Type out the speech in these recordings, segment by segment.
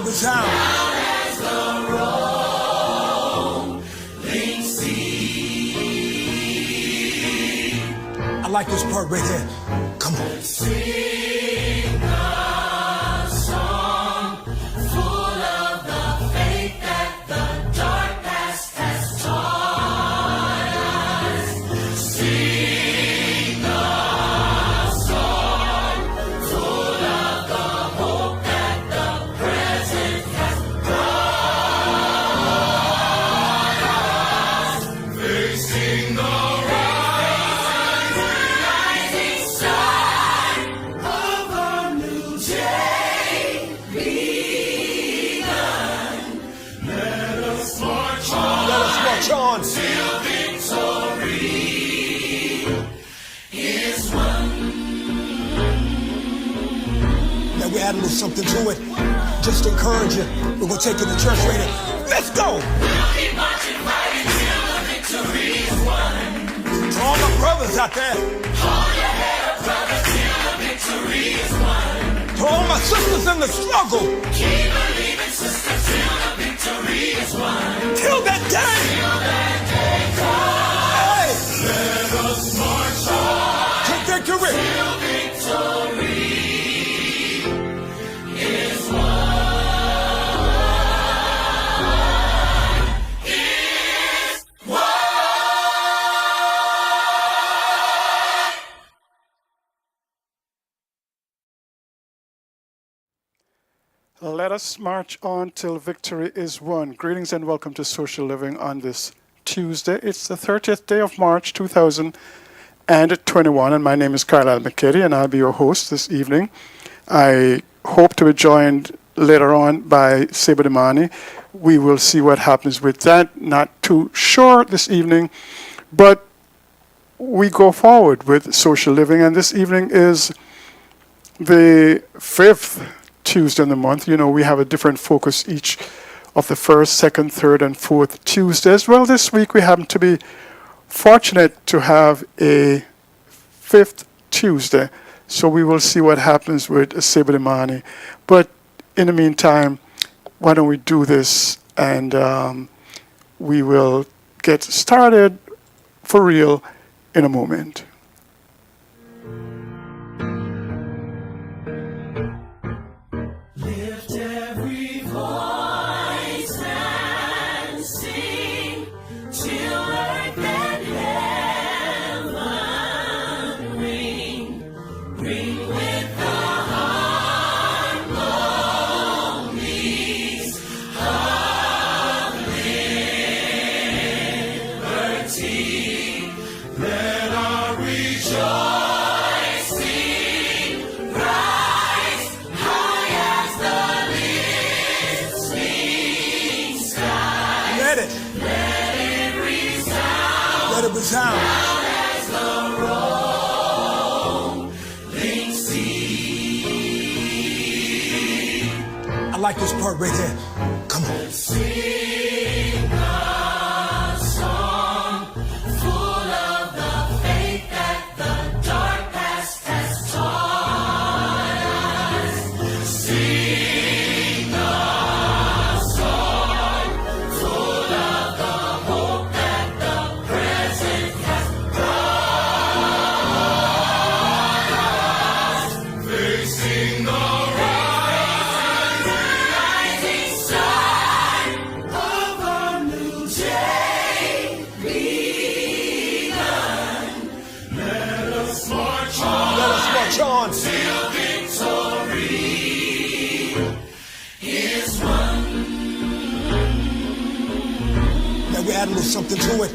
the sound. I like this part right here. Come on. Sing a song full of the faith that the dark past has taught us. Sing a song full of the hope that the present has brought us. Facing the on till victory is won. Now we add a little something to it, just to encourage you. We're gonna take you to church right now. Let's go. We'll keep marching right until the victory is won. To all my brothers out there, hold your head up, brother, till the victory is won. To all my sisters in the struggle, keep believing, sister, till the victory is won. Till that day. Till that day comes. Hey. Let us march on to victory. Till victory is won. Is won. Let us march on till victory is won. Greetings and welcome to Social Living on this Tuesday. It's the 30th day of March 2021, and my name is Carlisle McKitty, and I'll be your host this evening. I hope to be joined later on by Seba Damani. We will see what happens with that. Not too sure this evening, but we go forward with Social Living, and this evening is the 5th Tuesday in the month. You know, we have a different focus each of the first, second, third, and fourth Tuesdays. Well, this week we happen to be fortunate to have a 5th Tuesday, so we will see what happens with Seba Damani. But in the meantime, why don't we do this, and we will get started for real in a moment. Sound. As the rolling sea. I like this part right here. Come on. Sing a song full of the faith that the dark past has taught us. Sing a song full of the hope that the present has brought us. Facing the rising sun of a new day begun. Let us march on. Let us march on till victory is won. Now we add a little something to it,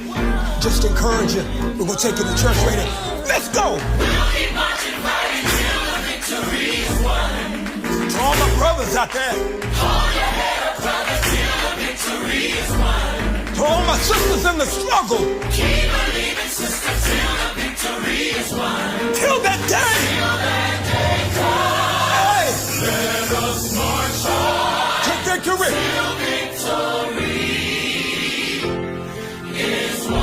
just to encourage you. We're gonna take you to church right now. Let's go. We'll keep marching right until the victory is won. To all my brothers out there, hold your head up, brother, till the victory is won. To all my sisters in the struggle, keep believing, sister, till the victory is won. Till that day. Till that day comes. Hey. Let us march on to victory. Till victory is won.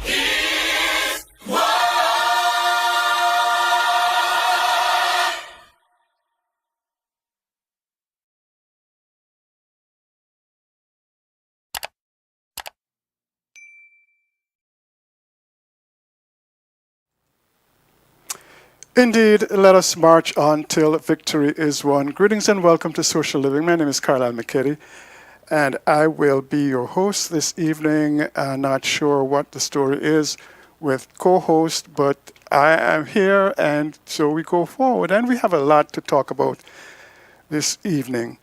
Is won. Indeed, let us march on till victory is won. Greetings and welcome to Social Living. My name is Carlisle McKetty, and I will be your host this evening. Not sure what the story is with co-host, but I am here, and so we go forward. And we have a lot to talk about this evening.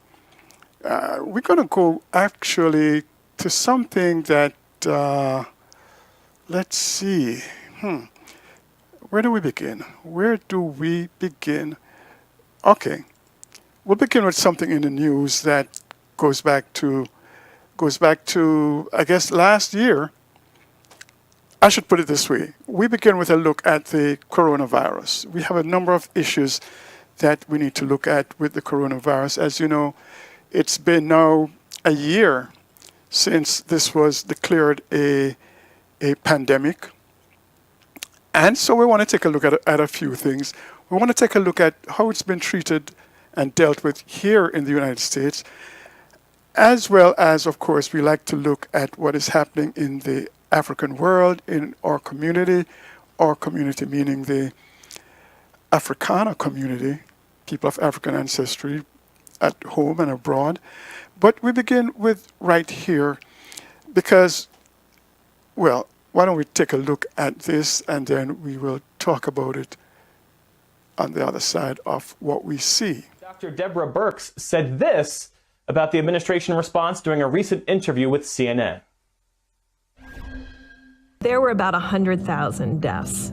We're going to go actually to something that, let's see. Where do we begin? Where do we begin? Okay, we'll begin with something in the news that goes back to, I guess, last year. I should put it this way. We begin with a look at the coronavirus. We have a number of issues that we need to look at with the coronavirus. As you know, it's been now a year since this was declared a pandemic. And so we want to take a look at a few things. We want to take a look at how it's been treated and dealt with here in the United States, as well as, of course, we like to look at what is happening in the African world, in our community meaning the Africana community, people of African ancestry at home and abroad. But we begin with right here because, well, why don't we take a look at this and then we will talk about it on the other side of what we see. Dr. Deborah Birx said this about the administration response during a recent interview with CNN. There were about 100,000 deaths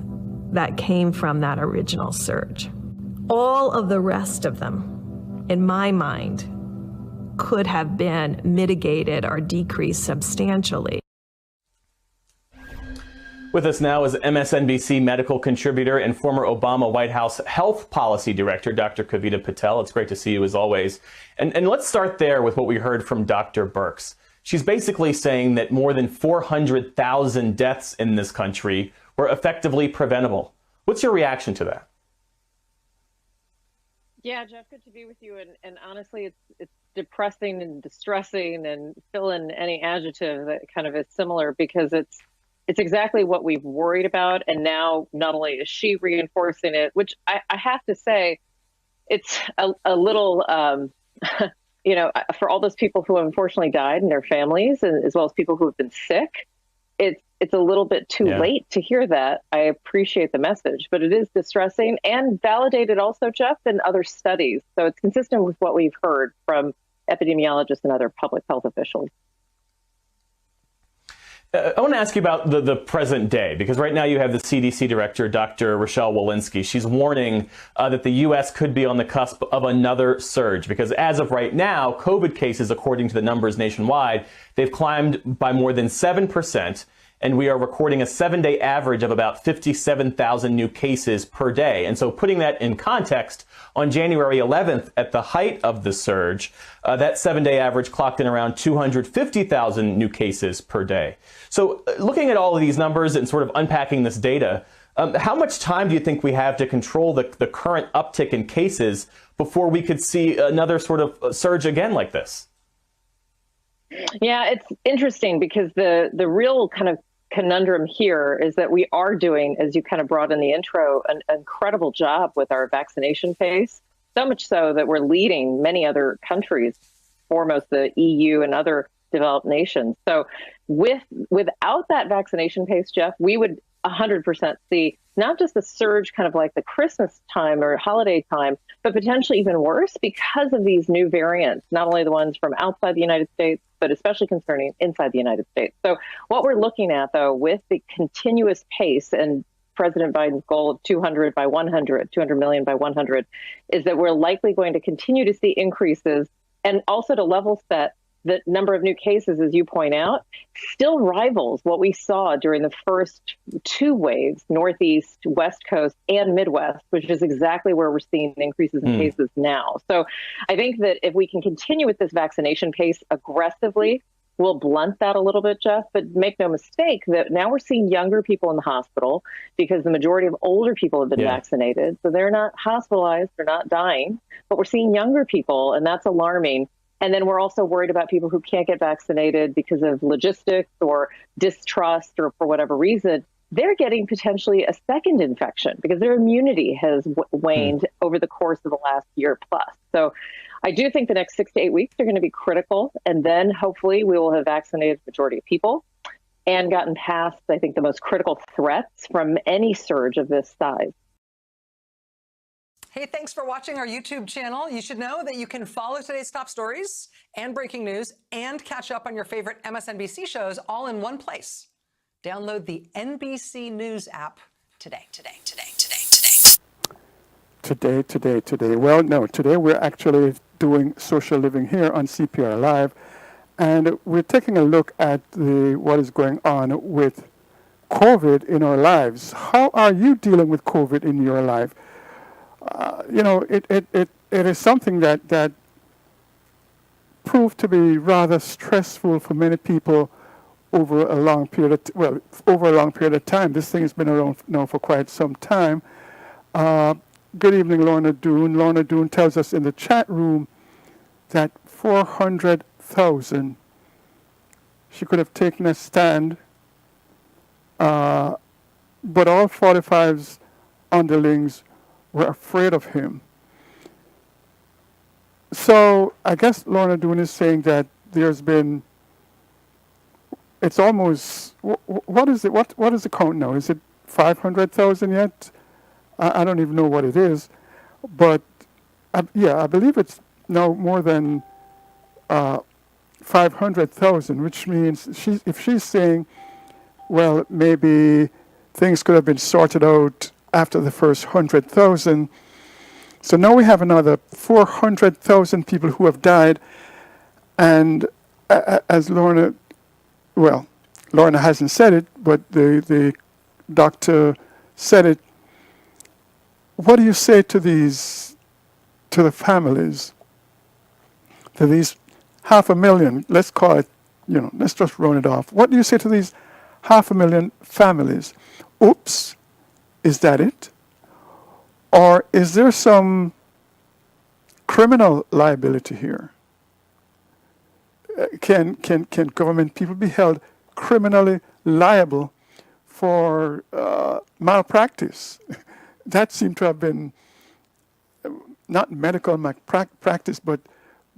that came from that original surge. All of the rest of them, in my mind, could have been mitigated or decreased substantially. With us now is MSNBC medical contributor and former Obama White House health policy director, Dr. Kavita Patel. It's great to see you as always. And let's start there with what we heard from Dr. Birx. She's basically saying that more than 400,000 deaths in this country were effectively preventable. What's your reaction to that? Yeah, Jeff, good to be with you. And honestly, it's depressing and distressing, and fill in any adjective that kind of is similar, because it's exactly what we've worried about. And now not only is she reinforcing it, which I have to say, it's a little, for all those people who unfortunately died and their families, and as well as people who have been sick, it's a little bit too late to hear that. I appreciate the message, but it is distressing and validated also, Jeff, in other studies. So it's consistent with what we've heard from epidemiologists and other public health officials. I want to ask you about the present day, because right now you have the CDC director, Dr. Rochelle Walensky. She's warning that the U.S. could be on the cusp of another surge, because as of right now, COVID cases, according to the numbers nationwide, they've climbed by more than 7%. And we are recording a 7-day average of about 57,000 new cases per day. And so putting that in context, on January 11th, at the height of the surge, that 7-day average clocked in around 250,000 new cases per day. So looking at all of these numbers and sort of unpacking this data, how much time do you think we have to control the current uptick in cases before we could see another sort of surge again like this? Yeah, it's interesting because the real kind of conundrum here is that we are doing, as you kind of brought in the intro, an incredible job with our vaccination pace, so much so that we're leading many other countries, foremost the EU and other developed nations. So without that vaccination pace, Jeff, we would 100% see not just a surge kind of like the Christmas time or holiday time, but potentially even worse because of these new variants, not only the ones from outside the United States, but especially concerning inside the United States. So what we're looking at, though, with the continuous pace and President Biden's goal of 200 million by 100, is that we're likely going to continue to see increases, and also to level set, the number of new cases, as you point out, still rivals what we saw during the first two waves, Northeast, West Coast, and Midwest, which is exactly where we're seeing increases in cases now. So I think that if we can continue with this vaccination pace aggressively, we'll blunt that a little bit, Jeff. But make no mistake that now we're seeing younger people in the hospital because the majority of older people have been vaccinated. So they're not hospitalized, they're not dying, but we're seeing younger people, and that's alarming. And then we're also worried about people who can't get vaccinated because of logistics or distrust or for whatever reason. they're getting potentially a second infection because their immunity has waned over the course of the last year plus. So I do think the next 6 to 8 weeks are going to be critical. And then hopefully we will have vaccinated the majority of people and gotten past, I think, the most critical threats from any surge of this size. Hey, thanks for watching our YouTube channel. You should know that you can follow today's top stories and breaking news and catch up on your favorite MSNBC shows all in one place. Download the NBC News app today. Well, no, today we're actually doing social living here on CPR Live, and we're taking a look at what is going on with COVID in our lives. How are you dealing with COVID in your life? It is something that proved to be rather stressful for many people over a long period of time. This thing has been around now for quite some time. Good evening, Lorna Doone. Lorna Doone tells us in the chat room that 400,000, she could have taken a stand, but all 45's underlings were afraid of him. So I guess Lorna Doone is saying that there's been, it's almost, what is it? What is the count now? Is it 500,000 yet? I don't even know what it is, but I believe it's now more than 500,000, which means if she's saying, well, maybe things could have been sorted out after the first 100,000. So now we have another 400,000 people who have died, and as Lorna hasn't said it, but the doctor said it. What do you say to the families, to these 500,000, let's call it, let's just round it off. What do you say to these 500,000 families? Oops, is that it? Or is there some criminal liability here? Can government people be held criminally liable for malpractice? That seemed to have been not medical malpractice, but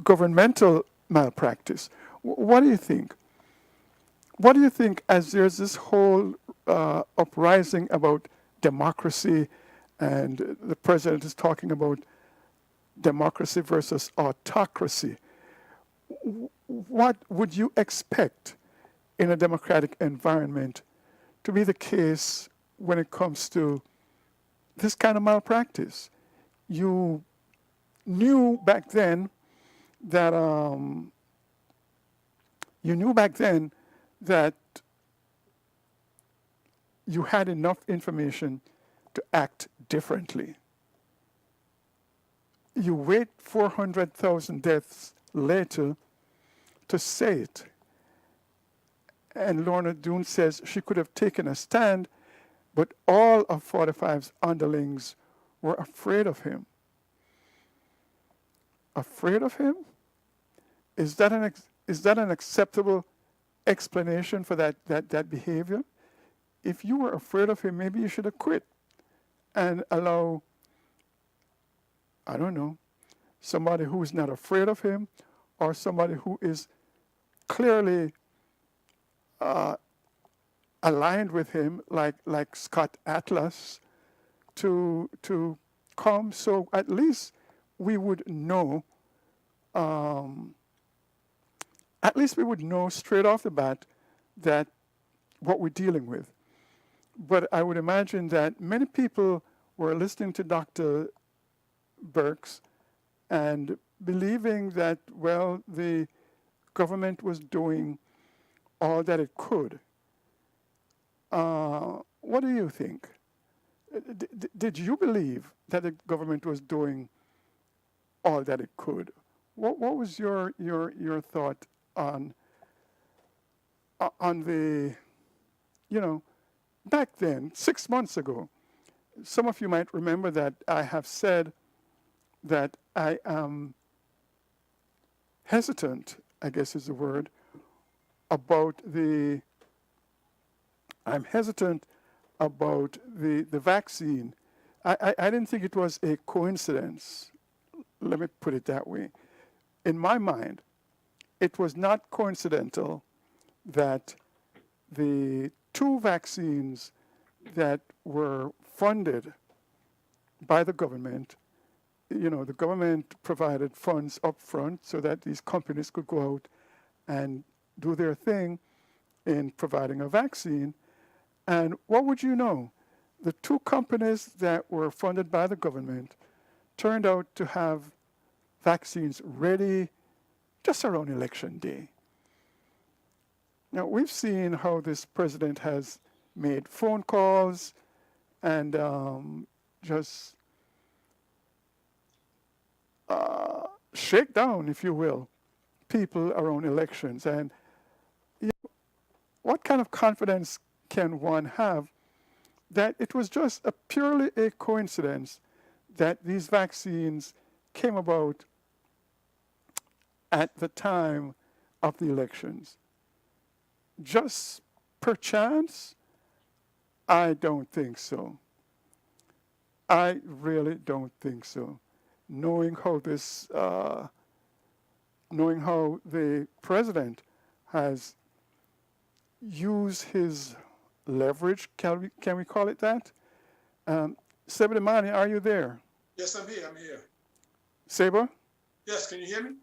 governmental malpractice. What do you think? What do you think as there's this whole uprising about democracy, and the president is talking about democracy versus autocracy? What would you expect in a democratic environment to be the case when it comes to this kind of malpractice? You knew back then that you had enough information to act differently. You wait 400,000 deaths later to say it. And Lorna Doone says she could have taken a stand, but all of 45's underlings were afraid of him. Afraid of him? Is that an acceptable explanation for that behavior? If you were afraid of him, maybe you should have quit and allow, I don't know, somebody who is not afraid of him, or somebody who is clearly aligned with him, like Scott Atlas, to come. So at least we would know. At least we would know straight off the bat that what we're dealing with. But I would imagine that many people were listening to Dr. Birx and believing that, well, the government was doing all that it could. What do you think? Did you believe that the government was doing all that it could? What was your thought on the, back then, 6 months ago? Some of you might remember that I have said that I am hesitant, I guess is the word, I'm hesitant about the vaccine, I didn't think it was a coincidence. Let me put it that way. In my mind, it was not coincidental that the two vaccines that were funded by the government, the government provided funds up front so that these companies could go out and do their thing in providing a vaccine. And what would you know? The two companies that were funded by the government turned out to have vaccines ready just around election day. Now, we've seen how this president has made phone calls and just shake down, if you will, people around elections. And what kind of confidence can one have that it was just purely a coincidence that these vaccines came about at the time of the elections? Just perchance? I don't think so. I really don't think so. Knowing how the president has used his leverage, can we call it that? Saber Damani, are you there? Yes, I'm here. Saber? Yes, can you hear me?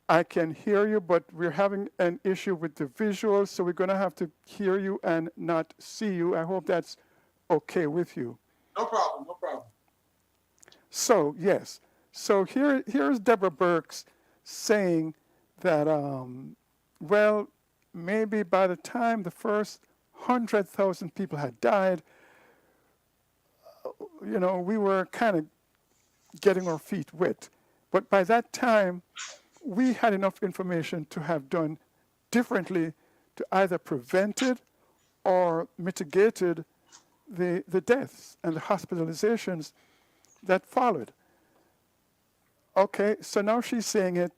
I can hear you, but we're having an issue with the visuals, so we're going to have to hear you and not see you. I hope that's okay with you. No problem. So, yes. So here's Deborah Birx saying that, well, maybe by the time the first 100,000 people had died, we were kind of getting our feet wet. But by that time, we had enough information to have done differently to either prevented or mitigated the deaths and the hospitalizations that followed. Okay, so now she's saying it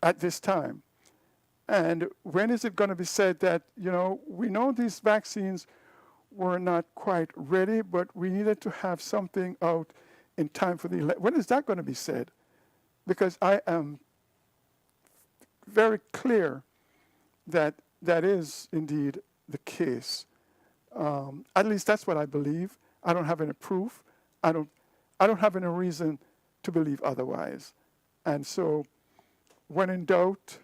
at this time. And when is it going to be said that, we know these vaccines were not quite ready, but we needed to have something out in time for the election? When is that going to be said? Because I am very clear that that is indeed the case. At least that's what I believe. I don't have any proof. I don't have any reason to believe otherwise. And so, when in doubt,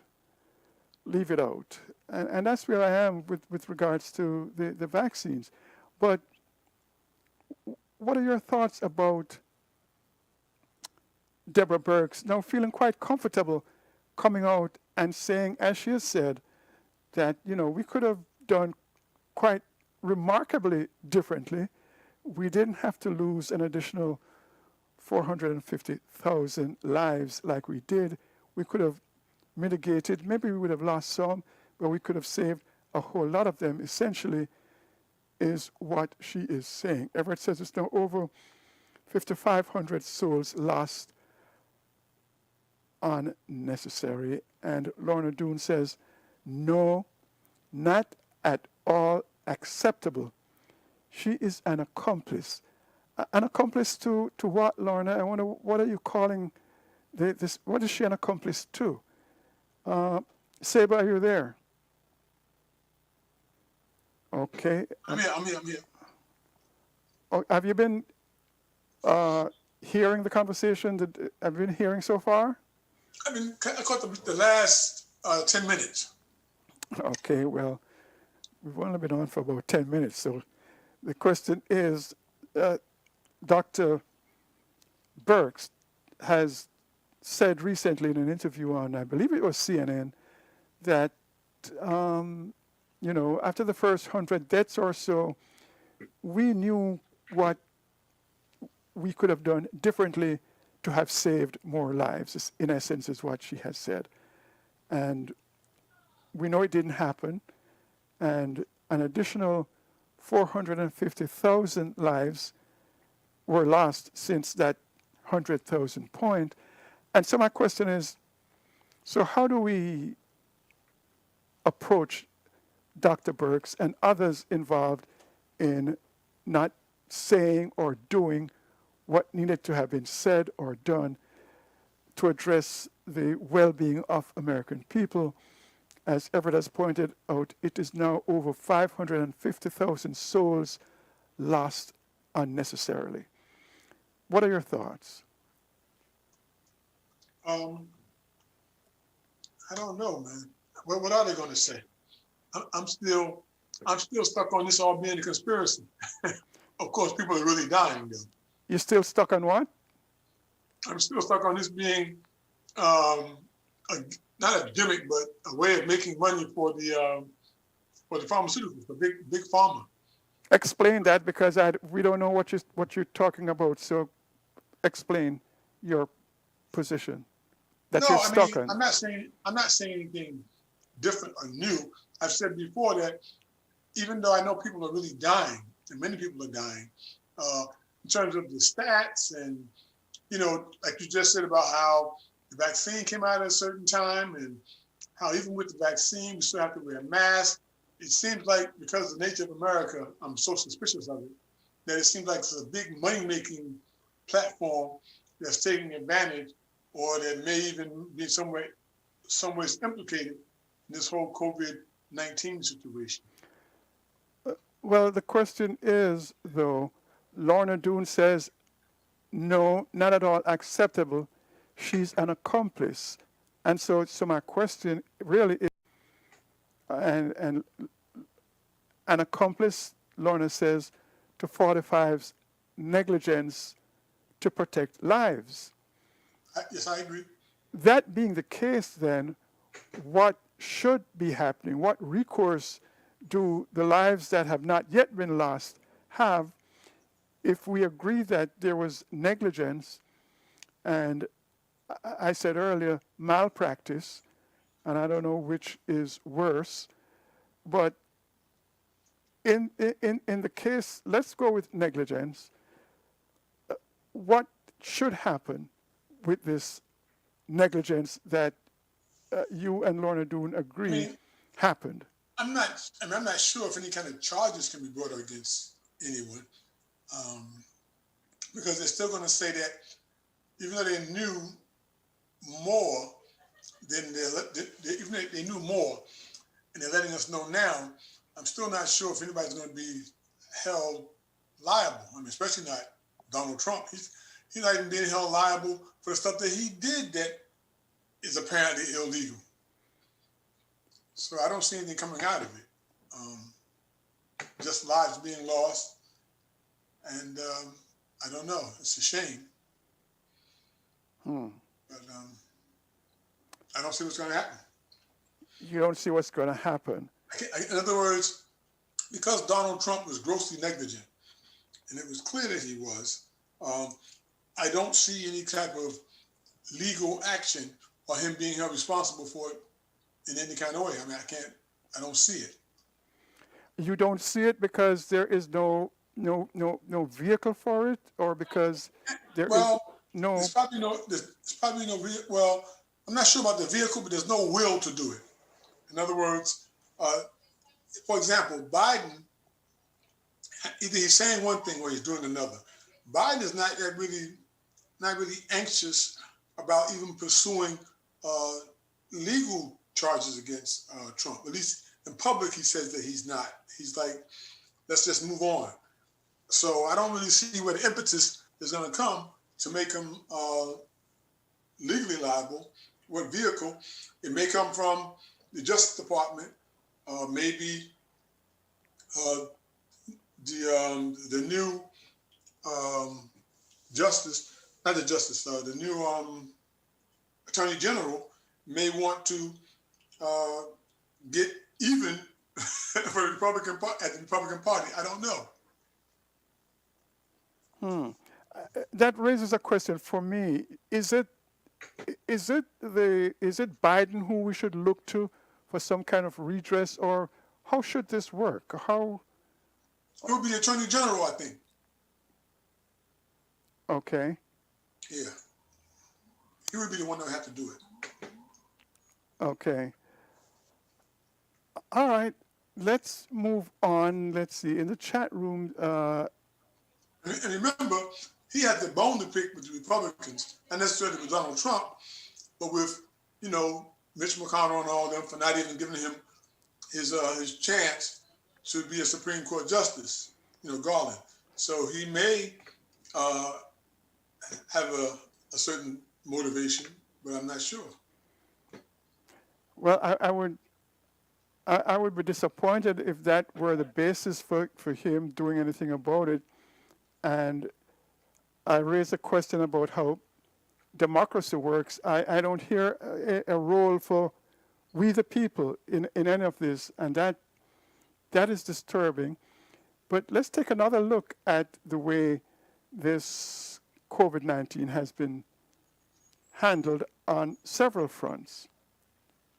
leave it out. And that's where I am with regards to the vaccines. But what are your thoughts about Deborah Birx now feeling quite comfortable coming out and saying, as she has said, that, we could have done quite remarkably differently. We didn't have to lose an additional 450,000 lives like we did. We could have mitigated. Maybe we would have lost some, but we could have saved a whole lot of them, essentially, is what she is saying. Everett says it's now over 5,500 souls lost unnecessary. And Lorna Doone says, no, not at all acceptable. She is an accomplice. An accomplice to what, Lorna? I wonder, what are you calling this? What is she an accomplice to? Saber, are you there? Okay. I'm here. Oh, have you been hearing the conversation? Have you been hearing so far? I caught the last 10 minutes. Okay, well, we've only been on for about 10 minutes. So the question is, Dr. Birx has said recently in an interview on, I believe it was CNN, that, after the first 100 deaths or so, we knew what we could have done differently to have saved more lives, in essence, is what she has said. And we know it didn't happen. And an additional 450,000 lives were lost since that 100,000 point. And so my question is, so how do we approach Dr. Birx and others involved in not saying or doing what needed to have been said or done to address the well-being of American people. As Everett has pointed out, it is now over 550,000 souls lost unnecessarily. What are your thoughts? I don't know, man. What are they going to say? I'm still stuck on this all being a conspiracy. Of course, people are really dying, though. You're still stuck on what? I'm still stuck on this being not a gimmick, but a way of making money for the pharmaceuticals, the big pharma. Explain that, because we don't know what you're talking about. So explain your position that No, you're I stuck mean, on. I'm not saying anything different or new. I've said before that even though I know people are really dying, and many people are dying, in terms of the stats and, like you just said about how the vaccine came out at a certain time and how even with the vaccine, we still have to wear masks. It seems like, because of the nature of America, I'm so suspicious of it, that it seems like it's a big money-making platform that's taking advantage, or that may even be some ways implicated in this whole COVID-19 situation. Well, the question is, though, Lorna Doone says, no, not at all acceptable. She's an accomplice. And so my question really is, and an accomplice, Lorna says, to 45's negligence to protect lives. Yes, I agree. That being the case, then, what should be happening? What recourse do the lives that have not yet been lost have if we agree that there was negligence and, I said earlier, malpractice, and I don't know which is worse, but in the case, let's go with negligence. What should happen with this negligence that you and Lorna Doone agree happened? I'm not sure if any kind of charges can be brought against anyone, because they're still going to say that even though they knew more, even though they knew more, and they're letting us know now, I'm still not sure if anybody's going to be held liable. I mean, especially not Donald Trump. He's not even being held liable for the stuff that he did that is apparently illegal. So I don't see anything coming out of it. Just lives being lost. And I don't know. It's a shame. But I don't see what's going to happen. You don't see what's going to happen. In other words, because Donald Trump was grossly negligent, and it was clear that he was, I don't see any type of legal action or him being held responsible for it in any kind of way. I mean, I don't see it. You don't see it because there is no vehicle for it, or because there is no. There's probably no. Well, I'm not sure about the vehicle, but there's no will to do it. In other words, for example, Biden, either he's saying one thing or he's doing another. Biden is not really anxious about even pursuing legal charges against Trump. At least in public, he says that he's not. He's like, let's just move on. So I don't really see where the impetus is going to come to make him legally liable. What vehicle? It may come from the Justice Department, maybe the new the new Attorney General may want to get even for the Republican at the Republican Party. I don't know. That raises a question for me. Is it Biden who we should look to for some kind of redress, or how should this work? How? It would be the Attorney General, I think. Okay. Yeah. He would be the one that would have to do it. Okay. All right. let's move on. Let's see. In the chat room, And remember, he had the bone to pick with the Republicans, not necessarily with Donald Trump, but with, Mitch McConnell and all them for not even giving him his chance to be a Supreme Court justice, Garland. So he may have a certain motivation, but I'm not sure. well, I would be disappointed if that were the basis for him doing anything about it. And I raise a question about how democracy works. I don't hear a role for we the people in any of this, and that is disturbing. But let's take another look at the way this COVID-19 has been handled on several fronts.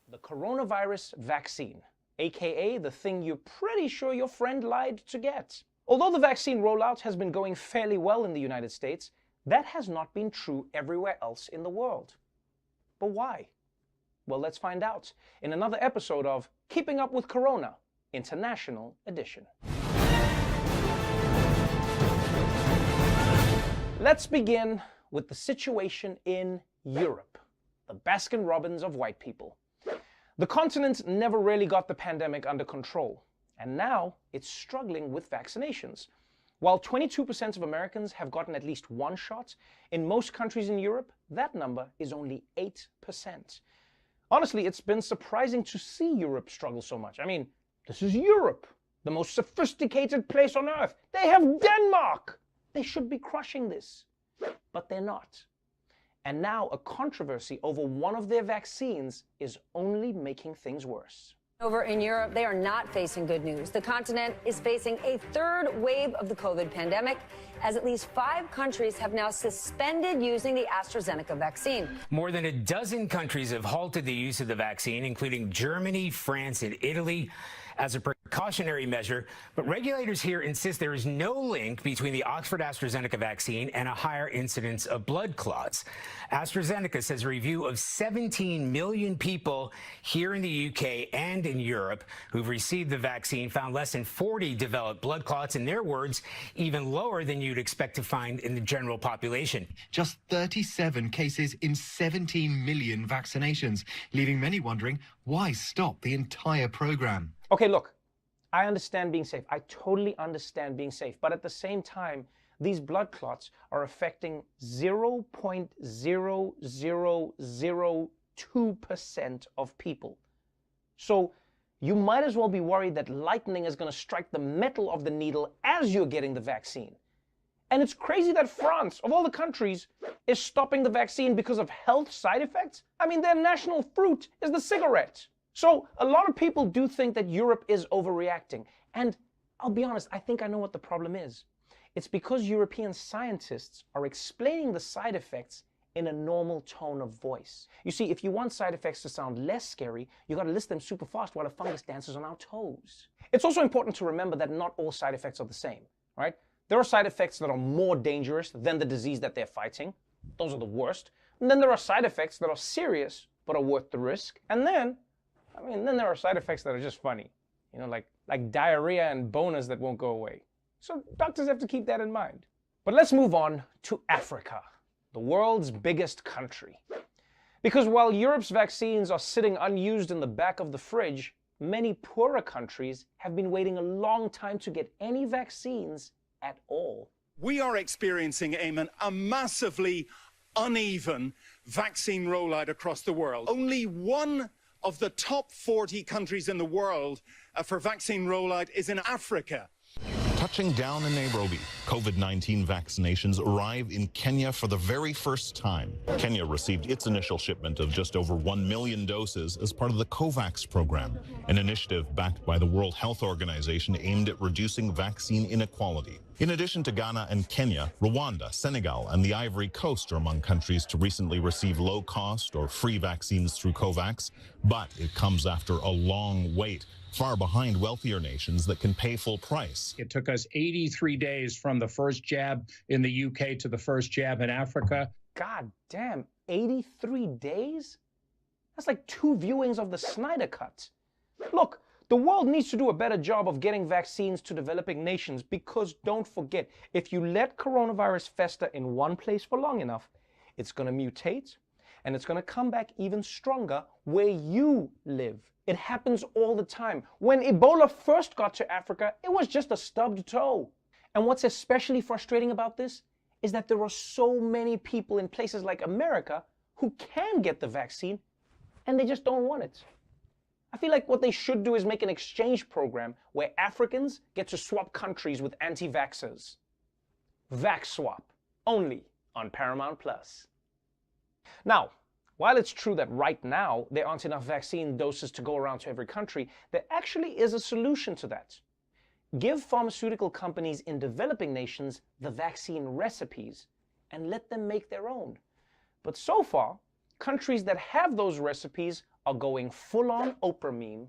The coronavirus vaccine, aka the thing you're pretty sure your friend lied to get. Although the vaccine rollout has been going fairly well in the United States, that has not been true everywhere else in the world. But why? Well, let's find out in another episode of Keeping Up with Corona, International Edition. Let's begin with the situation in Europe, the Baskin-Robbins of white people. The continent never really got the pandemic under control, and now it's struggling with vaccinations. While 22% of Americans have gotten at least one shot, in most countries in Europe, that number is only 8%. Honestly, it's been surprising to see Europe struggle so much. I mean, this is Europe, the most sophisticated place on earth. They have Denmark! They should be crushing this, but they're not. And now a controversy over one of their vaccines is only making things worse. Over in Europe, they are not facing good news. The continent is facing a third wave of the COVID pandemic, as at least 5 countries have now suspended using the AstraZeneca vaccine. More than a dozen countries have halted the use of the vaccine, including Germany, France, and Italy, as a precautionary measure. But regulators here insist there is no link between the Oxford AstraZeneca vaccine and a higher incidence of blood clots. AstraZeneca says a review of 17 million people here in the UK and in Europe who've received the vaccine found less than 40 developed blood clots. In their words, even lower than you'd expect to find in the general population. Just 37 cases in 17 million vaccinations, leaving many wondering why stop the entire program. Okay, look, I understand being safe. I totally understand being safe. But at the same time, these blood clots are affecting 0.0002% of people. So you might as well be worried that lightning is going to strike the metal of the needle as you're getting the vaccine. And it's crazy that France, of all the countries, is stopping the vaccine because of health side effects. I mean, their national fruit is the cigarette. So a lot of people do think that Europe is overreacting. And I'll be honest, I think I know what the problem is. It's because European scientists are explaining the side effects in a normal tone of voice. You see, if you want side effects to sound less scary, you gotta list them super fast while a fungus dances on our toes. It's also important to remember that not all side effects are the same, right? There are side effects that are more dangerous than the disease that they're fighting. Those are the worst. And then there are side effects that are serious, but are worth the risk. And then there are side effects that are just funny, like diarrhea and boners that won't go away. So doctors have to keep that in mind. But let's move on to Africa, the world's biggest country. Because while Europe's vaccines are sitting unused in the back of the fridge, many poorer countries have been waiting a long time to get any vaccines at all. We are experiencing, Eamon, a massively uneven vaccine rollout across the world. Only one of the top 40 countries in the world for vaccine rollout is in Africa. Touching down in Nairobi, COVID-19 vaccinations arrive in Kenya for the very first time. Kenya received its initial shipment of just over 1 million doses as part of the COVAX program, an initiative backed by the World Health Organization aimed at reducing vaccine inequality. In addition to Ghana and Kenya, Rwanda, Senegal, and the Ivory Coast are among countries to recently receive low-cost or free vaccines through COVAX, but it comes after a long wait, far behind wealthier nations that can pay full price. It took us 83 days from the first jab in the UK to the first jab in Africa. God damn, 83 days? That's like 2 viewings of the Snyder Cut. Look, The world needs to do a better job of getting vaccines to developing nations because don't forget, if you let coronavirus fester in one place for long enough, it's going to mutate and it's going to come back even stronger where you live. It happens all the time. When Ebola first got to Africa, it was just a stubbed toe. And what's especially frustrating about this is that there are so many people in places like America who can get the vaccine and they just don't want it. I feel like what they should do is make an exchange program where Africans get to swap countries with anti-vaxxers. Vax Swap, only on Paramount Plus. Now, while it's true that right now there aren't enough vaccine doses to go around to every country, there actually is a solution to that. Give pharmaceutical companies in developing nations the vaccine recipes and let them make their own. But so far, countries that have those recipes are going full-on Oprah meme.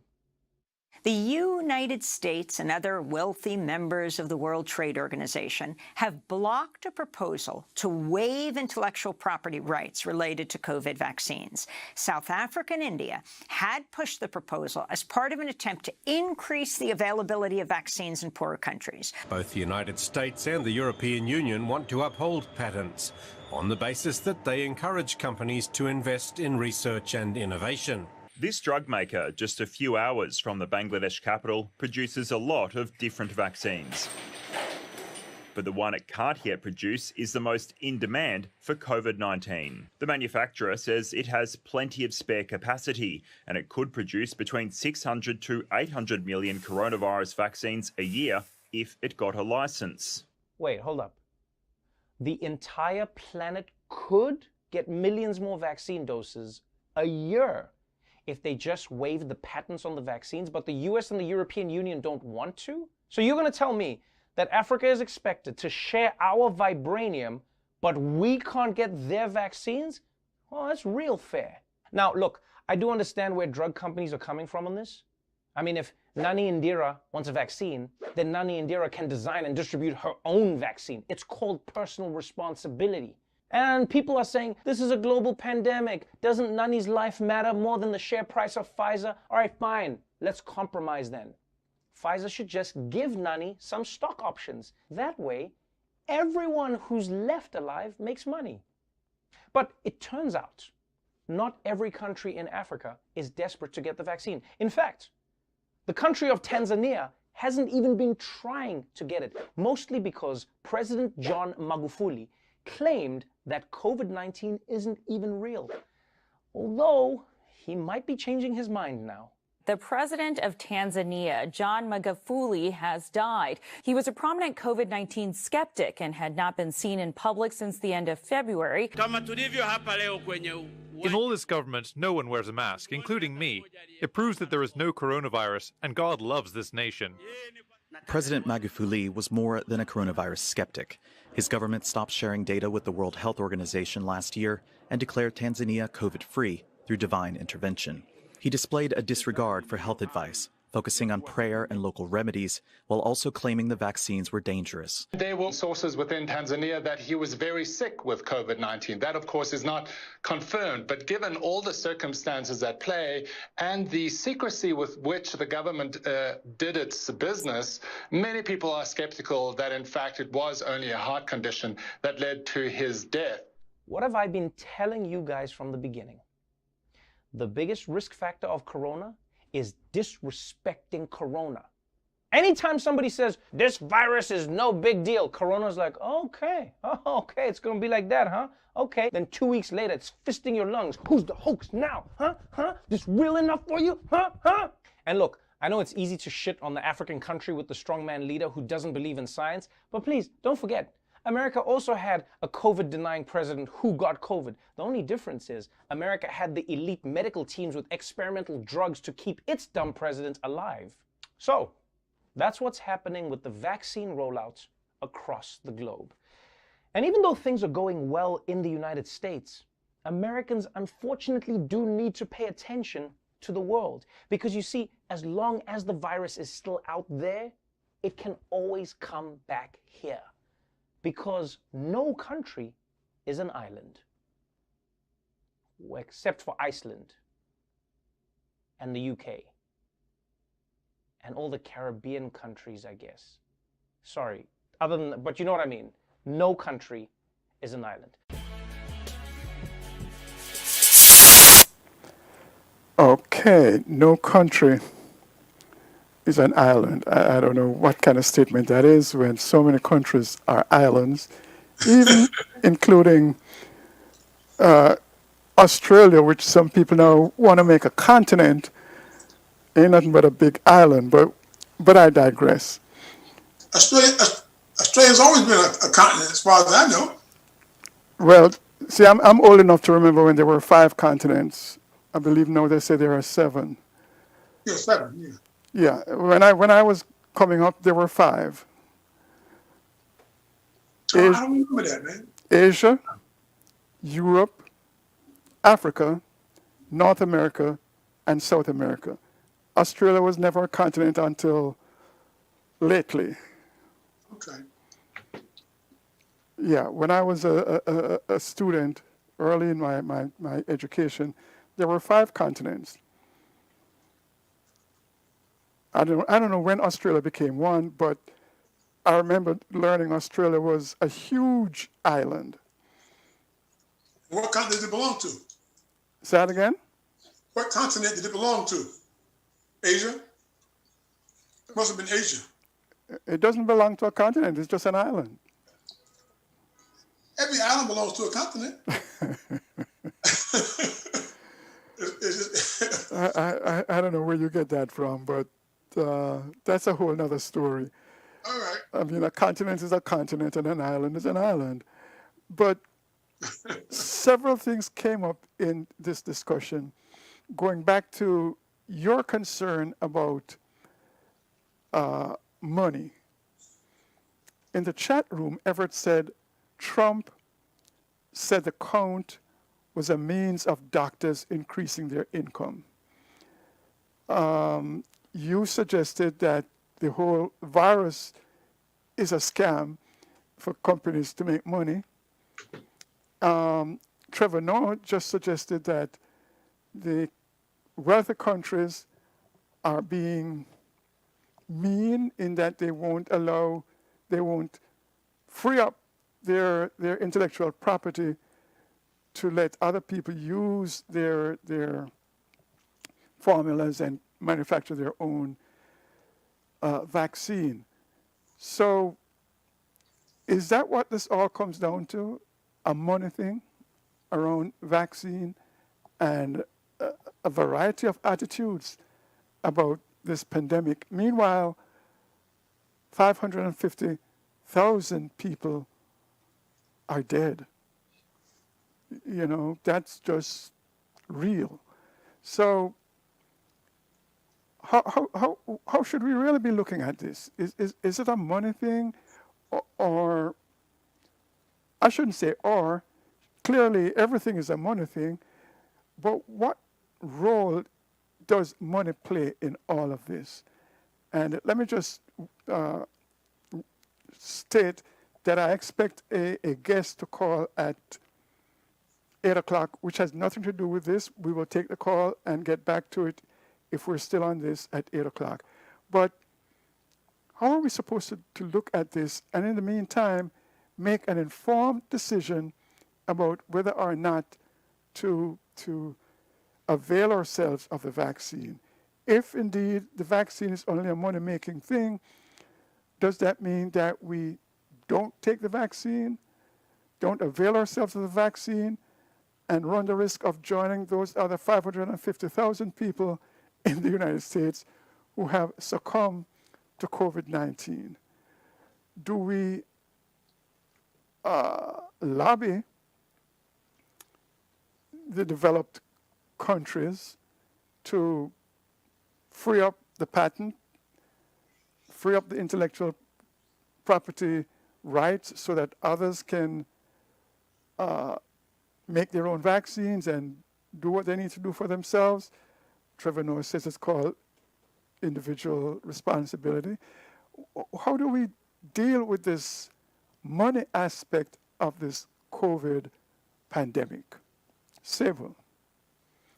The United States and other wealthy members of the World Trade Organization have blocked a proposal to waive intellectual property rights related to COVID vaccines. South Africa and India had pushed the proposal as part of an attempt to increase the availability of vaccines in poorer countries. Both the United States and the European Union want to uphold patents on the basis that they encourage companies to invest in research and innovation. This drug maker, just a few hours from the Bangladesh capital, produces a lot of different vaccines. But the one it can't yet produce is the most in demand for COVID-19. The manufacturer says it has plenty of spare capacity and it could produce between 600 to 800 million coronavirus vaccines a year if it got a license. Wait, hold up. The entire planet could get millions more vaccine doses a year if they just waived the patents on the vaccines, but the US and the European Union don't want to? So you're going to tell me that Africa is expected to share our vibranium, but we can't get their vaccines? Well, that's real fair. Now, look, I do understand where drug companies are coming from on this. I mean, if Nani Indira wants a vaccine, then Nani Indira can design and distribute her own vaccine. It's called personal responsibility. And people are saying, this is a global pandemic. Doesn't Nani's life matter more than the share price of Pfizer? All right, fine. Let's compromise then. Pfizer should just give Nani some stock options. That way, everyone who's left alive makes money. But it turns out, not every country in Africa is desperate to get the vaccine. In fact, the country of Tanzania hasn't even been trying to get it, mostly because President John Magufuli claimed that COVID-19 isn't even real, although he might be changing his mind now. The president of Tanzania, John Magufuli, has died. He was a prominent COVID-19 skeptic and had not been seen in public since the end of February. In all this government, no one wears a mask, including me. It proves that there is no coronavirus, and God loves this nation. President Magufuli was more than a coronavirus skeptic. His government stopped sharing data with the World Health Organization last year and declared Tanzania COVID-free through divine intervention. He displayed a disregard for health advice, focusing on prayer and local remedies, while also claiming the vaccines were dangerous. There were sources within Tanzania that he was very sick with COVID-19. That, of course, is not confirmed. But given all the circumstances at play and the secrecy with which the government did its business, many people are skeptical that, in fact, it was only a heart condition that led to his death. What have I been telling you guys from the beginning? The biggest risk factor of corona is disrespecting corona. Anytime somebody says, this virus is no big deal, corona's like, okay, it's gonna be like that, huh? Okay, then 2 weeks later, it's fisting your lungs. Who's the hoax now? Huh? This real enough for you? Huh? And look, I know it's easy to shit on the African country with the strongman leader who doesn't believe in science, but please, don't forget, America also had a COVID-denying president who got COVID. The only difference is America had the elite medical teams with experimental drugs to keep its dumb president alive. So, that's what's happening with the vaccine rollouts across the globe. And even though things are going well in the United States, Americans unfortunately do need to pay attention to the world. Because you see, as long as the virus is still out there, it can always come back here. Because no country is an island, except for Iceland and the UK. and all the Caribbean countries, I guess. Sorry, but you know what I mean. No country is an island. Okay, no country is an island. I don't know what kind of statement that is when so many countries are islands, even including Australia, which some people now want to make a continent, ain't nothing but a big island, but I digress. Australia's always been a continent as far as I know. Well, see, I'm old enough to remember when there were 5 continents. I believe now they say there are 7. Yeah, 7, yeah. Yeah, when I was coming up, there were 5. I don't remember that, man. Asia, Europe, Africa, North America, and South America. Australia was never a continent until lately. Okay. Yeah, when I was a student, early in my education, there were 5 continents. I don't know when Australia became one, but I remember learning Australia was a huge island. What continent did it belong to? Say that again? What continent did it belong to? Asia? It must have been Asia. It doesn't belong to a continent, it's just an island. Every island belongs to a continent. I don't know where you get that from, but that's a whole nother story. All right. I mean, a continent is a continent and an island is an island. But several things came up in this discussion, going back to your concern about money. In the chat room, Everett said Trump said the count was a means of doctors increasing their income. You suggested that the whole virus is a scam for companies to make money. Trevor Noah just suggested that the wealthy countries are being mean in that they won't free up their intellectual property to let other people use their formulas and manufacture their own vaccine. So is that what this all comes down to? A money thing around vaccine and a variety of attitudes about this pandemic. Meanwhile, 550,000 people are dead. You know, that's just real. So how should we really be looking at this? Is it a money thing, or I shouldn't say or, clearly everything is a money thing, but what role does money play in all of this? And let me just state that I expect a guest to call at 8 o'clock, which has nothing to do with this. We will take the call and get back to it if we're still on this at 8 o'clock. But how are we supposed to look at this and in the meantime make an informed decision about whether or not to avail ourselves of the vaccine? If indeed the vaccine is only a money-making thing, does that mean that we don't take the vaccine, don't avail ourselves of the vaccine, and run the risk of joining those other 550,000 people in the United States who have succumbed to COVID-19? Do we lobby the developed countries to free up the patent, free up the intellectual property rights so that others can make their own vaccines and do what they need to do for themselves? Trevor Noah says it's called individual responsibility. How do we deal with this money aspect of this COVID pandemic? Several.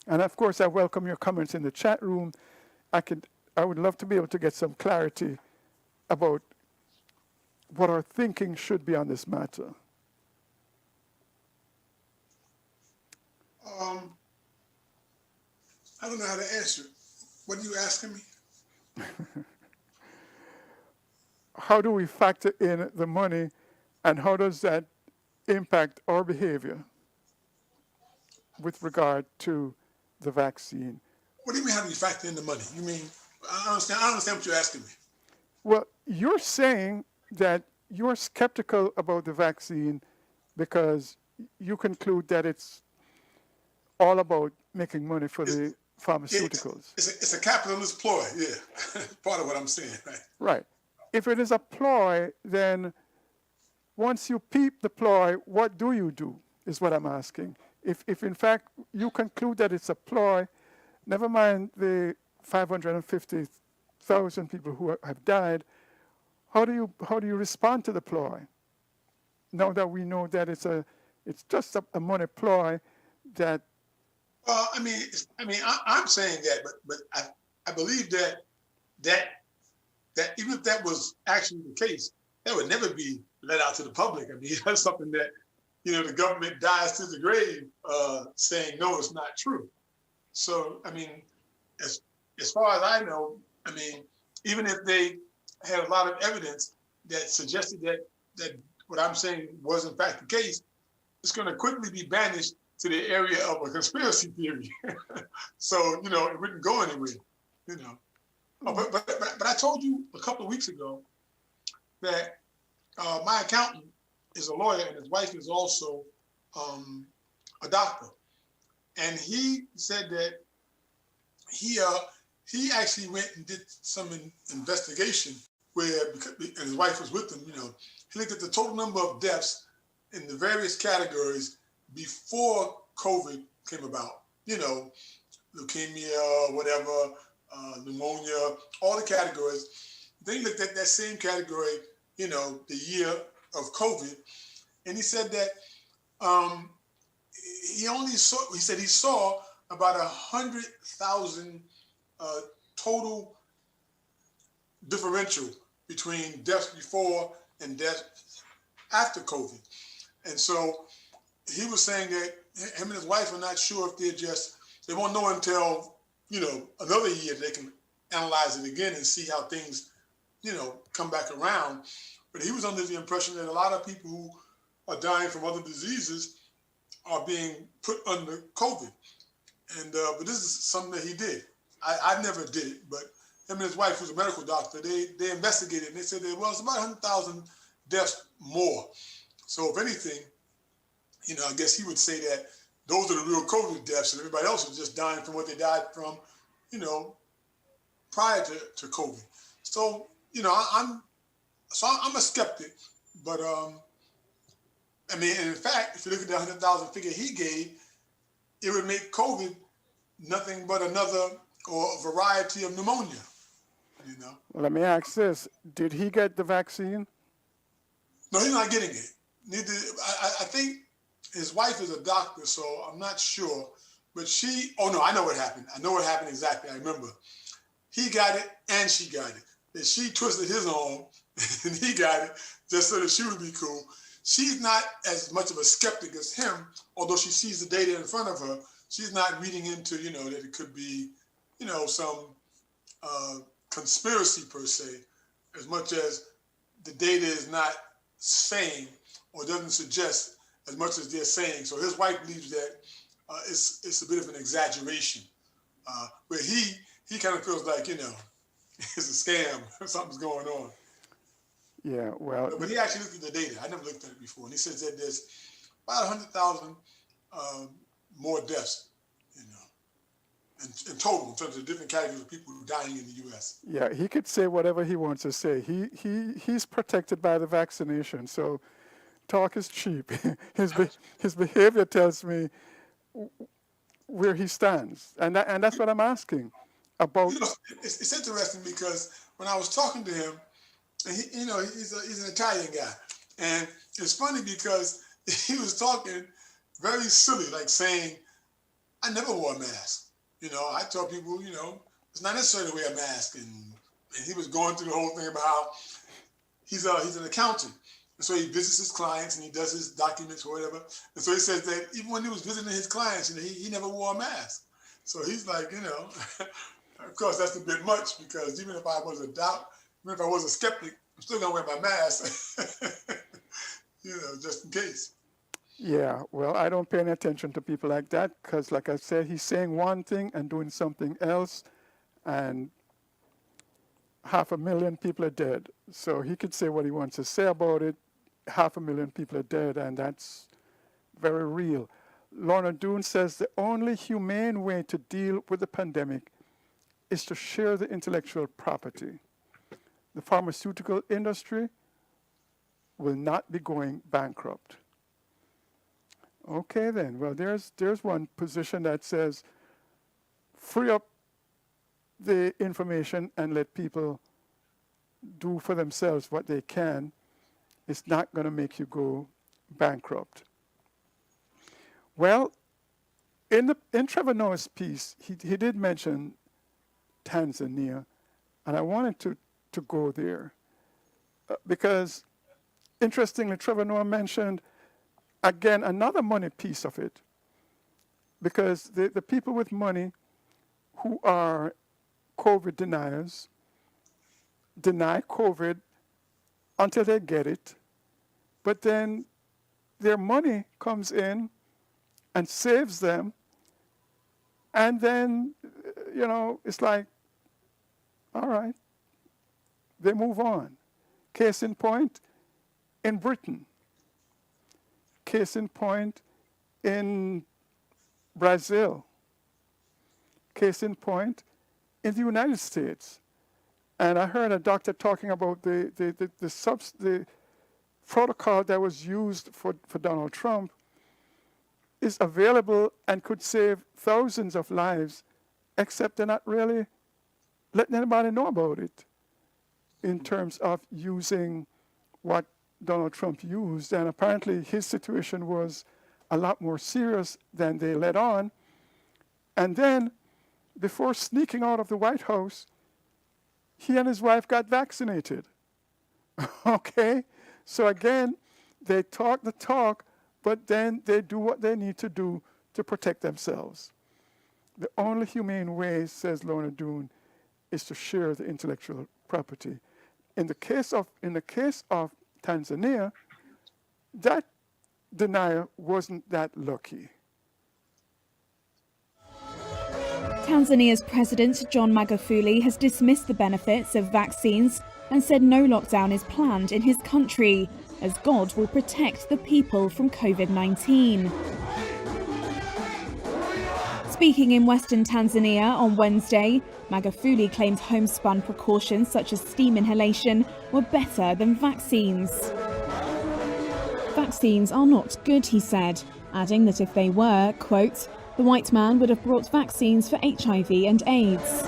And of course, I welcome your comments in the chat room. I I would love to be able to get some clarity about what our thinking should be on this matter. I don't know how to answer. What are you asking me? How do we factor in the money, and how does that impact our behavior with regard to the vaccine? What do you mean, how do you factor in the money? You mean, I don't understand what you're asking me. Well, you're saying that you're skeptical about the vaccine because you conclude that it's all about making money for the pharmaceuticals. It's a capitalist ploy, yeah. Part of what I'm saying, right? Right. If it is a ploy, then once you peep the ploy, what do you do, is what I'm asking. If in fact you conclude that it's a ploy, never mind the 550,000 people who have died, how do you respond to the ploy? Now that we know that it's just a money ploy that. Well, I'm saying that, but I believe that even if that was actually the case, that would never be let out to the public. I mean, that's something that, the government dies to the grave saying, no, it's not true. So, I mean, as far as I know, even if they had a lot of evidence that suggested that what I'm saying was in fact the case, it's going to quickly be banished to the area of a conspiracy theory. So, it wouldn't go anywhere, Oh, but I told you a couple of weeks ago that my accountant is a lawyer and his wife is also a doctor. And he said that he actually went and did some investigation where, and his wife was with him, he looked at the total number of deaths in the various categories before COVID came about, leukemia, whatever, pneumonia, all the categories. Then he looked at that same category, the year of COVID, and he said that he saw about 100,000 total differential between deaths before and deaths after COVID. And so he was saying that him and his wife are not sure if they won't know until, another year they can analyze it again and see how things, come back around. But he was under the impression that a lot of people who are dying from other diseases are being put under COVID. And but this is something that he did. I never did it, but him and his wife, who's a medical doctor, they investigated and they said that, well, it's about 100,000 deaths more. So if anything, I guess he would say that those are the real COVID deaths and everybody else is just dying from what they died from, prior to COVID. So, I'm a skeptic, but and in fact, if you look at the 100,000 figure he gave, it would make COVID nothing but another or a variety of pneumonia. Let me ask this: did he get the vaccine? No, he's not getting it. I think his wife is a doctor, so I'm not sure. But I know what happened. I know what happened exactly. I remember. He got it and she got it. And she twisted his arm and he got it just so that she would be cool. She's not as much of a skeptic as him, although she sees the data in front of her. She's not reading into, that it could be, some conspiracy per se, as much as the data is not saying or doesn't suggest as much as they're saying. So his wife believes that it's a bit of an exaggeration, where he kind of feels like, it's a scam, something's going on. Yeah, well. But he actually looked at the data. I never looked at it before. And he says that there's about 100,000 more deaths, in total, in terms of different categories of people dying in the U.S. Yeah, he could say whatever he wants to say. He's protected by the vaccination, so talk is cheap. His behavior tells me where he stands, and that's what I'm asking about. It's interesting because when I was talking to him, and he's an Italian guy, and it's funny because he was talking very silly, like saying, "I never wore a mask." I tell people, it's not necessary to wear a mask. And he was going through the whole thing about how he's an accountant. And so he visits his clients and he does his documents or whatever. And so he says that even when he was visiting his clients, he never wore a mask. So he's like, of course, that's a bit much, because even if I was a skeptic, I'm still gonna wear my mask, just in case. Yeah, well, I don't pay any attention to people like that, because like I said, he's saying one thing and doing something else, and 500,000 people are dead. So he could say what he wants to say about it. 500,000 people are dead, and that's very real. Lorna Doone says the only humane way to deal with the pandemic is to share the intellectual property. The pharmaceutical industry will not be going bankrupt. Okay then, well there's one position that says free up the information and let people do for themselves what they can. It's not going to make you go bankrupt. Well, in Trevor Noah's piece, he did mention Tanzania, and I wanted to go there because, interestingly, Trevor Noah mentioned, again, another money piece of it, because the people with money who are COVID deniers deny COVID until they get it, but then their money comes in and saves them, and then, it's like, all right, they move on. Case in point, in Britain. Case in point, in Brazil. Case in point, in the United States. And I heard a doctor talking about the protocol that was used for Donald Trump is available and could save thousands of lives, except they're not really letting anybody know about it in terms of using what Donald Trump used. And apparently his situation was a lot more serious than they let on. And then, before sneaking out of the White House, he and his wife got vaccinated. Okay? So again, they talk the talk, but then they do what they need to do to protect themselves. The only humane way, says Lorna Doone, is to share the intellectual property. In the case of Tanzania, that denier wasn't that lucky. Tanzania's President John Magufuli has dismissed the benefits of vaccines and said no lockdown is planned in his country, as God will protect the people from COVID-19. Speaking in Western Tanzania on Wednesday, Magufuli claimed homespun precautions such as steam inhalation were better than vaccines. Vaccines are not good, he said, adding that if they were, quote, the white man would have brought vaccines for HIV and AIDS.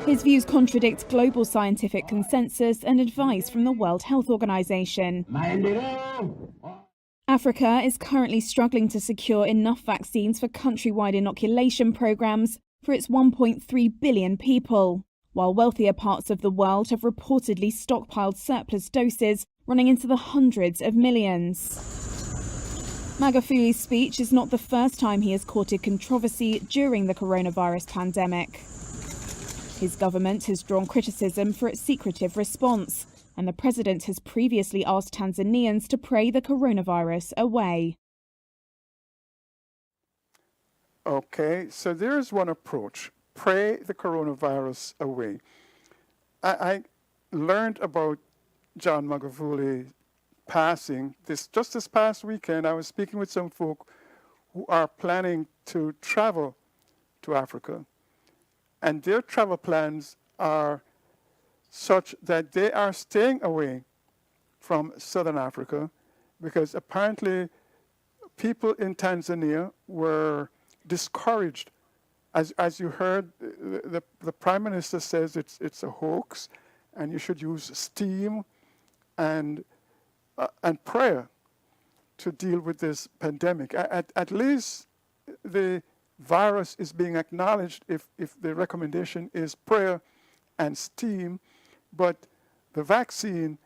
His views contradict global scientific consensus and advice from the World Health Organization. Africa is currently struggling to secure enough vaccines for countrywide inoculation programs for its 1.3 billion people, while wealthier parts of the world have reportedly stockpiled surplus doses running into the hundreds of millions. Magufuli's speech is not the first time he has courted controversy during the coronavirus pandemic. His government has drawn criticism for its secretive response, and the president has previously asked Tanzanians to pray the coronavirus away. Okay, so there's one approach. Pray the coronavirus away. I learned about John Magufuli passing just this past weekend. I was speaking with some folk who are planning to travel to Africa, and their travel plans are such that they are staying away from Southern Africa because apparently people in Tanzania were discouraged. As you heard, the Prime Minister says it's a hoax and you should use steam and prayer to deal with this pandemic. At least the virus is being acknowledged if the recommendation is prayer and steam, but the vaccine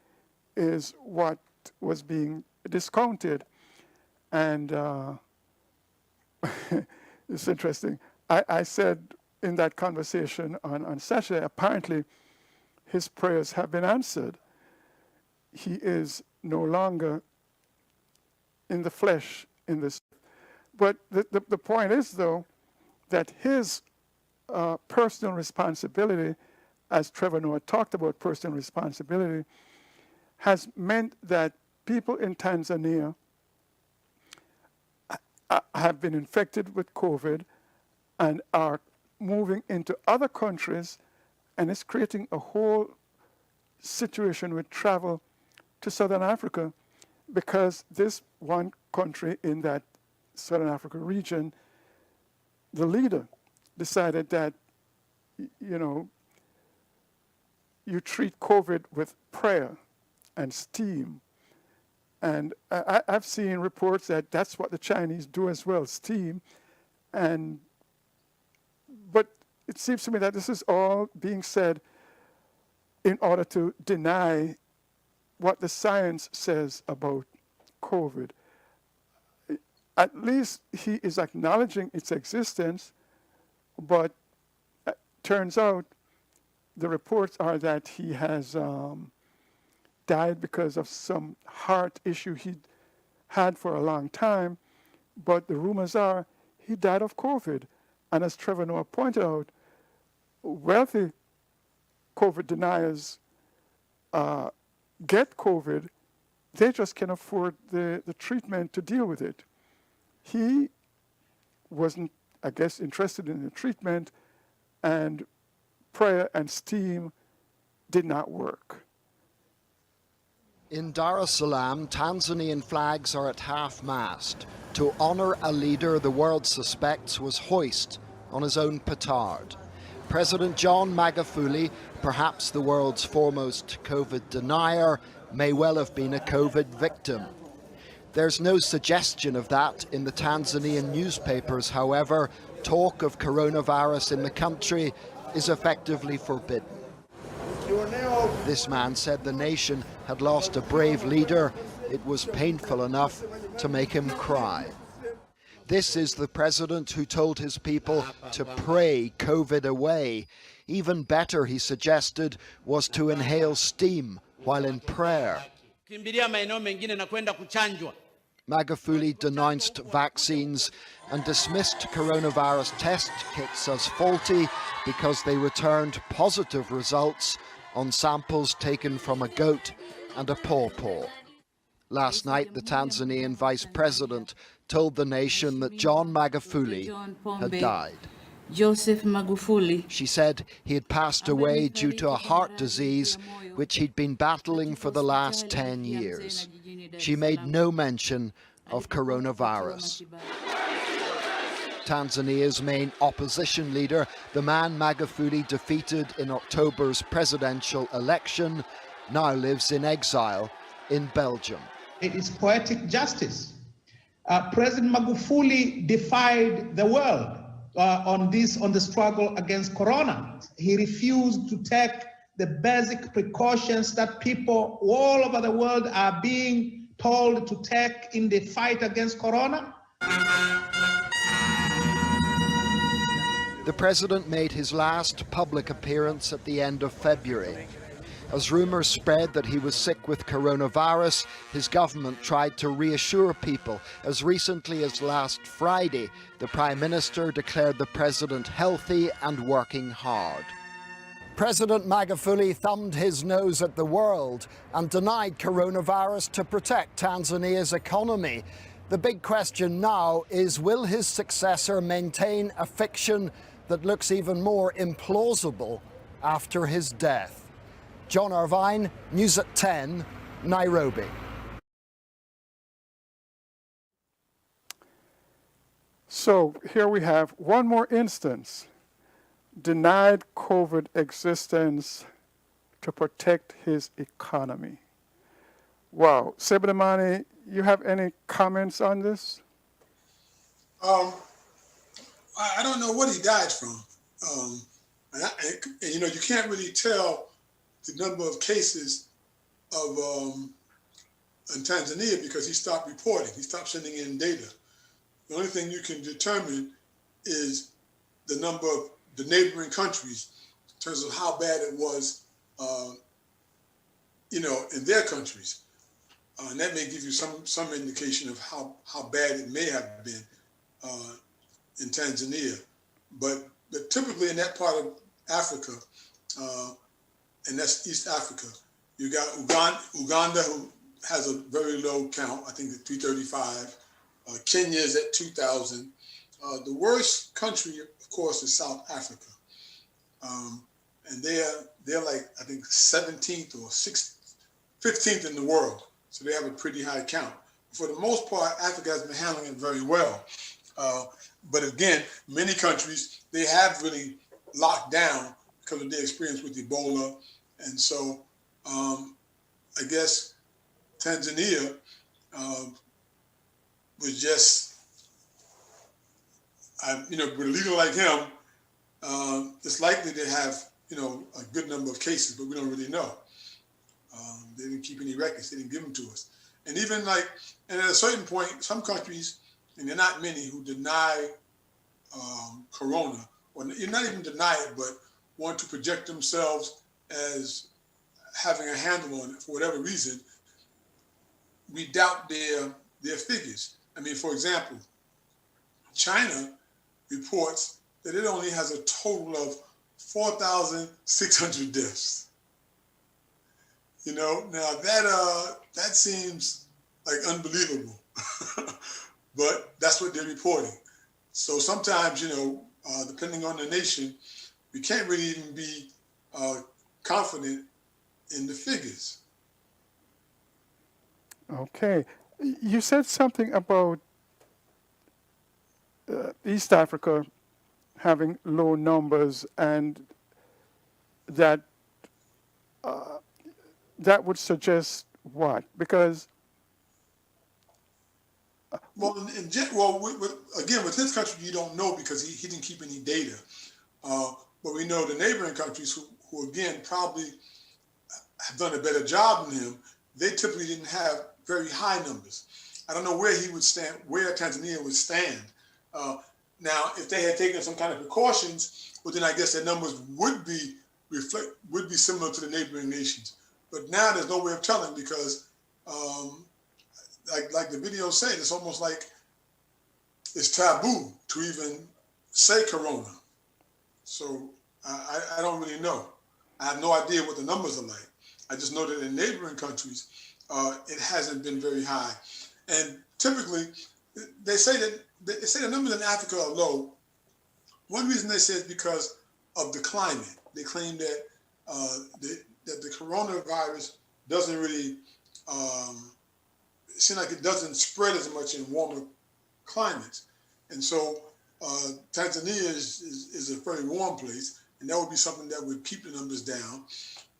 is what was being discounted. And it's interesting. I said in that conversation on Saturday, apparently his prayers have been answered. He is no longer in the flesh in this. But the point is, though, that his personal responsibility, as Trevor Noah talked about personal responsibility, has meant that people in Tanzania have been infected with COVID and are moving into other countries, and it's creating a whole situation with travel to Southern Africa, because this one country in that Southern Africa region, the leader decided that, you know, you treat COVID with prayer and steam. And I've seen reports that that's what the Chinese do as well, steam. But it seems to me that this is all being said in order to deny what the science says about COVID. At least he is acknowledging its existence, but it turns out the reports are that he has died because of some heart issue he had for a long time, but the rumors are he died of COVID. And as Trevor Noah pointed out, wealthy COVID deniers get COVID, they just can't afford the treatment to deal with it. He wasn't, I guess, interested in the treatment, and prayer and steam did not work. In Dar es Salaam, Tanzanian flags are at half-mast to honor a leader the world suspects was hoist on his own petard. President John Magufuli, perhaps the world's foremost COVID denier, may well have been a COVID victim. There's no suggestion of that in the Tanzanian newspapers, however. Talk of coronavirus in the country is effectively forbidden. This man said the nation had lost a brave leader. It was painful enough to make him cry. This is the president who told his people to pray COVID away. Even better, he suggested, was to inhale steam while in prayer. Magufuli denounced vaccines and dismissed coronavirus test kits as faulty because they returned positive results on samples taken from a goat and a pawpaw. Last night, the Tanzanian vice president told the nation that John Magufuli had died. Joseph Magufuli. She said he had passed away due to a heart disease which he'd been battling for the last 10 years. She made no mention of coronavirus. Tanzania's main opposition leader, the man Magufuli defeated in October's presidential election, now lives in exile in Belgium. It is poetic justice. President Magufuli defied the world on the struggle against corona. He refused to take the basic precautions that people all over the world are being told to take in the fight against corona. The president made his last public appearance at the end of February. As rumours spread that he was sick with coronavirus, his government tried to reassure people. As recently as last Friday, the Prime Minister declared the president healthy and working hard. President Magufuli thumbed his nose at the world and denied coronavirus to protect Tanzania's economy. The big question now is, will his successor maintain a fiction that looks even more implausible after his death? John Irvine, News at 10, Nairobi. So here we have one more instance. Denied COVID existence to protect his economy. Wow. Sebedimani, you have any comments on this? I don't know what he died from. And, you know, you can't really tell the number of cases of in Tanzania because he stopped reporting. He stopped sending in data. The only thing you can determine is the number of the neighboring countries in terms of how bad it was, you know, in their countries. And that may give you some indication of how bad it may have been in Tanzania. But typically in that part of Africa, and that's East Africa, you got Uganda, who has a very low count, I think at 335. Kenya is at 2,000. The worst country, of course, is South Africa. And they're like, I think, 17th or 15th in the world. So they have a pretty high count. For the most part, Africa has been handling it very well. But again, many countries, they have really locked down because of their experience with Ebola. And so I guess Tanzania was just, you know, with a leader like him, it's likely to have, you know, a good number of cases, but we don't really know. They didn't keep any records. They didn't give them to us. And even like, and at a certain point, some countries, and there are not many, who deny corona, or not even deny it, but want to project themselves as having a handle on it for whatever reason. We doubt their figures. I mean, for example, China reports that it only has a total of 4,600 deaths. You know, now that seems like unbelievable, but that's what they're reporting. So sometimes, you know, depending on the nation, we can't really even be confident in the figures. Okay. You said something about East Africa having low numbers, and that that would suggest what? Because again, with his country, you don't know because he didn't keep any data. But we know the neighboring countries who again probably have done a better job than him. They typically didn't have very high numbers. I don't know where he would stand, where Tanzania would stand. Now, if they had taken some kind of precautions, well, then I guess their numbers would be similar to the neighboring nations. But now there's no way of telling because, like the video said, it's almost like it's taboo to even say corona. So I don't really know. I have no idea what the numbers are like. I just know that in neighboring countries, it hasn't been very high. And typically, they say the numbers in Africa are low. One reason they say is because of the climate. They claim that that the coronavirus doesn't really seem like it doesn't spread as much in warmer climates. And so Tanzania is a very warm place, and that would be something that would keep the numbers down.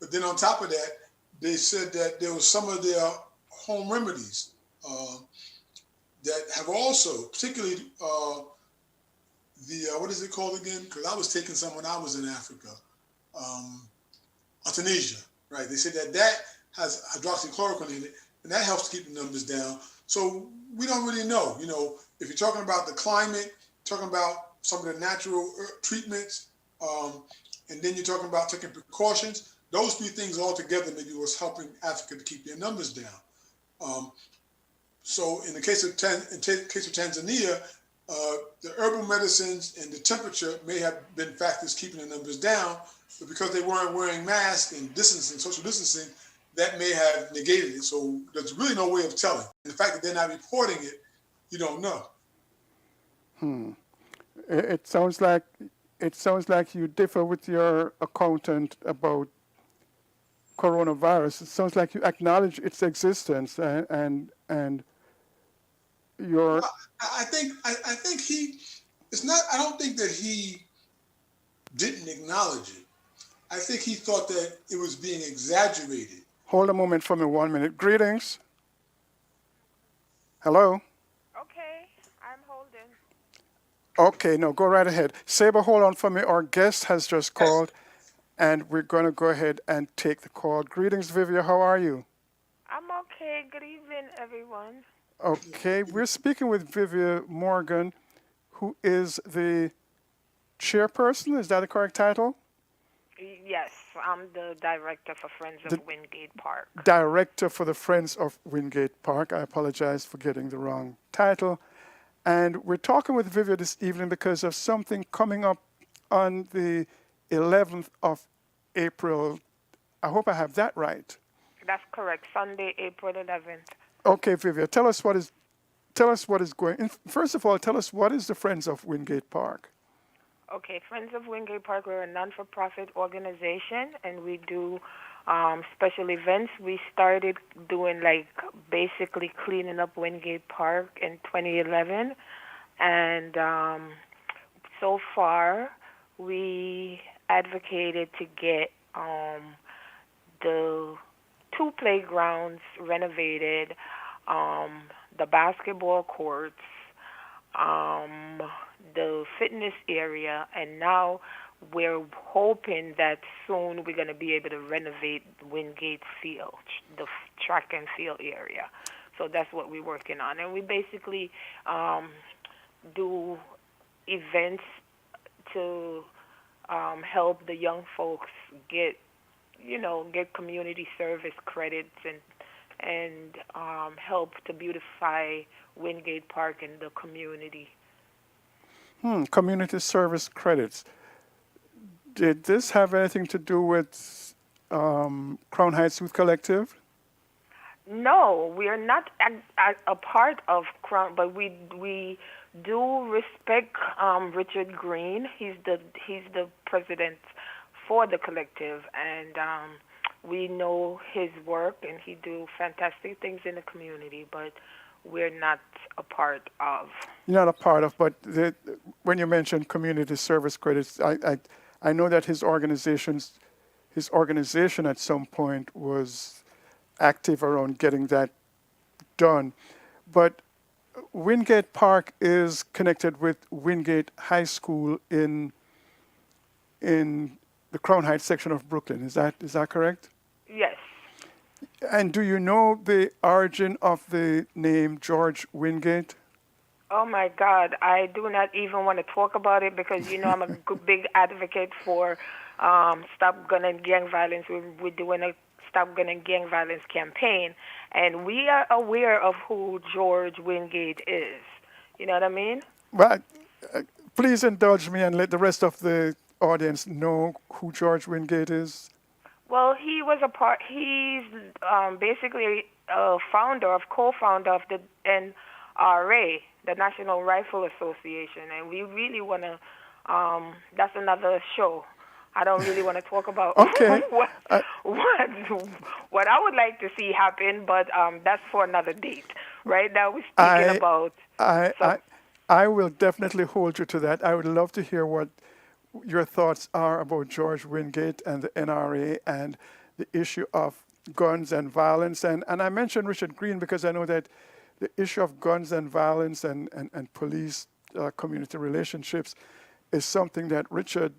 But then on top of that, they said that there was some of their home remedies that have also, particularly what is it called again? Because I was taking some when I was in Africa. Euthanasia, right? They said that has hydroxychloroquine in it, and that helps to keep the numbers down. So we don't really know. You know, if you're talking about the climate, talking about some of the natural treatments, and then you're talking about taking precautions, those three things all together maybe was helping Africa to keep their numbers down. So in the case of Tanzania, the herbal medicines and the temperature may have been factors keeping the numbers down, but because they weren't wearing masks and distancing, social distancing, that may have negated it. So there's really no way of telling. And the fact that they're not reporting it, you don't know. It sounds like you differ with your accountant about coronavirus. It sounds like you acknowledge its existence and your. Well, I think he. It's not. I don't think that he didn't acknowledge it. I think he thought that it was being exaggerated. Hold a moment for me, 1 minute. Greetings. Hello. Okay, I'm holding. Okay, no, go right ahead. Saber, hold on for me. Our guest has just called, and we're going to go ahead and take the call. Greetings, Vivia. How are you? I'm okay. Good evening, everyone. Okay, we're speaking with Vivia Morgan, who is the chairperson. Is that the correct title? Yes, I'm the director for Friends of Wingate Park. Director for the Friends of Wingate Park. I apologize for getting the wrong title. And we're talking with Vivia this evening because of something coming up on the 11th of April. I hope I have that right. That's correct. Sunday, April 11th. Okay, Vivia, tell us what is going. First of all, tell us what is the Friends of Wingate Park. Okay, Friends of Wingate Park, we're a non-for-profit organization, and we do special events. We started doing basically cleaning up Wingate Park in 2011, and so far we advocated to get the 2 playgrounds renovated, the basketball courts, the fitness area, and now we're hoping that soon we're going to be able to renovate Wingate Field, the track and field area. So that's what we're working on. And we basically do events to help the young folks get community service credits and help to beautify Wingate Park and the community. Community service credits. Did this have anything to do with Crown Heights Youth Collective? No, we are not a part of Crown, but we do respect Richard Green. He's the president for the collective, and we know his work, and he do fantastic things in the community, but we're not a part of. You're not a part of, but when you mention community service credits, I know that his organization at some point was active around getting that done. But Wingate Park is connected with Wingate High School in the Crown Heights section of Brooklyn. Is that correct? Yes. And do you know the origin of the name George Wingate? Oh my God, I do not even want to talk about it because I'm a big advocate for Stop Gun and Gang Violence. We're doing a Stop Gun and Gang Violence campaign, and we are aware of who George Wingate is. You know what I mean? Well, please indulge me and let the rest of the audience know who George Wingate is. Well, he's basically a co-founder of the NRA, the National Rifle Association, and we really want to, that's another show. I don't really want to talk about what I would like to see happen, but that's for another date. Right now we're speaking about... I will definitely hold you to that. I would love to hear what your thoughts are about George Wingate and the NRA and the issue of guns and violence. And I mentioned Richard Green because I know that the issue of guns and violence and police community relationships is something that Richard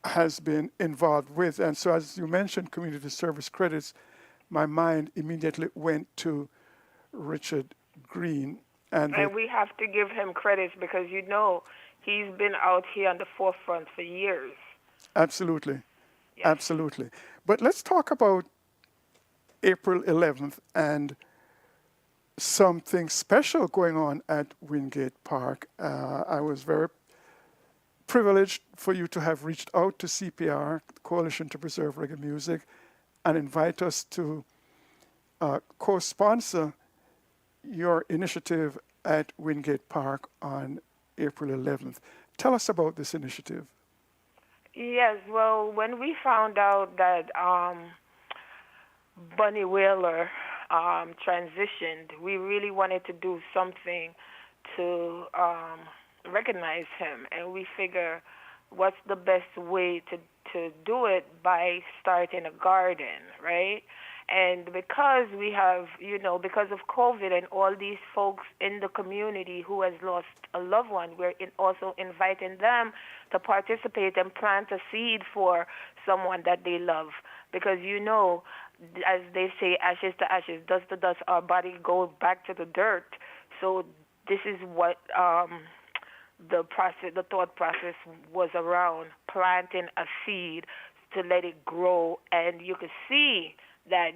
has been involved with. And so as you mentioned community service credits, my mind immediately went to Richard Green. And we have to give him credits because, he's been out here on the forefront for years. Absolutely. Yes. Absolutely. But let's talk about April 11th and something special going on at Wingate Park. I was very privileged for you to have reached out to CPR, Coalition to Preserve Reggae Music, and invite us to co-sponsor your initiative at Wingate Park on April 11th. Tell us about this initiative. Yes, well, when we found out that Bunny Wailer transitioned, we really wanted to do something to recognize him, and we figure what's the best way to do it by starting a garden, right? And because we have, because of COVID and all these folks in the community who has lost a loved one, we're also inviting them to participate and plant a seed for someone that they love. Because as they say, ashes to ashes, dust to dust, our body goes back to the dirt. So this is what the thought process was around, planting a seed to let it grow, and you can see that,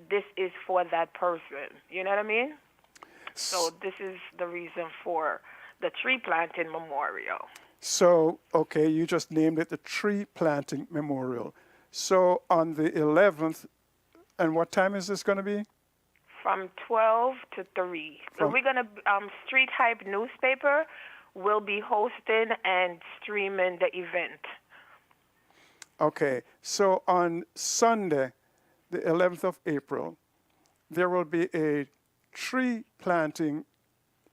this is for that person. You know what I mean? So this is the reason for the tree planting memorial. So, okay, you just named it the tree planting memorial. So on the 11th, and what time is this going to be? From 12 to 3. So we're going to, Street Hype newspaper will be hosting and streaming the event. Okay, so on Sunday, the 11th of April, there will be a tree planting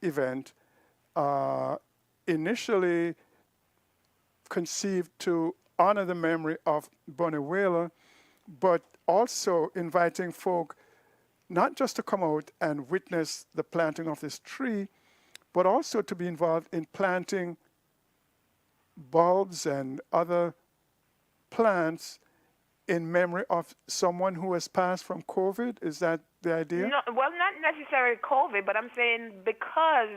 event initially conceived to honor the memory of Bunny Wailer, but also inviting folk not just to come out and witness the planting of this tree, but also to be involved in planting bulbs and other plants in memory of someone who has passed from COVID? Is that the idea? No, well, not necessarily COVID, but I'm saying because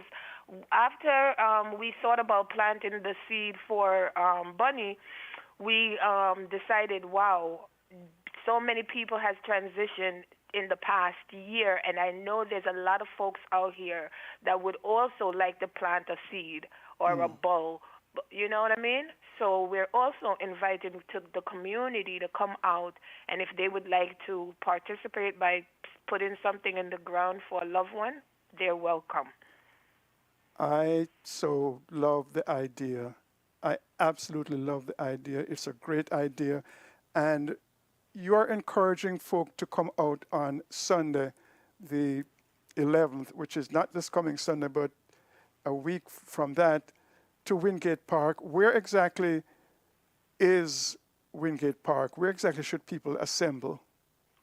after we thought about planting the seed for Bunny, we decided, wow, so many people has transitioned in the past year, and I know there's a lot of folks out here that would also like to plant a seed or a bulb. You know what I mean? So we're also inviting to the community to come out, and if they would like to participate by putting something in the ground for a loved one, they're welcome. I so love the idea. I absolutely love the idea. It's a great idea. And you are encouraging folk to come out on Sunday, the 11th, which is not this coming Sunday, but a week from that, to Wingate Park. Where exactly is Wingate Park? Where exactly should people assemble?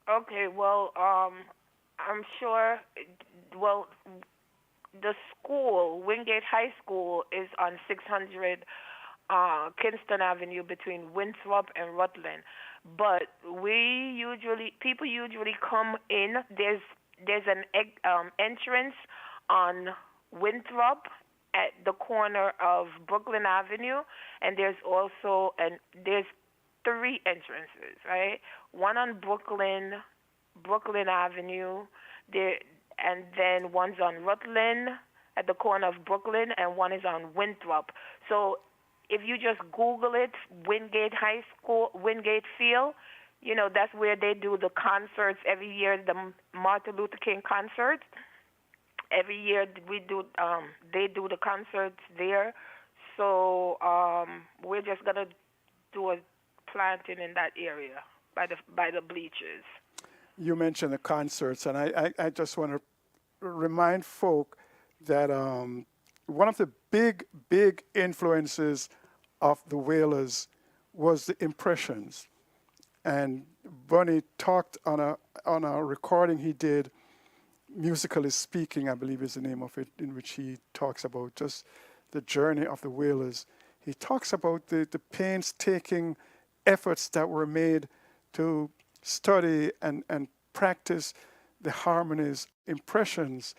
Okay, well, I'm sure, well, the school, Wingate High School, is on 600 Kingston Avenue between Winthrop and Rutland. But people usually come in. There's an entrance on Winthrop at the corner of Brooklyn Avenue, and there's also there's 3 entrances, right? One on Brooklyn Avenue, and then one's on Rutland at the corner of Brooklyn, and one is on Winthrop. So if you just Google it, Wingate High School, Wingate Field, that's where they do the concerts every year, the Martin Luther King concert. Every year they do the concerts there. So we're just gonna do a planting in that area by the bleachers. You mentioned the concerts, and I just want to remind folk that one of the big influences of the Wailers was the Impressions. And Bunny talked on a recording he did, Musically Speaking, I believe is the name of it, in which he talks about just the journey of the Wailers. He talks about the painstaking efforts that were made to study and practice the harmonies, Impressions,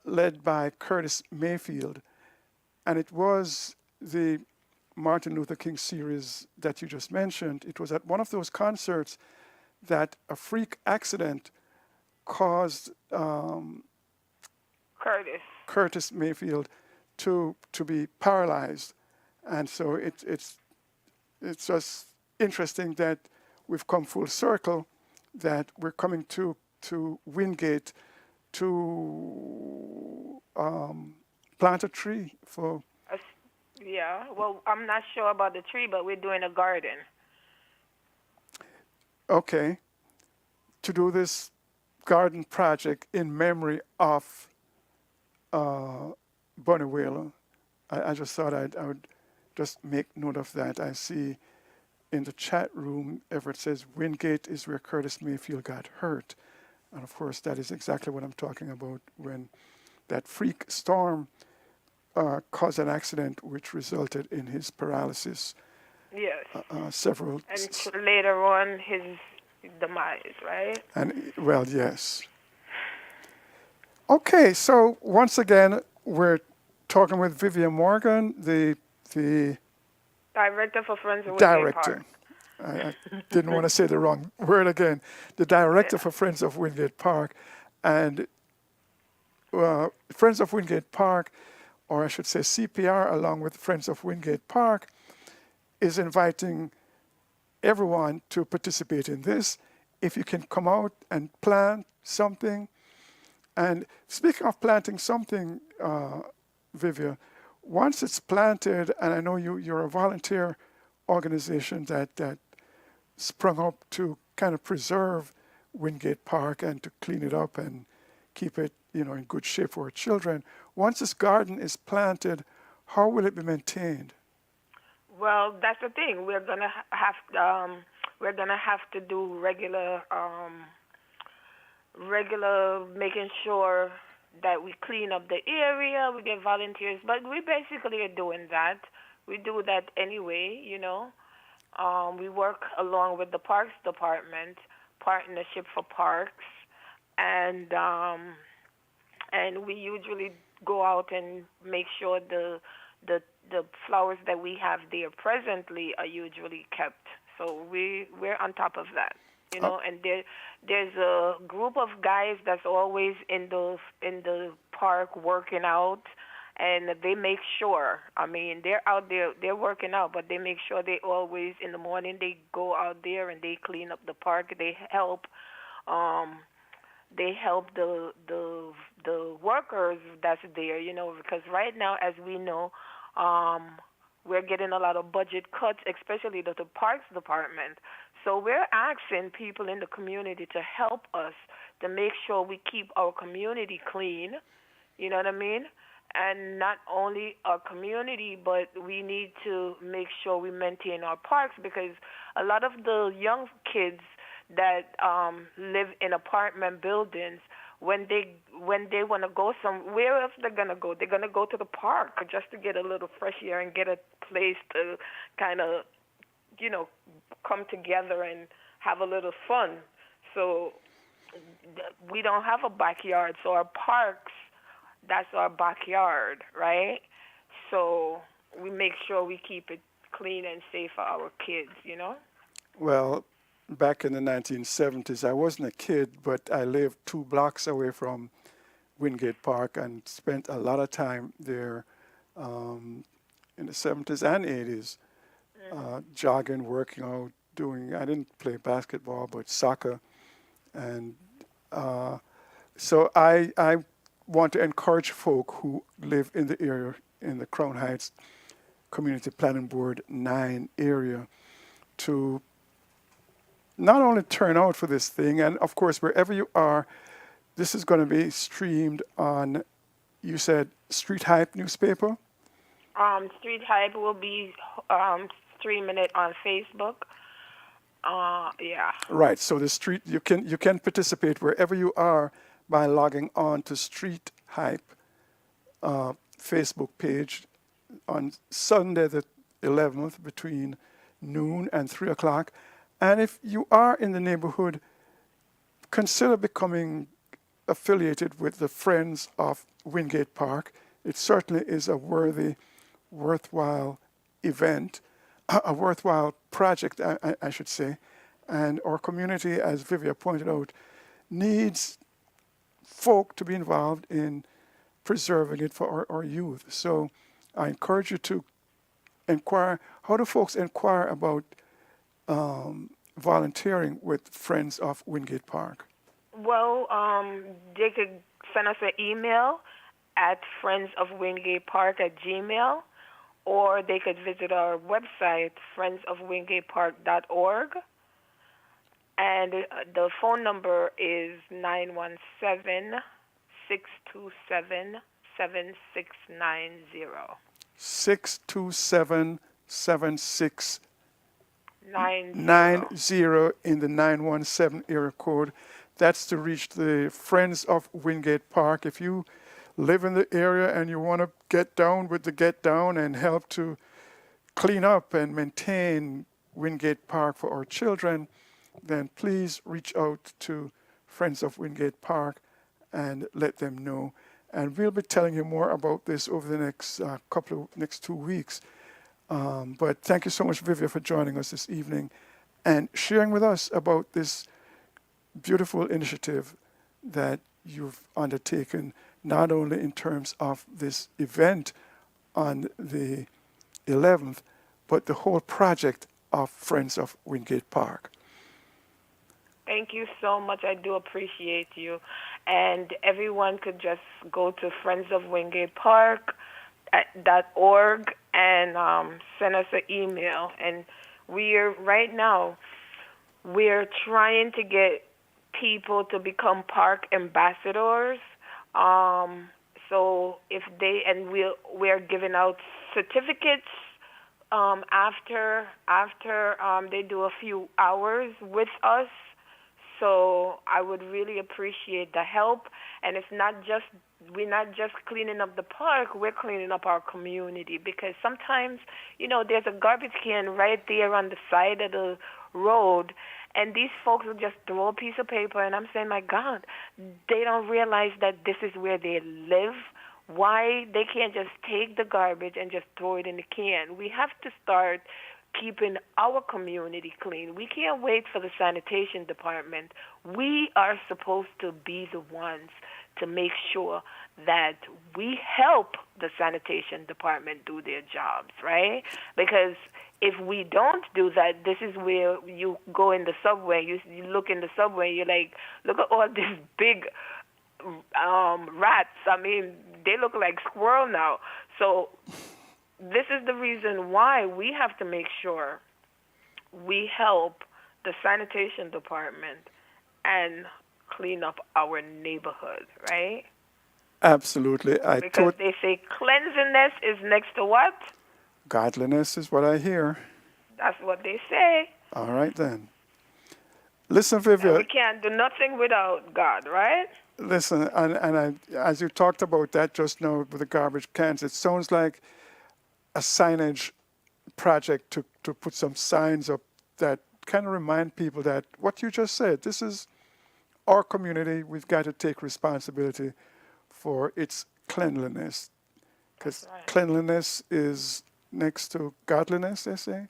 led by Curtis Mayfield. And it was the Martin Luther King series that you just mentioned. It was at one of those concerts that a freak accident caused Curtis Mayfield to be paralyzed. And so it's just interesting that we've come full circle, that we're coming to Wingate to plant a tree for... Yeah, well, I'm not sure about the tree, but we're doing a garden. Okay. To do this garden project in memory of Bunny Wailer. I just thought I would just make note of that. I see in the chat room, Everett says, Wingate is where Curtis Mayfield got hurt. And of course, that is exactly what I'm talking about when that freak storm caused an accident which resulted in his paralysis. Yes. Several. And later on, his demise, right? And, well, yes. Okay, so once again, we're talking with Vivian Morgan, the Director for Friends of Wingate director. Park. I didn't want to say the wrong word again. The director for Friends of Wingate Park. And Friends of Wingate Park, or I should say CPR, along with Friends of Wingate Park, is inviting everyone to participate in this. If you can come out and plant something. And speaking of planting something, Vivian, once it's planted, and I know you're a volunteer organization that sprung up to kind of preserve Wingate Park and to clean it up and keep it, in good shape for our children. Once this garden is planted, how will it be maintained? Well, that's the thing. We're gonna have to do regular making sure that we clean up the area. We get volunteers, but we basically are doing that. We do that anyway, We work along with the Parks Department, Partnership for Parks, and we usually go out and make sure the flowers that we have there presently are usually kept. So we're on top of that, And there's a group of guys that's always in the park working out, and they make sure. I mean, they're out there, they're working out, but they make sure they always in the morning they go out there and they clean up the park. They help. They help the workers that's there, because right now, as we know, we're getting a lot of budget cuts, especially the Parks Department. So we're asking people in the community to help us to make sure we keep our community clean, you know what I mean? And not only our community, but we need to make sure we maintain our parks, because a lot of the young kids that live in apartment buildings, when they want to go somewhere else, they're going to go. They're going to go to the park just to get a little fresh air and get a place to kind of, come together and have a little fun. So we don't have a backyard. So our parks, that's our backyard, right? So we make sure we keep it clean and safe for our kids, Well, back in the 1970s, I wasn't a kid, but I lived 2 blocks away from Wingate Park and spent a lot of time there in the 70s and 80s, jogging, working out, I didn't play basketball, but soccer. And so I want to encourage folk who live in the area, in the Crown Heights Community Planning Board 9 area, to not only turn out for this thing, and of course, wherever you are, this is going to be streamed on, you said, Street Hype newspaper? Street Hype will be streaming it on Facebook. Yeah. Right. So the street, you can participate wherever you are by logging on to Street Hype Facebook page on Sunday the 11th between noon and 3 o'clock. And if you are in the neighborhood, consider becoming affiliated with the Friends of Wingate Park. It certainly is a worthwhile event, a worthwhile project, I should say. And our community, as Vivia pointed out, needs folk to be involved in preserving it for our youth. So I encourage you to inquire. How do folks inquire about volunteering with Friends of Wingate Park? Well, they could send us an email at friendsofwingatepark@gmail.com, or they could visit our website, friendsofwingatepark.org. And the phone number is 917-627-7690. 627-7690. 90 in the 917 area code. That's to reach the Friends of Wingate Park. If you live in the area and you want to get down with the Get Down and help to clean up and maintain Wingate Park for our children, then please reach out to Friends of Wingate Park and let them know. And we'll be telling you more about this over the next next 2 weeks. But thank you so much, Vivia, for joining us this evening and sharing with us about this beautiful initiative that you've undertaken, not only in terms of this event on the 11th, but the whole project of Friends of Wingate Park. Thank you so much. I do appreciate you. And everyone could just go to friendsofwingatepark.org and send us an email. And we're trying to get people to become park ambassadors. So we're giving out certificates after they do a few hours with us. So I would really appreciate the help. And we're not just cleaning up the park, we're cleaning up our community, because sometimes, there's a garbage can right there on the side of the road, and these folks will just throw a piece of paper, and I'm saying, my God, they don't realize that this is where they live. Why they can't just take the garbage and just throw it in the can? We have to start keeping our community clean. We can't wait for the sanitation department. We are supposed to be the ones to make sure that we help the sanitation department do their jobs, right? Because if we don't do that, this is where you go in the subway, you look in the subway, you're like, look at all these big rats. I mean, they look like squirrel now. So this is the reason why we have to make sure we help the sanitation department and clean up our neighborhood, right? Absolutely. Because they say cleanliness is next to what? Godliness is what I hear. That's what they say. All right, then. Listen, Vivia. And we can't do nothing without God, right? Listen, and as you talked about that just now with the garbage cans, it sounds like a signage project to put some signs up that kind of remind people that what you just said, this is our community. We've got to take responsibility for its cleanliness, because cleanliness is next to godliness, they say.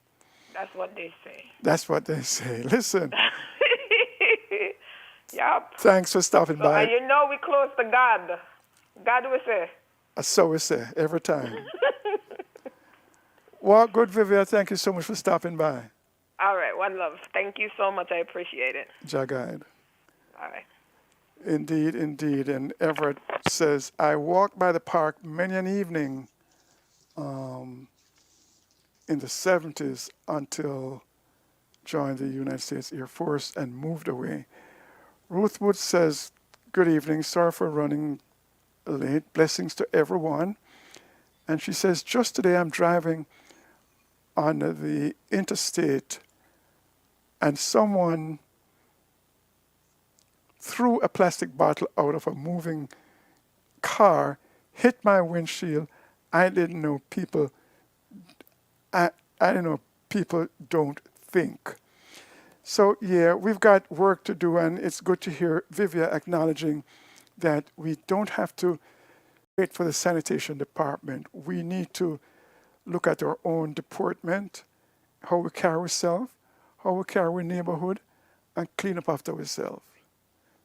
That's what they say. That's what they say. Listen. Yep. Thanks for stopping by. And we close to God. God will say. So we say, every time. Well, good, Vivia. Thank you so much for stopping by. All right. One love. Thank you so much. I appreciate it. Jagad. All right. Indeed, indeed. And Everett says, I walked by the park many an evening in the 70s until joined the United States Air Force and moved away. Ruth Wood says, good evening. Sorry for running late. Blessings to everyone. And she says, just today I'm driving on the interstate and someone threw a plastic bottle out of a moving car, hit my windshield. I didn't know people don't think. So yeah, we've got work to do, and it's good to hear Vivia acknowledging that we don't have to wait for the sanitation department. We need to look at our own deportment, how we carry ourselves, how we carry our neighborhood, and clean up after ourselves.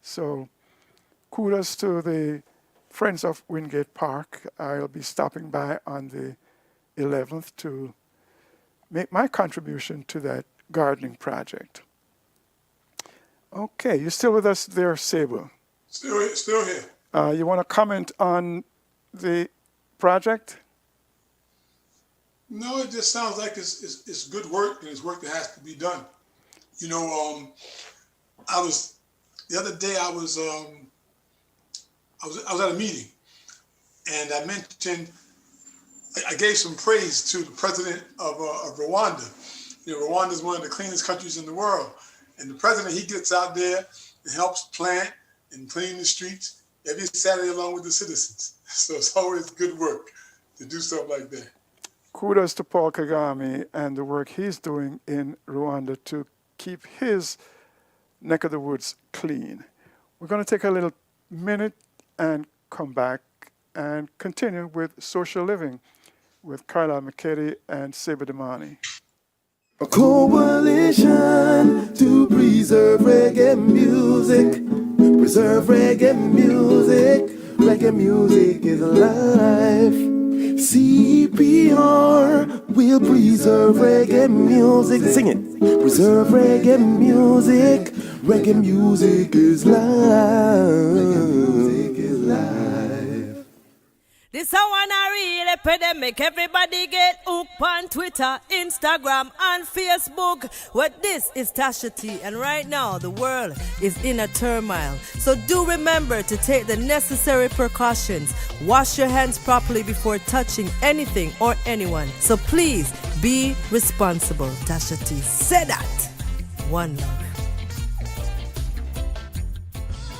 So kudos to the Friends of Wingate Park. I'll be stopping by on the 11th to make my contribution to that gardening project. Okay, you're still with us there, Sable? Still here. You want to comment on the project? No, it just sounds like it's good work, and it's work that has to be done. The other day I was at a meeting, and I mentioned, I gave some praise to the president of Rwanda, Rwanda is one of the cleanest countries in the world. And the president, he gets out there and helps plant and clean the streets every Saturday along with the citizens. So it's always good work to do stuff like that. Kudos to Paul Kagame and the work he's doing in Rwanda to keep his neck of the woods clean. We're going to take a little minute and come back and continue with Social Living with Carla McKetty and Seba Damani. A coalition to preserve reggae music. Preserve reggae music. Reggae music is alive. CPR will preserve reggae music. Sing it. Preserve reggae music. Reggae music is live. Reggae music is live. This a one a real epidemic. Everybody get hooked on Twitter, Instagram, and Facebook. Well, this is Tasha T, and right now the world is in a turmoil. So do remember to take the necessary precautions. Wash your hands properly before touching anything or anyone. So please be responsible. Tasha T said that. One love.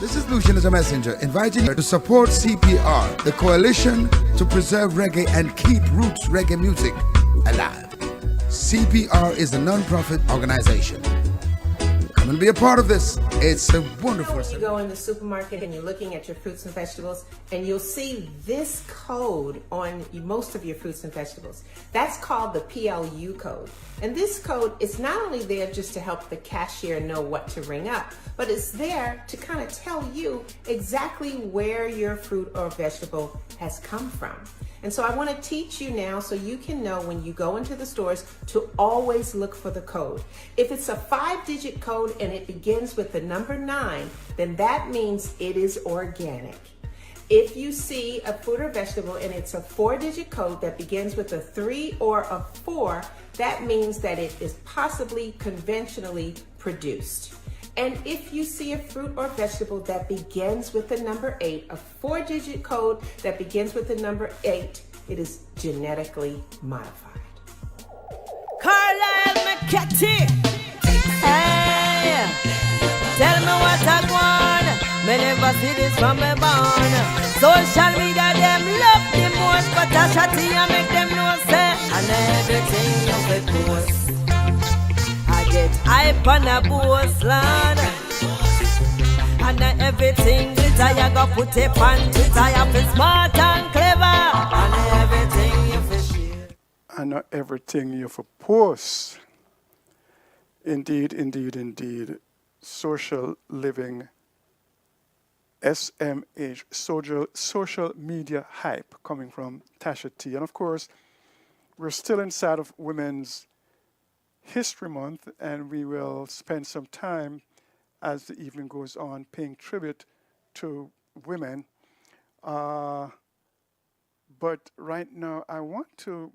This is Lucian as a messenger, inviting you to support CPR, the coalition to preserve reggae and keep roots reggae music alive. CPR is a non-profit organization. Come and be a part of this. It's a wonderful. You go in the supermarket and you're looking at your fruits and vegetables, and you'll see this code on most of your fruits and vegetables. That's called the PLU code. And this code is not only there just to help the cashier know what to ring up, but it's there to kind of tell you exactly where your fruit or vegetable has come from. And so I want to teach you now so you can know when you go into the stores to always look for the code. If it's a 5-digit code and it begins with the number 9, then that means it is organic. If you see a fruit or vegetable and it's a 4-digit code that begins with a 3 or a 4, that means that it is possibly conventionally produced. And if you see a fruit or vegetable that begins with the number 8, a 4-digit code that begins with the number 8, it is genetically modified. Carla McKetty. Hey, tell me what I want. Me never see this from me born. Social media them love the most, but Tasha T I make them know say and everything you fit post. I get hype on a boss land, and everything Twitter you go put it on Twitter. You feel smart and clever, and everything you feel share. And not everything you for post. Indeed, indeed, indeed. Social Living, SMH, social media hype coming from Tasha T. And of course, we're still inside of Women's History Month, and we will spend some time as the evening goes on paying tribute to women. But right now, I want to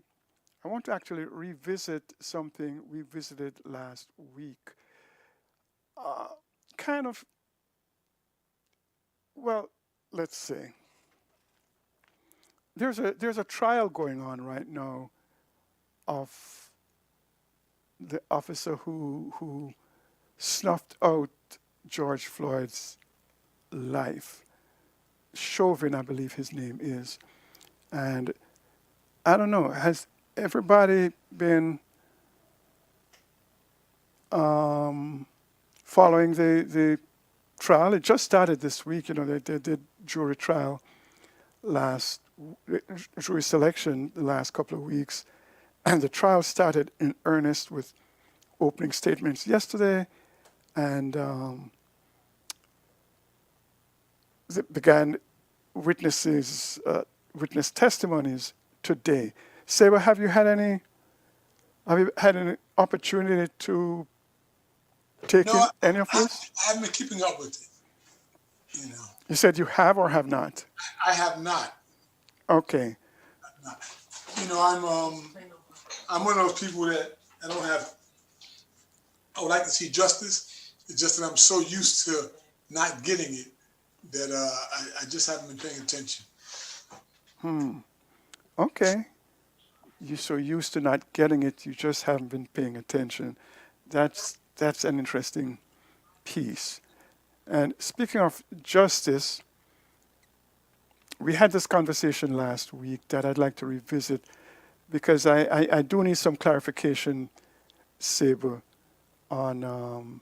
actually revisit something we visited last week. Well, let's see. There's a trial going on right now of the officer who snuffed out George Floyd's life. Chauvin, I believe his name is. And I don't know, has everybody been following the trial? It just started this week. They did jury trial jury selection the last couple of weeks. And the trial started in earnest with opening statements yesterday, and began witness testimonies today. Seba, have you had any opportunity to take in any of this? I haven't been keeping up with it. You said you have or have not? I have not. Okay. I'm one of those people that I would like to see justice. It's just that I'm so used to not getting it that I just haven't been paying attention. Okay. you're so used to not getting it, you just haven't been paying attention. That's an interesting piece. And speaking of justice, we had this conversation last week that I'd like to revisit because I do need some clarification, Sabre, on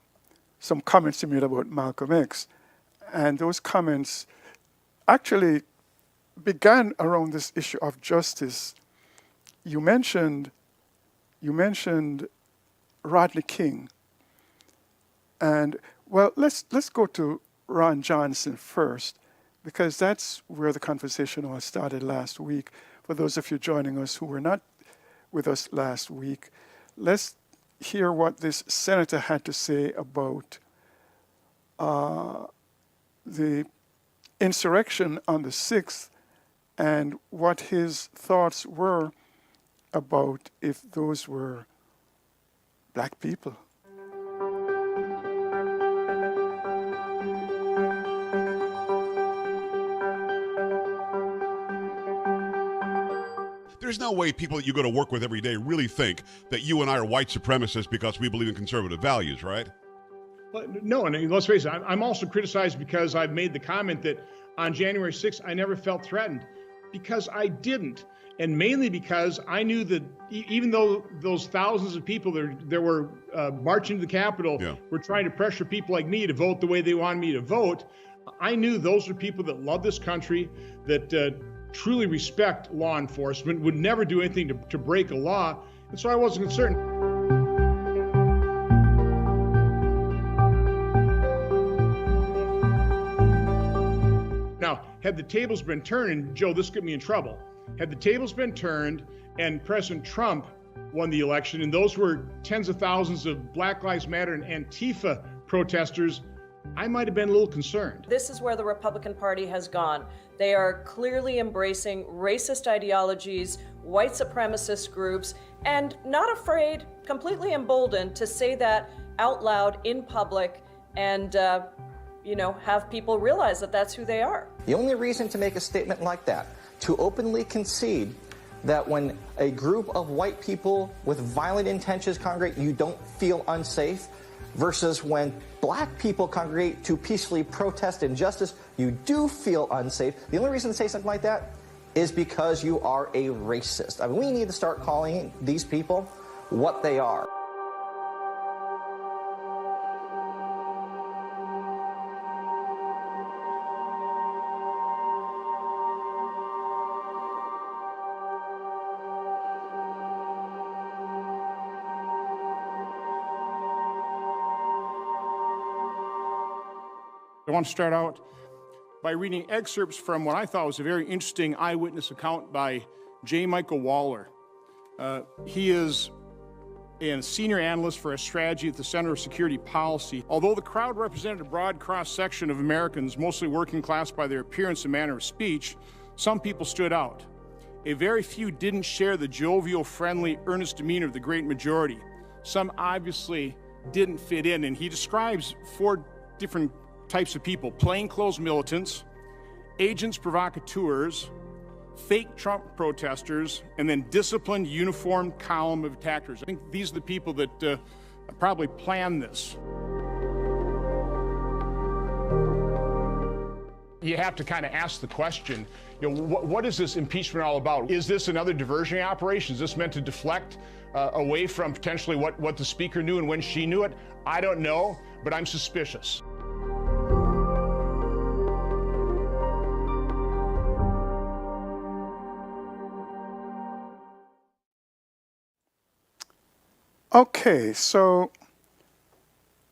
some comments you made about Malcolm X. And those comments actually began around this issue of justice. You mentioned Rodney King. And well, let's go to Ron Johnson first, because that's where the conversation all started last week. For those of you joining us who were not with us last week, let's hear what this senator had to say about the insurrection on the 6th and what his thoughts were about if those were black people. There's no way people that you go to work with every day really think that you and I are white supremacists because we believe in conservative values, right? Well, no, and let's face it, I'm also criticized because I've made the comment that on January 6th, I never felt threatened, because I didn't. And mainly because I knew that even though those thousands of people there were marching to the Capitol were trying to pressure people like me to vote the way they wanted me to vote, I knew those are people that love this country, that truly respect law enforcement, would never do anything to break a law. And so I wasn't concerned. Now, had the tables been turned, and Joe, this got me in trouble. Had the tables been turned and President Trump won the election, and those were tens of thousands of Black Lives Matter and Antifa protesters, I might have been a little concerned. This is where the Republican Party has gone. They are clearly embracing racist ideologies, white supremacist groups, and not afraid, completely emboldened to say that out loud in public and, have people realize that that's who they are. The only reason to make a statement like that, to openly concede that when a group of white people with violent intentions congregate, you don't feel unsafe, versus when black people congregate to peacefully protest injustice, you do feel unsafe. The only reason to say something like that is because you are a racist. I mean, we need to start calling these people what they are. I want to start out by reading excerpts from what I thought was a very interesting eyewitness account by J. Michael Waller. He is a senior analyst for a strategy at the Center of Security Policy. Although the crowd represented a broad cross-section of Americans, mostly working class by their appearance and manner of speech, some people stood out. A very few didn't share the jovial, friendly, earnest demeanor of the great majority. Some obviously didn't fit in, and he describes 4 different types of people: plainclothes militants, agents provocateurs, fake Trump protesters, and then disciplined, uniformed column of attackers. I think these are the people that probably planned this. You have to kind of ask the question, what is this impeachment all about? Is this another diversionary operation? Is this meant to deflect away from potentially what the speaker knew and when she knew it? I don't know, but I'm suspicious. Okay, so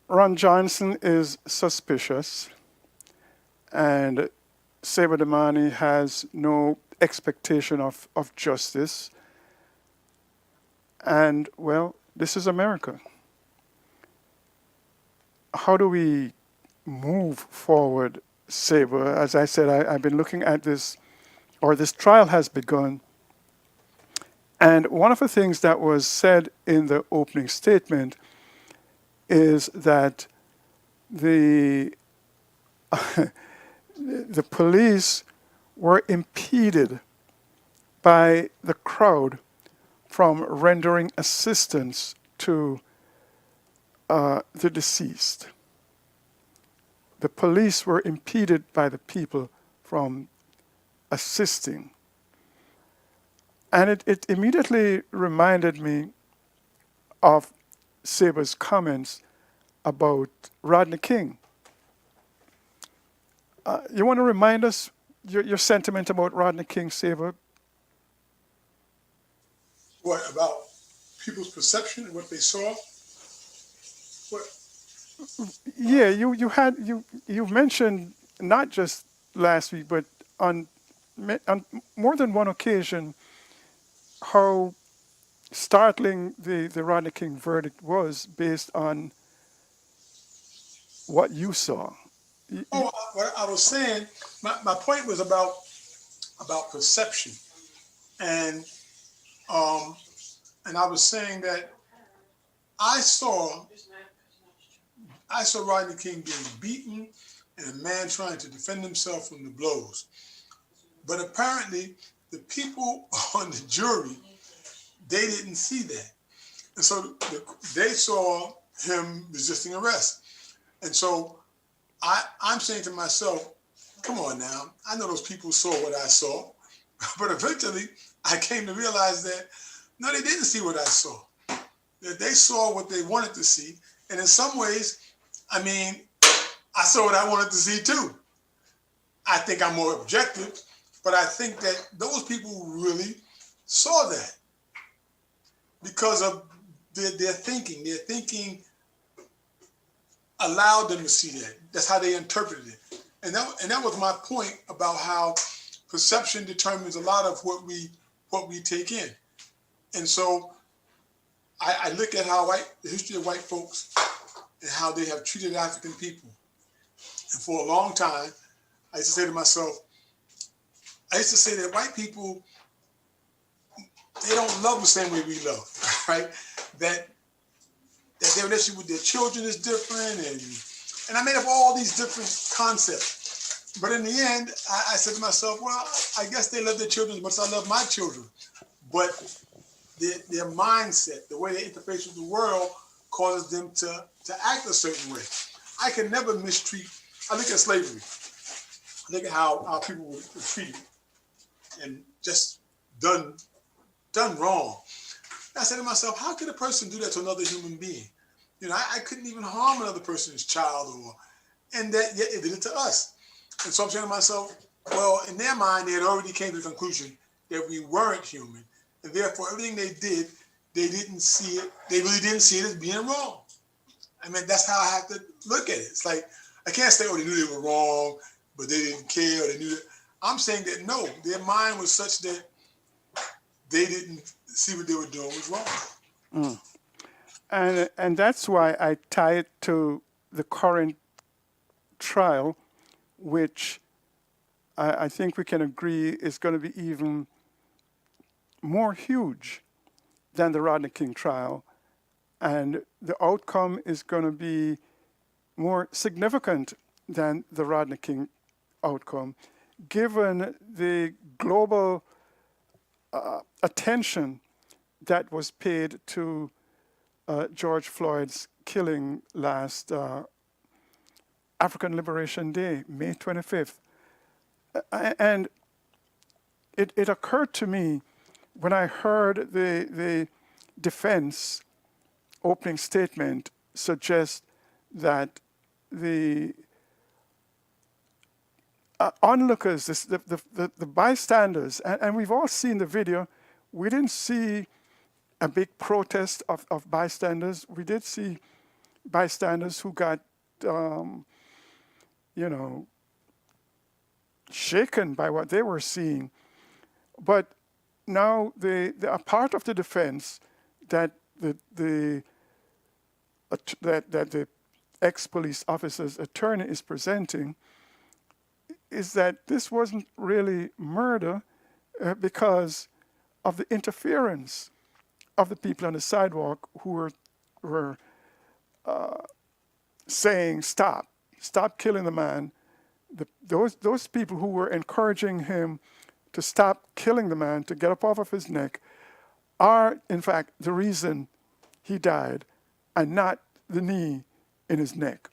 Ron Johnson is suspicious, and Sabre Damani has no expectation of justice. And, well, this is America. How do we move forward, Sabre? As I said, I've been looking at this, or this trial has begun. And one of the things that was said in the opening statement is that the police were impeded by the crowd from rendering assistance to the deceased. The police were impeded by the people from assisting. And it immediately reminded me of Saber's comments about Rodney King. You want to remind us your sentiment about Rodney King, Saber? What about people's perception and what they saw? What? Yeah, you mentioned not just last week, but on more than one occasion how startling the Rodney King verdict was based on what you saw. What I was saying, my point was about perception, and I was saying that I saw Rodney King being beaten and a man trying to defend himself from the blows. But apparently, the people on the jury, they didn't see that. And so they saw him resisting arrest. And so I'm saying to myself, come on now, I know those people saw what I saw. But eventually, I came to realize that, no, they didn't see what I saw. That they saw what they wanted to see. And in some ways, I mean, I saw what I wanted to see too. I think I'm more objective, but I think that those people really saw that because of their thinking. Their thinking allowed them to see that. That's how they interpreted it. And that was my point about how perception determines a lot of what we take in. And so I look at how the history of white folks and how they have treated African people. And for a long time, I used to say to myself, that white people, they don't love the same way we love, right? That their relationship with their children is different, and I made up all these different concepts. But in the end, I said to myself, well, I guess they love their children as much as I love my children. But their mindset, the way they interface with the world, causes them to act a certain way. I can never mistreat. I look at slavery. I look at how people were treated and just done wrong. I said to myself, how could a person do that to another human being? You know, I couldn't even harm another person's child, and that yet it did it to us. And so I'm saying to myself, well, in their mind, they had already came to the conclusion that we weren't human, and therefore everything they did, they didn't see it. They really didn't see it as being wrong. I mean, that's how I have to look at it. It's like I can't say, oh, they knew they were wrong, but they didn't care, or they knew that. I'm saying that no, their mind was such that they didn't see what they were doing was wrong. And that's why I tie it to the current trial, which I think we can agree is going to be even more huge than the Rodney King trial. And the outcome is going to be more significant than the Rodney King outcome, given the global attention that was paid to George Floyd's killing last African Liberation Day, May 25th. And it occurred to me when I heard the defense opening statement suggest that the onlookers, the bystanders, and we've all seen the video. We didn't see a big protest of bystanders. We did see bystanders who got, shaken by what they were seeing. But now a part of the defense that the ex-police officer's attorney is presenting is that this wasn't really murder because of the interference of the people on the sidewalk who were saying, stop killing the man. Those people who were encouraging him to stop killing the man, to get up off of his neck, are, in fact, the reason he died, and not the knee in his neck.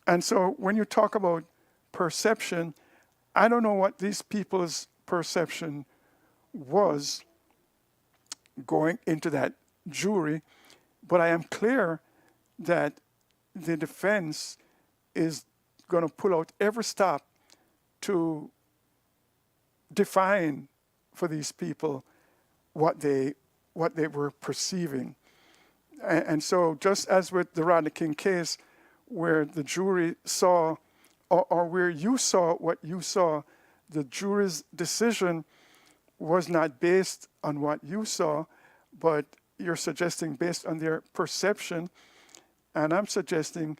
And so when you talk about perception, I don't know what these people's perception was going into that jury, but I am clear that the defense is going to pull out every stop to define for these people what they were perceiving. And so just as with the Rodney King case, where the jury saw, or where you saw what you saw, the jury's decision was not based on what you saw, but you're suggesting based on their perception. And I'm suggesting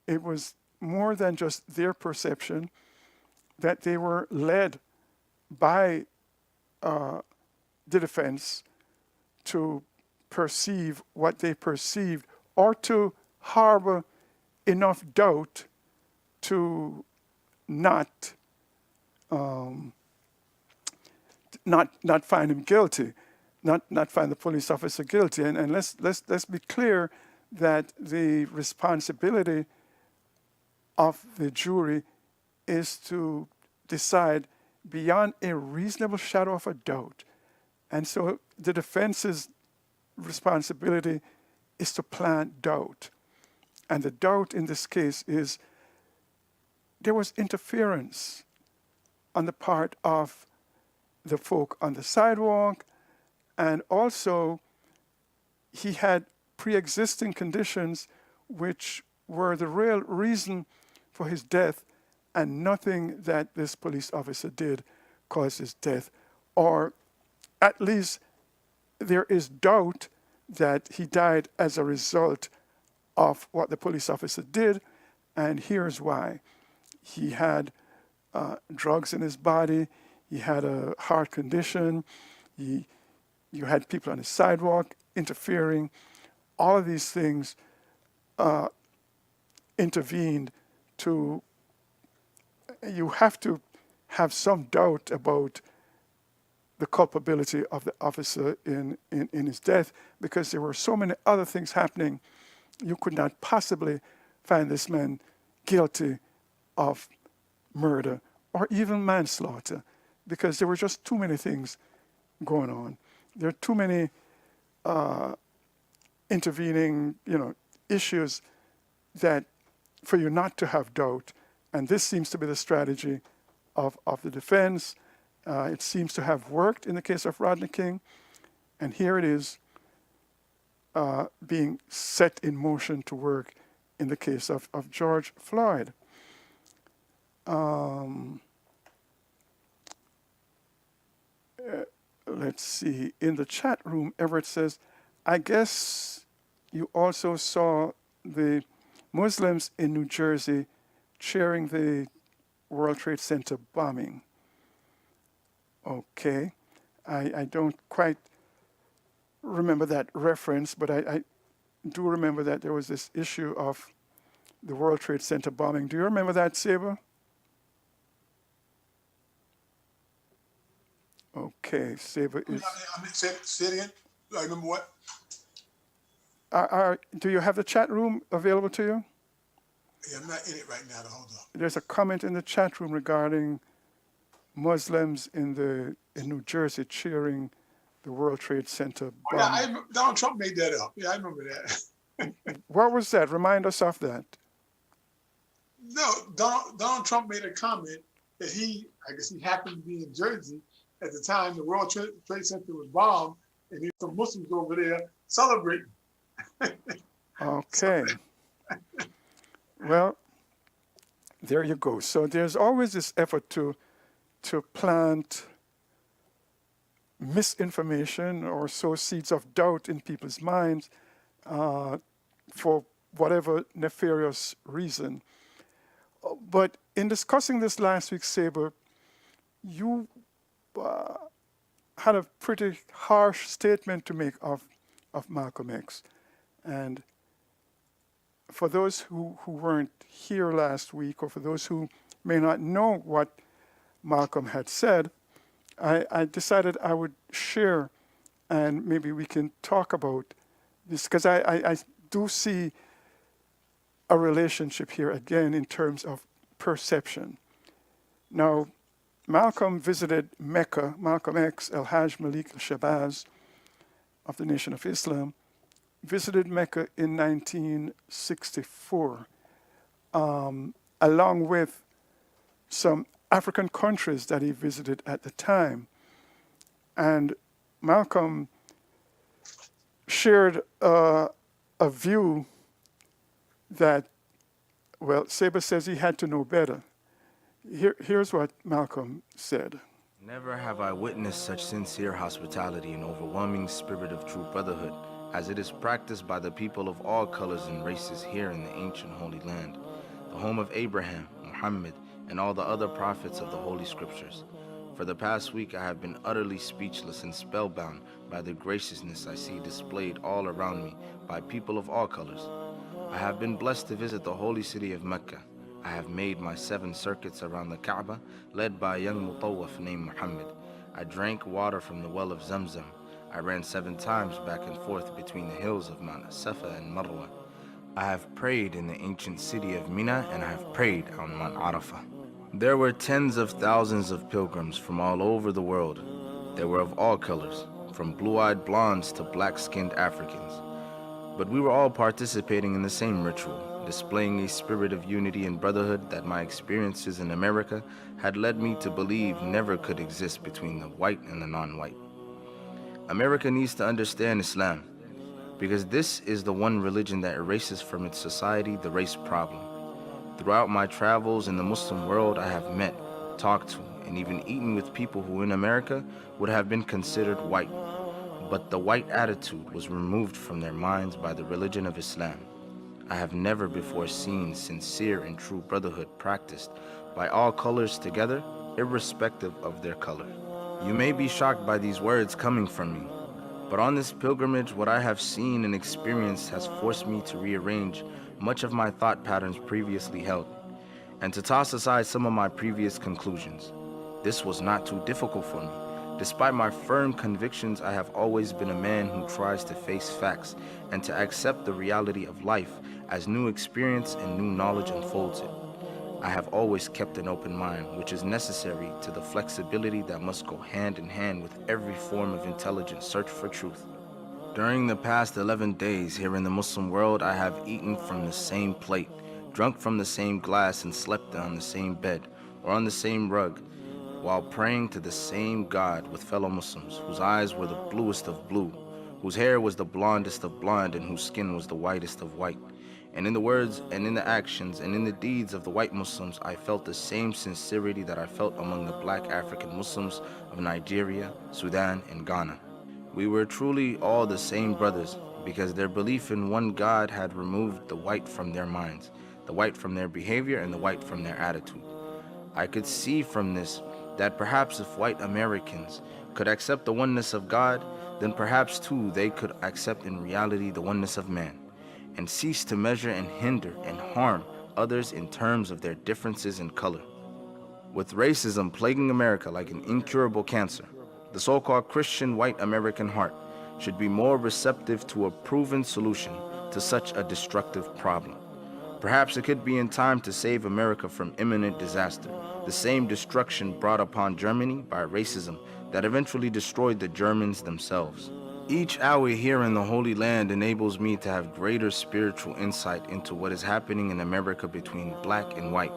it was more than just their perception, that they were led by the defense to perceive what they perceived, or to harbor enough doubt to not find him guilty, not find the police officer guilty. And let's be clear that the responsibility of the jury is to decide beyond a reasonable shadow of a doubt. And so the defense's responsibility is to plant doubt. And the doubt in this case is there was interference on the part of the folk on the sidewalk, and also he had pre-existing conditions which were the real reason for his death, and nothing that this police officer did caused his death. Or at least there is doubt that he died as a result of what the police officer did, and here's why. He had drugs in his body, he had a heart condition, you had people on the sidewalk interfering. All of these things intervened to, you have to have some doubt about the culpability of the officer in his death, because there were so many other things happening. You could not possibly find this man guilty of murder or even manslaughter, because there were just too many things going on. There are too many intervening, issues that for you not to have doubt. And this seems to be the strategy of the defense. It seems to have worked in the case of Rodney King, and here it is being set in motion to work in the case of George Floyd. Let's see, in the chat room, Everett says, I guess you also saw the Muslims in New Jersey cheering the World Trade Center bombing. Okay, I don't quite remember that reference, but I do remember that there was this issue of the World Trade Center bombing. Do you remember that, Saber? Okay, Saber is... Say it again. I remember what? Do you have the chat room available to you? Yeah, I'm not in it right now. Hold on. There's a comment in the chat room regarding Muslims in New Jersey cheering the World Trade Center bombing. Yeah, Donald Trump made that up. Yeah, I remember that. What was that? Remind us of that. No, Donald Trump made a comment that I guess he happened to be in Jersey at the time the World Trade Center was bombed, and there's some Muslims over there celebrating. Okay. Well, there you go. So there's always this effort to plant misinformation or sow seeds of doubt in people's minds for whatever nefarious reason. But in discussing this last week, Saber, you had a pretty harsh statement to make of Malcolm X. And for those who weren't here last week, or for those who may not know what Malcolm had said, I decided I would share and maybe we can talk about this, because I do see a relationship here again in terms of perception. Now, Malcolm visited Mecca, Malcolm X, El-Hajj Malik al-Shabazz of the Nation of Islam, visited Mecca in 1964, along with some African countries that he visited at the time. And Malcolm shared a view that, well, Saber says he had to know better. Here's what Malcolm said. Never have I witnessed such sincere hospitality and overwhelming spirit of true brotherhood as it is practiced by the people of all colors and races here in the ancient Holy Land, the home of Abraham, Muhammad, and all the other prophets of the Holy Scriptures. For the past week, I have been utterly speechless and spellbound by the graciousness I see displayed all around me by people of all colors. I have been blessed to visit the holy city of Mecca. I have made my 7 circuits around the Kaaba, led by a young mutawaf named Muhammad. I drank water from the well of Zamzam. I ran 7 times back and forth between the hills of Mount Safa and Marwa. I have prayed in the ancient city of Mina, and I have prayed on Mount Arafah. There were tens of thousands of pilgrims from all over the world. They were of all colors, from blue-eyed blondes to black-skinned Africans. But we were all participating in the same ritual, displaying a spirit of unity and brotherhood that my experiences in America had led me to believe never could exist between the white and the non-white. America needs to understand Islam, because this is the one religion that erases from its society the race problem. Throughout my travels in the Muslim world, I have met, talked to, and even eaten with people who in America would have been considered white. But the white attitude was removed from their minds by the religion of Islam. I have never before seen sincere and true brotherhood practiced by all colors together, irrespective of their color. You may be shocked by these words coming from me, but on this pilgrimage, what I have seen and experienced has forced me to rearrange much of my thought patterns previously held, and to toss aside some of my previous conclusions. This was not too difficult for me. Despite my firm convictions, I have always been a man who tries to face facts and to accept the reality of life as new experience and new knowledge unfolds it. I have always kept an open mind, which is necessary to the flexibility that must go hand in hand with every form of intelligent search for truth. During the past 11 days here in the Muslim world, I have eaten from the same plate, drunk from the same glass, and slept on the same bed or on the same rug, while praying to the same God with fellow Muslims, whose eyes were the bluest of blue, whose hair was the blondest of blonde, and whose skin was the whitest of white. And in the words and in the actions and in the deeds of the white Muslims, I felt the same sincerity that I felt among the black African Muslims of Nigeria, Sudan, and Ghana. We were truly all the same brothers, because their belief in one God had removed the white from their minds, the white from their behavior, and the white from their attitude. I could see from this that perhaps if white Americans could accept the oneness of God, then perhaps too they could accept in reality the oneness of man, and cease to measure and hinder and harm others in terms of their differences in color. With racism plaguing America like an incurable cancer, the so-called Christian white American heart should be more receptive to a proven solution to such a destructive problem. Perhaps it could be in time to save America from imminent disaster, the same destruction brought upon Germany by racism that eventually destroyed the Germans themselves. Each hour here in the Holy Land enables me to have greater spiritual insight into what is happening in America between black and white.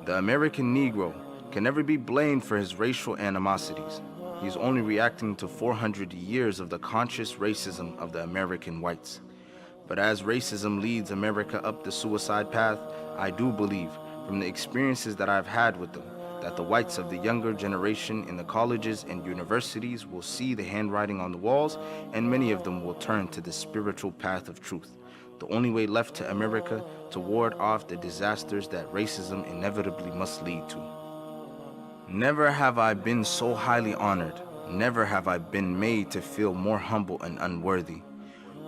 The American Negro can never be blamed for his racial animosities. He is only reacting to 400 years of the conscious racism of the American whites. But as racism leads America up the suicide path, I do believe, from the experiences that I've had with them, that the whites of the younger generation in the colleges and universities will see the handwriting on the walls, and many of them will turn to the spiritual path of truth, the only way left to America to ward off the disasters that racism inevitably must lead to. Never have I been so highly honored. Never have I been made to feel more humble and unworthy.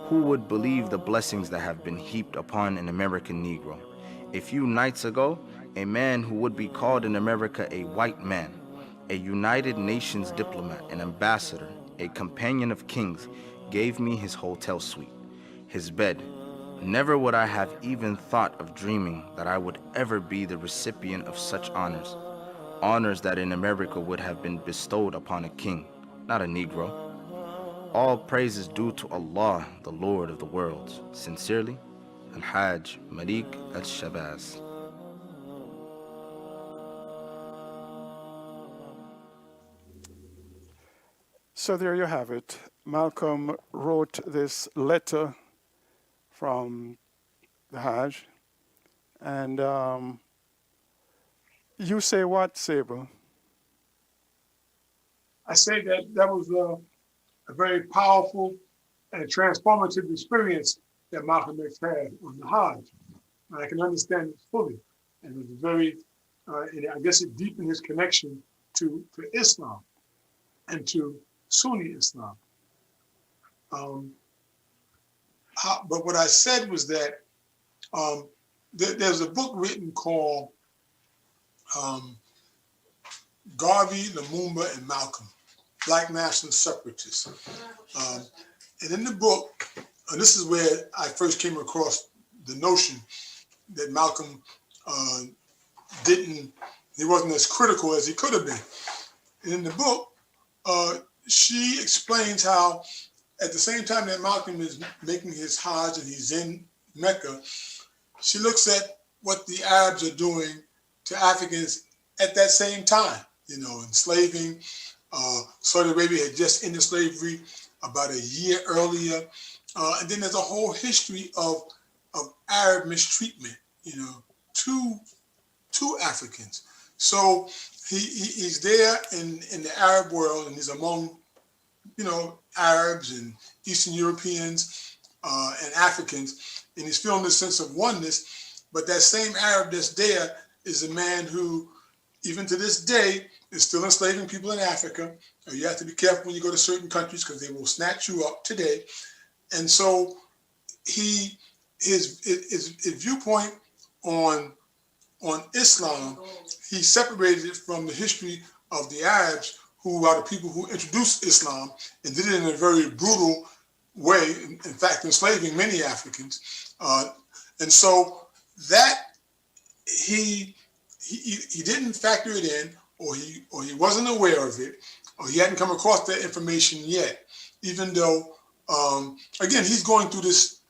Who would believe the blessings that have been heaped upon an American Negro? A few nights ago, a man who would be called in America a white man, a United Nations diplomat, an ambassador, a companion of kings, gave me his hotel suite, his bed. Never would I have even thought of dreaming that I would ever be the recipient of such honors. Honors that in America would have been bestowed upon a king, not a Negro. All praise is due to Allah, the Lord of the worlds. Sincerely, Al-Hajj Malik Al-Shabazz. So there you have it. Malcolm wrote this letter from the Hajj. And you say what, Sable? I say that that was a very powerful and transformative experience that Malcolm X had on the Hajj. And I can understand it fully. And it was very, I guess it deepened his connection to Islam and to Sunni Islam. But what I said was that there's a book written called Garvey, Lumumba, and Malcolm, Black National Separatists. And in the book, and this is where I first came across the notion that Malcolm he wasn't as critical as he could have been. And in the book, she explains how at the same time that Malcolm is making his Hajj and he's in Mecca, she looks at what the Arabs are doing to Africans at that same time, enslaving. Saudi Arabia had just ended slavery about a year earlier. And then there's a whole history of Arab mistreatment, to Africans. So he's there in the Arab world, and he's among, Arabs and Eastern Europeans and Africans, and he's feeling this sense of oneness. But that same Arab that's there is a man who, even to this day, is still enslaving people in Africa. You have to be careful when you go to certain countries because they will snatch you up today. And so his viewpoint on Islam, he separated it from the history of the Arabs, who are the people who introduced Islam and did it in a very brutal way, in fact, enslaving many Africans. And so that he didn't factor it in, or he wasn't aware of it, or he hadn't come across that information yet, even though, again, he's going through this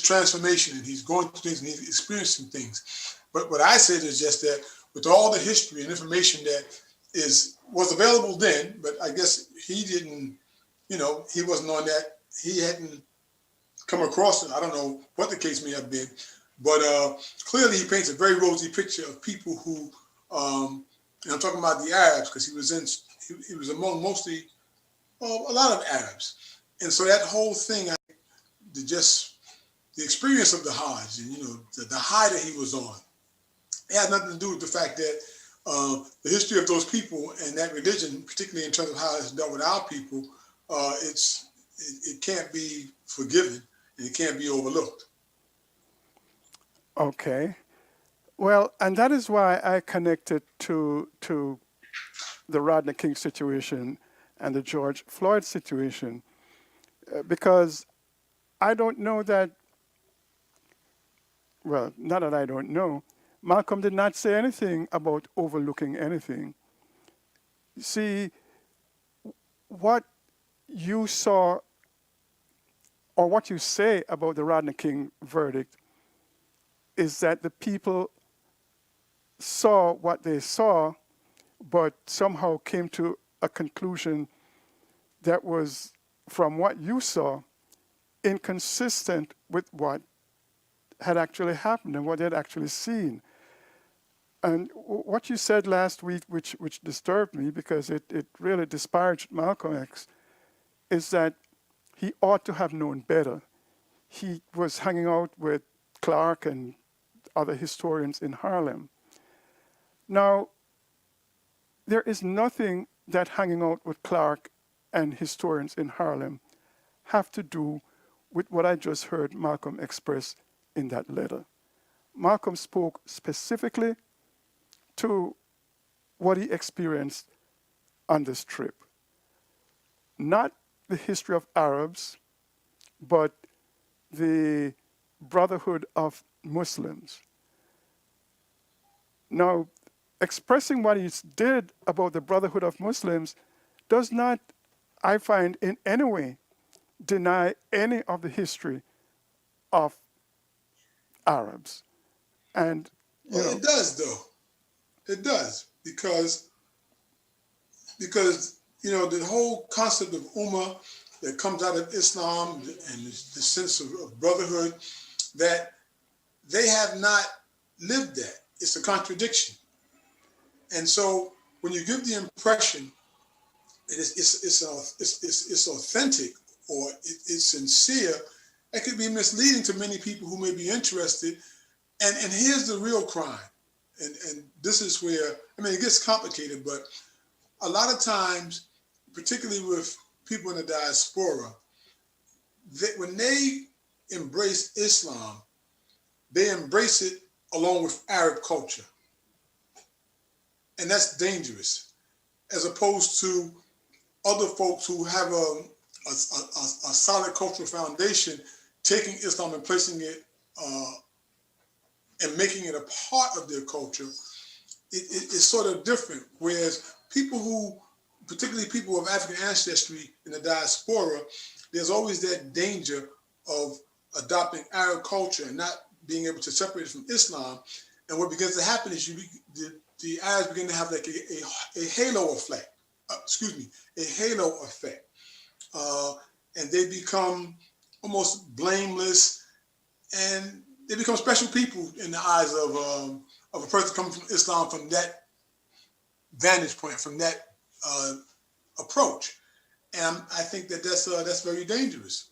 transformation, and he's going through things and he's experiencing things. But what I said is just that with all the history and information that was available then, but I guess he didn't, he wasn't on that. He hadn't come across it. I don't know what the case may have been, but clearly he paints a very rosy picture of people who, and I'm talking about the Arabs because he was among mostly a lot of Arabs. And so that whole thing, the experience of the Hajj and, the high that he was on, it had nothing to do with the fact that the history of those people and that religion, particularly in terms of how it's dealt with our people, it can't be forgiven and it can't be overlooked. Okay. Well, and that is why I connected to the Rodney King situation and the George Floyd situation, because I don't know that, well, not that I don't know, Malcolm did not say anything about overlooking anything. See, what you saw or what you say about the Rodney King verdict is that the people saw what they saw, but somehow came to a conclusion that was, from what you saw, inconsistent with what had actually happened and what they had actually seen. And what you said last week, which disturbed me because it really disparaged Malcolm X, is that he ought to have known better. He was hanging out with Clark and other historians in Harlem. Now, there is nothing that hanging out with Clark and historians in Harlem have to do with what I just heard Malcolm express in that letter. Malcolm spoke specifically to what he experienced on this trip, not the history of Arabs, but the Brotherhood of Muslims. Now, expressing what he did about the Brotherhood of Muslims does not, I find, in any way deny any of the history of Arabs. And it does, though. It does, because the whole concept of ummah that comes out of Islam and the sense of brotherhood, that they have not lived that. It's a contradiction. And so when you give the impression that it's authentic or it's sincere, it could be misleading to many people who may be interested. And here's the real crime. And this is where, it gets complicated, but a lot of times, particularly with people in the diaspora, when they embrace Islam, they embrace it along with Arab culture. And that's dangerous, as opposed to other folks who have a solid cultural foundation, taking Islam and placing it and making it a part of their culture. It's sort of different. Whereas people who, particularly people of African ancestry in the diaspora, there's always that danger of adopting Arab culture and not being able to separate it from Islam. And what begins to happen is the Arabs begin to have like a halo effect. A halo effect, and they become almost blameless, and they become special people in the eyes of a person coming from Islam from that vantage point, from that approach. And I think that's very dangerous.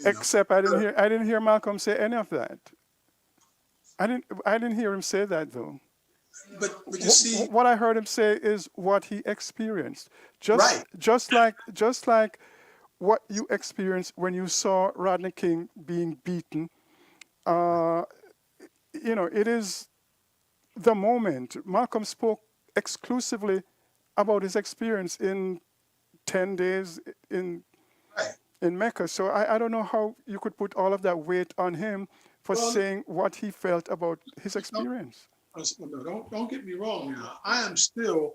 Except I didn't hear Malcolm say any of that. I didn't hear him say that though. But you see, what I heard him say is what he experienced. Just like what you experienced when you saw Rodney King being beaten. It is the moment. Malcolm spoke exclusively about his experience in 10 days in Mecca. So I don't know how you could put all of that weight on him for saying what he felt about his experience. No, don't get me wrong now. I still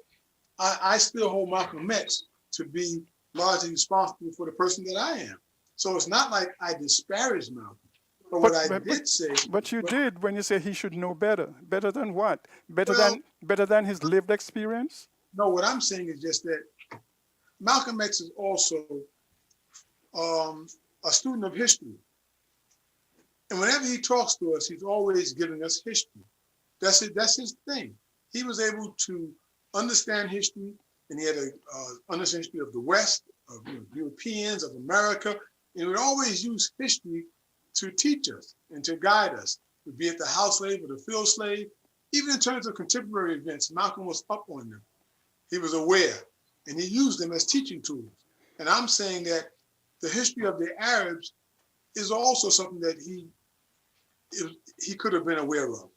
hold Malcolm X to be largely responsible for the person that I am. So it's not like I disparage Malcolm. But you did when you say he should know better. Better than what? Better than his lived experience? No, what I'm saying is just that Malcolm X is also a student of history. And whenever he talks to us, he's always giving us history. That's it. That's his thing. He was able to understand history, and he had an understanding history of the West, of Europeans, of America. And he would always use history to teach us and to guide us, be it the house slave or the field slave. Even in terms of contemporary events, Malcolm was up on them. He was aware, and he used them as teaching tools. And I'm saying that the history of the Arabs is also something that he could have been aware of.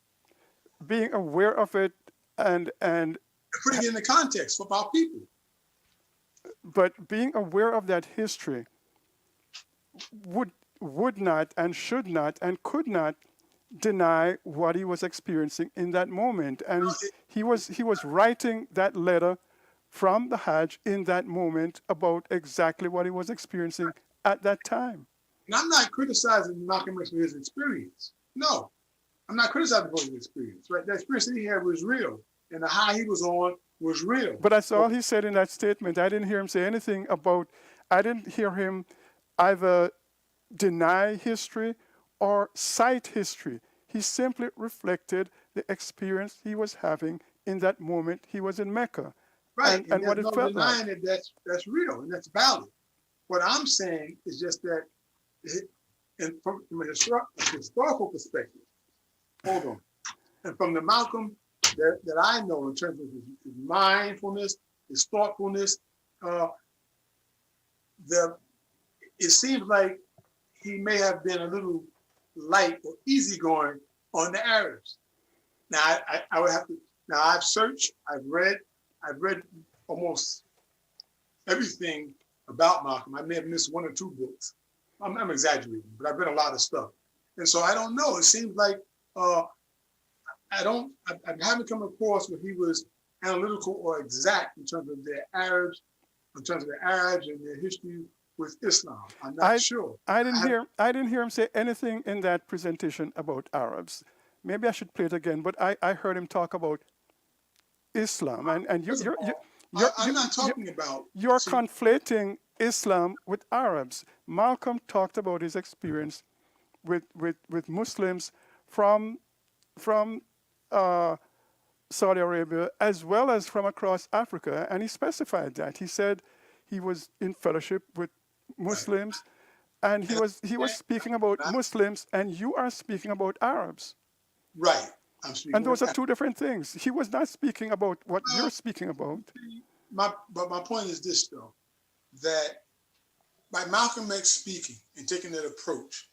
Being aware of it and putting it in the context of our people. But being aware of that history would not and should not and could not deny what he was experiencing in that moment. And he was writing that letter from the Hajj in that moment about exactly what he was experiencing at that time. And I'm not criticizing Malcolm X for his experience. No, I'm not criticizing for his experience. Right? The experience that he had was real, and the high he was on was real. But that's all he said in that statement. I didn't hear him say anything about. I didn't hear him either deny history or cite history. He simply reflected the experience he was having in that moment he was in Mecca. Right, and what it felt like. Denying that that's real and that's valid. What I'm saying is just that, from a historical perspective, hold on, and from the Malcolm that I know in terms of his mindfulness, his thoughtfulness, it seems like he may have been a little light or easygoing on the Arabs. Now I would have to. Now I've searched, I've read almost everything about Malcolm. I may have missed 1 or 2 books. I'm exaggerating, but I've read a lot of stuff. And so I don't know. It seems like I haven't come across where he was analytical or exact in terms of the Arabs and their history with Islam. I'm not sure. I didn't hear him say anything in that presentation about Arabs. Maybe I should play it again, but I heard him talk about Islam, and I'm not talking about. You're conflating Islam with Arabs. Malcolm talked about his experience with Muslims from Saudi Arabia as well as from across Africa, and he specified that. He said he was in fellowship with Muslims, and he was speaking about Muslims, and you are speaking about Arabs. Right. I'm speaking. And those are two different things. He was not speaking about what you're speaking about. But my point is this, though, that by Malcolm X speaking and taking that approach,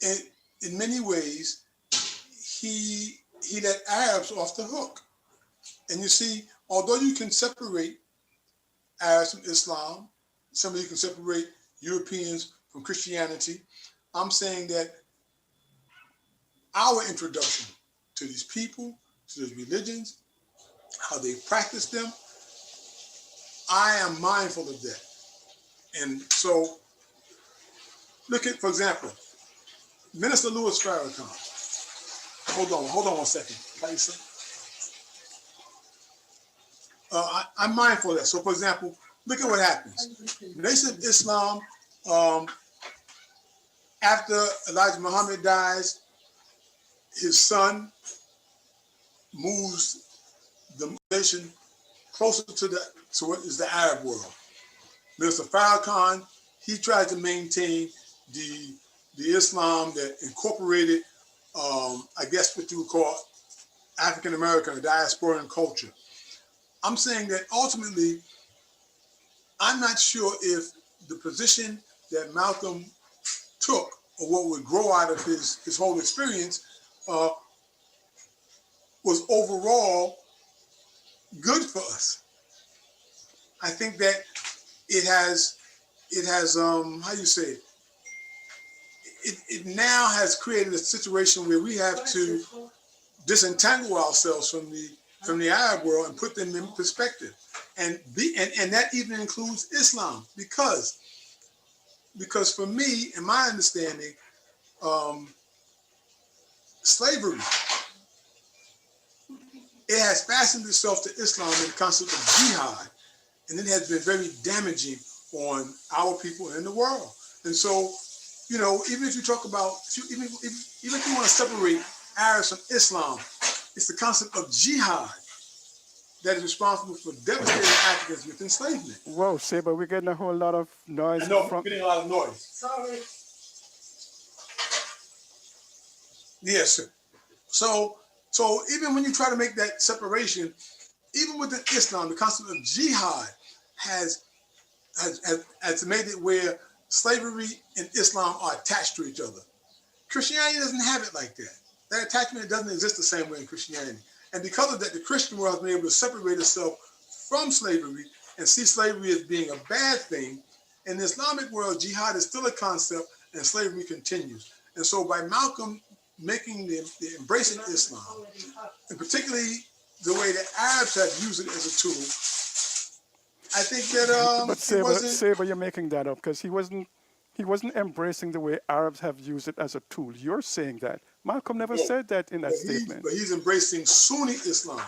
in many ways, he let Arabs off the hook. And you see, although you can separate Arabs from Islam, some of you can separate Europeans from Christianity, I'm saying that our introduction to these people, to these religions, how they practice them, I am mindful of that. And so, look at, for example, Minister Louis Farrakhan. Hold on 1 second. I'm mindful of that. So, for example, look at what happens. The Nation of Islam, after Elijah Muhammad dies, his son moves the nation closer to what is the Arab world. Minister Farrakhan, he tried to maintain the Islam that incorporated, I guess what you would call African American or diasporan culture. I'm saying that ultimately, I'm not sure if the position that Malcolm took or what would grow out of his whole experience was overall good for us. I think that it has how you say it now has created a situation where we have to disentangle ourselves from the Arab world and put them in perspective, and that even includes Islam, because for me, in my understanding, slavery, it has fastened itself to Islam and the concept of jihad, and it has been very damaging on our people and the world. And so, even if you talk about, even if you want to separate Arabs from Islam, it's the concept of jihad that is responsible for devastating Africans with enslavement. Whoa, Saber, we're getting a whole lot of noise. I know, we're getting a lot of noise. Sorry. Yes, sir. So even when you try to make that separation, even within Islam, the concept of jihad has made it where slavery and Islam are attached to each other. Christianity doesn't have it like that. That attachment doesn't exist the same way in Christianity. And because of that, the Christian world has been able to separate itself from slavery and see slavery as being a bad thing. In the Islamic world, jihad is still a concept and slavery continues. And so by Malcolm making the embracing Islam, and particularly the way that Arabs have used it as a tool, I think that but Saber, you're making that up because he wasn't embracing the way Arabs have used it as a tool. You're saying that. Malcolm never said that in that statement. But he's embracing Sunni Islam.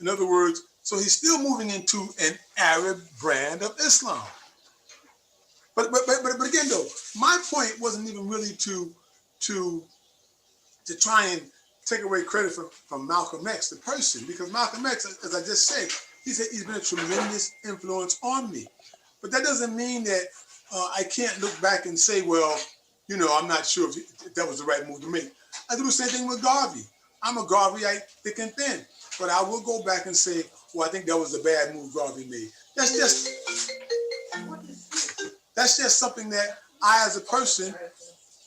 In other words, so he's still moving into an Arab brand of Islam. But again, though, my point wasn't even really to try and take away credit from Malcolm X, the person, because Malcolm X, as I just said, he's been a tremendous influence on me. But that doesn't mean that I can't look back and say, well, I'm not sure if that was the right move to make. I do the same thing with Garvey. I'm a Garveyite thick and thin, but I will go back and say, well, I think that was a bad move Garvey made. That's just something that I, as a person,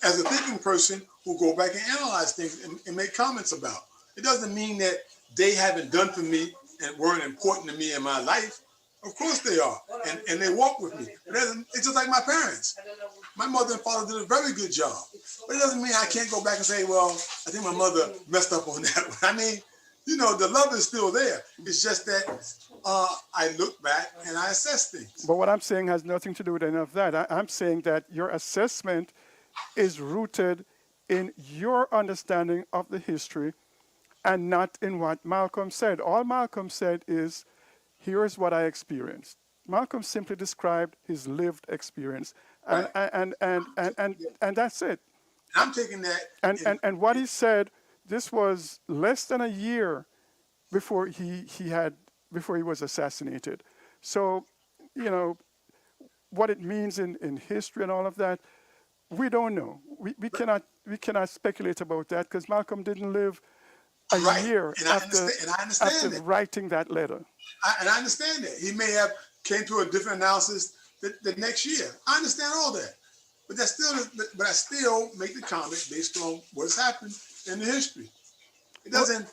as a thinking person, will go back and analyze things and make comments about. It doesn't mean that they haven't done for me and weren't important to me in my life. Of course they are, and they walk with me. But it's just like my parents. My mother and father did a very good job. But it doesn't mean I can't go back and say, well, I think my mother messed up on that one. I mean, you know, the love is still there. It's just that I look back and I assess things. But what I'm saying has nothing to do with any of that. I'm saying that your assessment is rooted in your understanding of the history and not in what Malcolm said. All Malcolm said is, here's what I experienced. Malcolm simply described his lived experience, and that's it. I'm taking that. And what he said, this was less than a year before he was assassinated. So, you know, what it means in history and all of that, we don't know. We cannot speculate about that because Malcolm didn't live a year after writing that letter. And I understand that. He may have came to a different analysis the next year. I understand all that. But I still make the comment based on what's happened in the history. It doesn't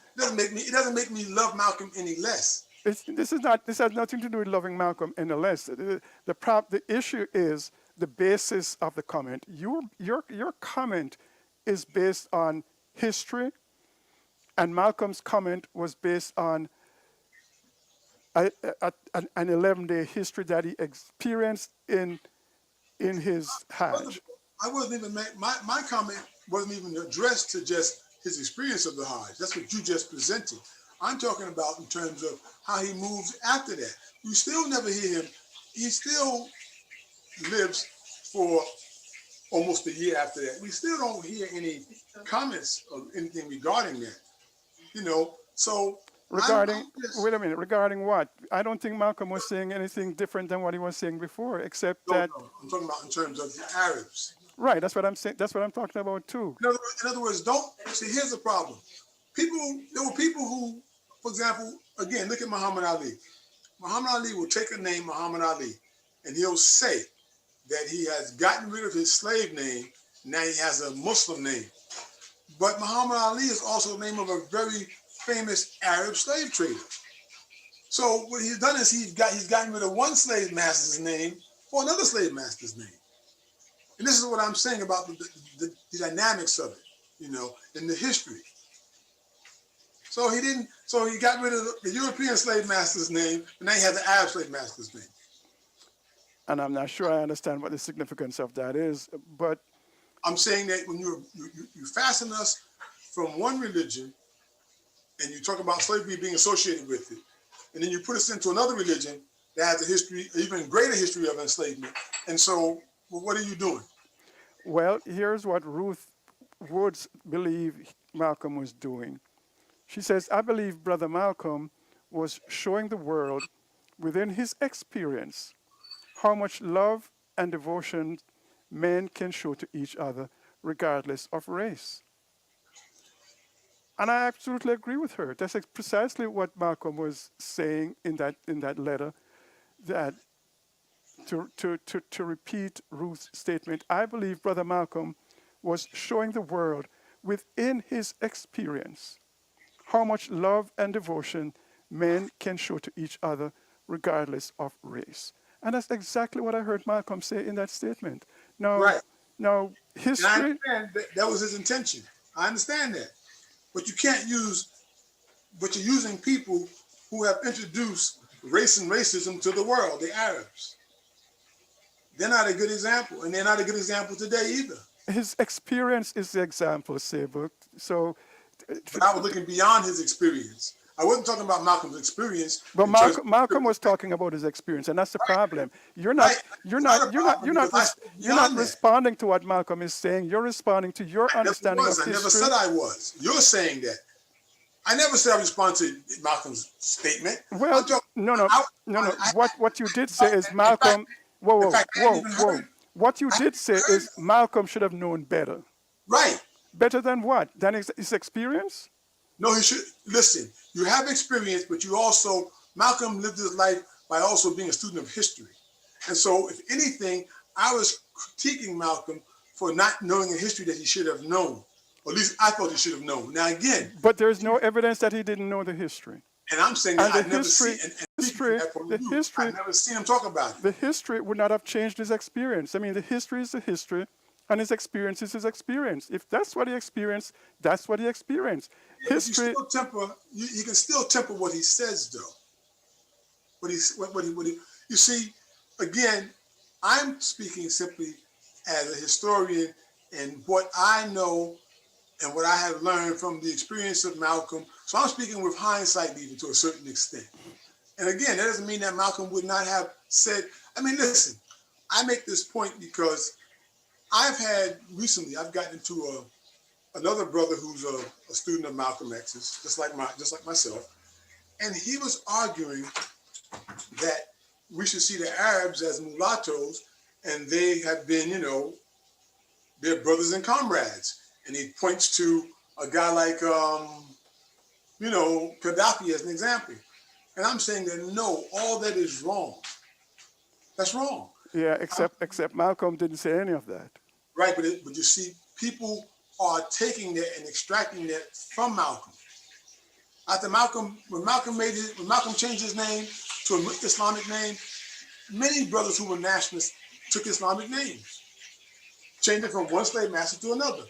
make me love Malcolm any less. This has nothing to do with loving Malcolm any less. The issue is the basis of the comment. Your comment is based on history, and Malcolm's comment was based on an 11-day history that he experienced in his Hajj. I wasn't even my comment wasn't even addressed to just his experience of the Hajj. That's what you just presented. I'm talking about in terms of how he moves after that. You still never hear him. He still lives for almost a year after that. We still don't hear any comments of anything regarding that. You know, so regarding what? I don't think Malcolm was saying anything different than what he was saying before, except that I'm talking about in terms of the Arabs. Right, that's what I'm saying. That's what I'm talking about too. In other words, don't see. Here's the problem. There were people who, for example, again, look at Muhammad Ali. Muhammad Ali will take a name, Muhammad Ali, and he'll say that he has gotten rid of his slave name. Now he has a Muslim name. But Muhammad Ali is also the name of a very famous Arab slave trader. So what he's done is he's gotten rid of one slave master's name for another slave master's name. And this is what I'm saying about the dynamics of it, you know, in the history. So he got rid of the European slave master's name, and now he has the Arab slave master's name. And I'm not sure I understand what the significance of that is, but I'm saying that when you fasten us from one religion, and you talk about slavery being associated with it, and then you put us into another religion that has a history, even greater history of enslavement. And so, what are you doing? Well, here's what Ruth Woods believed Malcolm was doing. She says, I believe Brother Malcolm was showing the world within his experience how much love and devotion men can show to each other regardless of race. And I absolutely agree with her. That's precisely what Malcolm was saying in that letter, that to repeat Ruth's statement, I believe Brother Malcolm was showing the world within his experience how much love and devotion men can show to each other regardless of race. And that's exactly what I heard Malcolm say in that statement. Now, history... And I understand that was his intention. I understand that. But you can't use... But you're using people who have introduced race and racism to the world, the Arabs. They're not a good example, and they're not a good example today either. His experience is the example, Sabuk. So... But I was looking beyond his experience. I wasn't talking about Malcolm's experience. But Malcolm was talking about his experience, and that's the problem. You're not responding to what Malcolm is saying. You're responding to your understanding of history. I never said I was. You're saying that. I never said I respond to Malcolm's statement. Well, no. What you did say is Malcolm. Whoa. What you did say is Malcolm should have known better. Right. Better than what? Than his experience? No, he should. Listen, you have experience, but you also, Malcolm lived his life by also being a student of history. And so, if anything, I was critiquing Malcolm for not knowing a history that he should have known. Or at least I thought he should have known. Now, again. But there's no evidence that he didn't know the history. And I'm saying that I've never seen. history, I've never seen him talk about it. The history would not have changed his experience. I mean, the history is the history, and his experience is his experience. If that's what he experienced, that's what he experienced. History. You can still temper what he says, though. You see, again, I'm speaking simply as a historian and what I know and what I have learned from the experience of Malcolm. So I'm speaking with hindsight even to a certain extent. And again, that doesn't mean that Malcolm would not have said, I mean, listen, I make this point because I've gotten into another brother who's a student of Malcolm X's, just like myself. And he was arguing that we should see the Arabs as mulattoes, and they have been, their brothers and comrades. And he points to a guy like, Gaddafi as an example. And I'm saying that no, all that is wrong. That's wrong. Yeah, except Malcolm didn't say any of that. Right, but you see, people are taking that and extracting that from Malcolm. After when Malcolm changed his name to an Islamic name, many brothers who were nationalists took Islamic names, changed it from one slave master to another.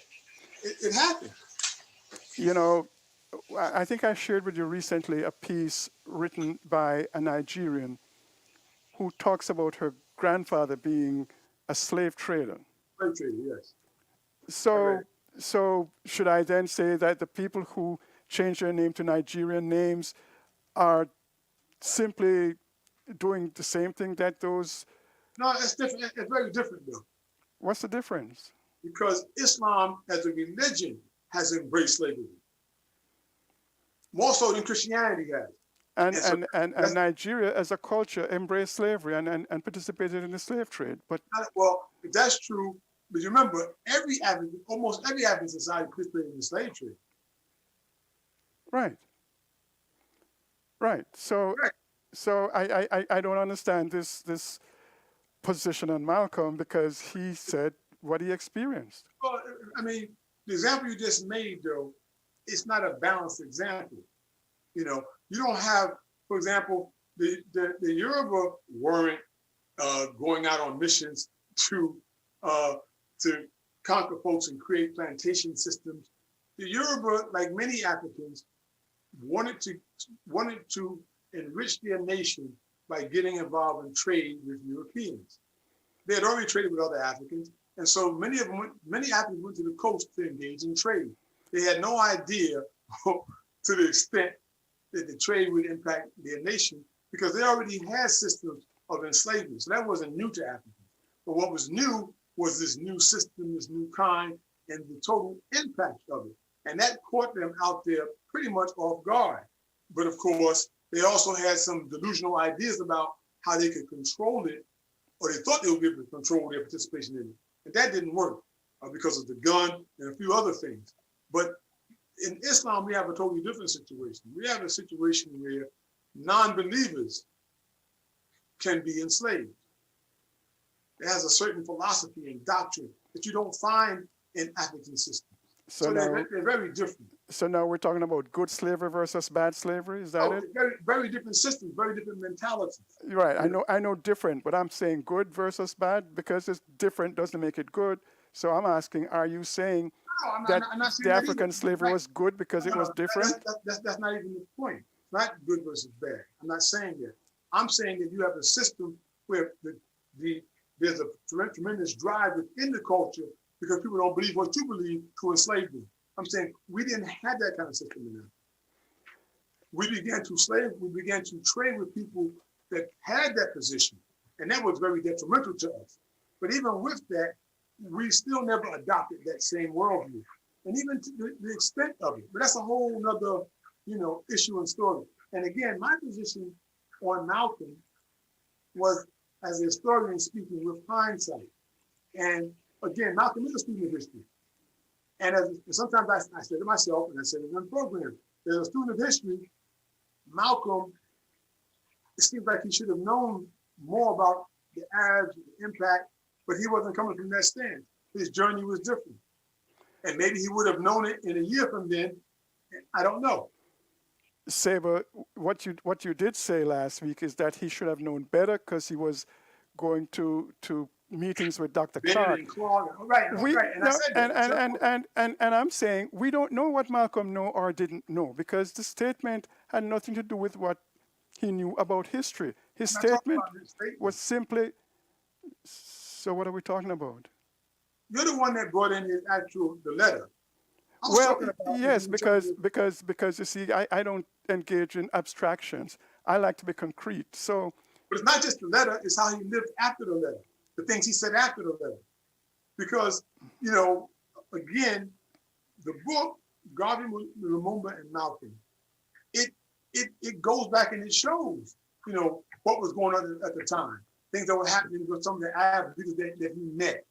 It happened. I think I shared with you recently a piece written by a Nigerian who talks about her grandfather being a slave trader. Slave trader, yes. So should I then say that the people who change their name to Nigerian names are simply doing the same thing that those... No, it's different. It's very different, though. What's the difference? Because Islam as a religion has embraced slavery. More so than Christianity has. And Nigeria as a culture embraced slavery and participated in the slave trade. But well, if that's true, but you remember, almost every African society participated in the slave trade. Right. So I don't understand this position on Malcolm because he said what he experienced. Well, I mean, the example you just made, though, it's not a balanced example. You don't have, for example, the Yoruba weren't going out on missions to conquer folks and create plantation systems. The Yoruba, like many Africans, wanted to enrich their nation by getting involved in trade with Europeans. They had already traded with other Africans, and so many Africans went to the coast to engage in trade. They had no idea to the extent that the trade would impact their nation because they already had systems of enslavement. So that wasn't new to Africans. But what was new was this new system, this new kind, and the total impact of it. And that caught them out there pretty much off guard. But of course, they also had some delusional ideas about how they could control it, or they thought they would be able to control their participation in it. And that didn't work because of the gun and a few other things. But in Islam, we have a totally different situation. We have a situation where non-believers can be enslaved. It has a certain philosophy and doctrine that you don't find in African systems. So they're very different. So now we're talking about good slavery versus bad slavery. Is that it? Very, very different systems, very different mentalities. Right. I know different, but I'm saying good versus bad because it's different doesn't make it good. So I'm asking, are you saying I'm that not saying the that African either. slavery was good because it was different? That's not even the point. It's not good versus bad. I'm not saying that. I'm saying that you have a system where there's a tremendous drive within the culture because people don't believe what you believe to enslave them. I'm saying we didn't have that kind of system in Africa. We began to trade with people that had that position, and that was very detrimental to us. But even with that, we still never adopted that same worldview, and even to the extent of it. But that's a whole nother, issue and story. And again, my position on Malcolm was as a historian speaking with hindsight. And again, Malcolm is a student of history. And sometimes I say to myself, and I said in one program, as a student of history, Malcolm, it seems like he should have known more about the Arabs, the impact, but he wasn't coming from that stance. His journey was different. And maybe he would have known it in a year from then. I don't know. Saber, what you did say last week is that he should have known better because he was going to meetings with Dr. Clark. Right. And I said that. And I'm saying we don't know what Malcolm knew or didn't know because the statement had nothing to do with what he knew about history. His statement was simply. So what are we talking about? You're the one that brought in the letter. Well, yes, because you see, I don't engage in abstractions. I like to be concrete. So, but it's not just the letter; it's how he lived after the letter, the things he said after the letter. Because again, the book Garvey, Lumumba, and Malcolm, it goes back and it shows what was going on at the time, things that were happening with some of the Arab leaders that he met.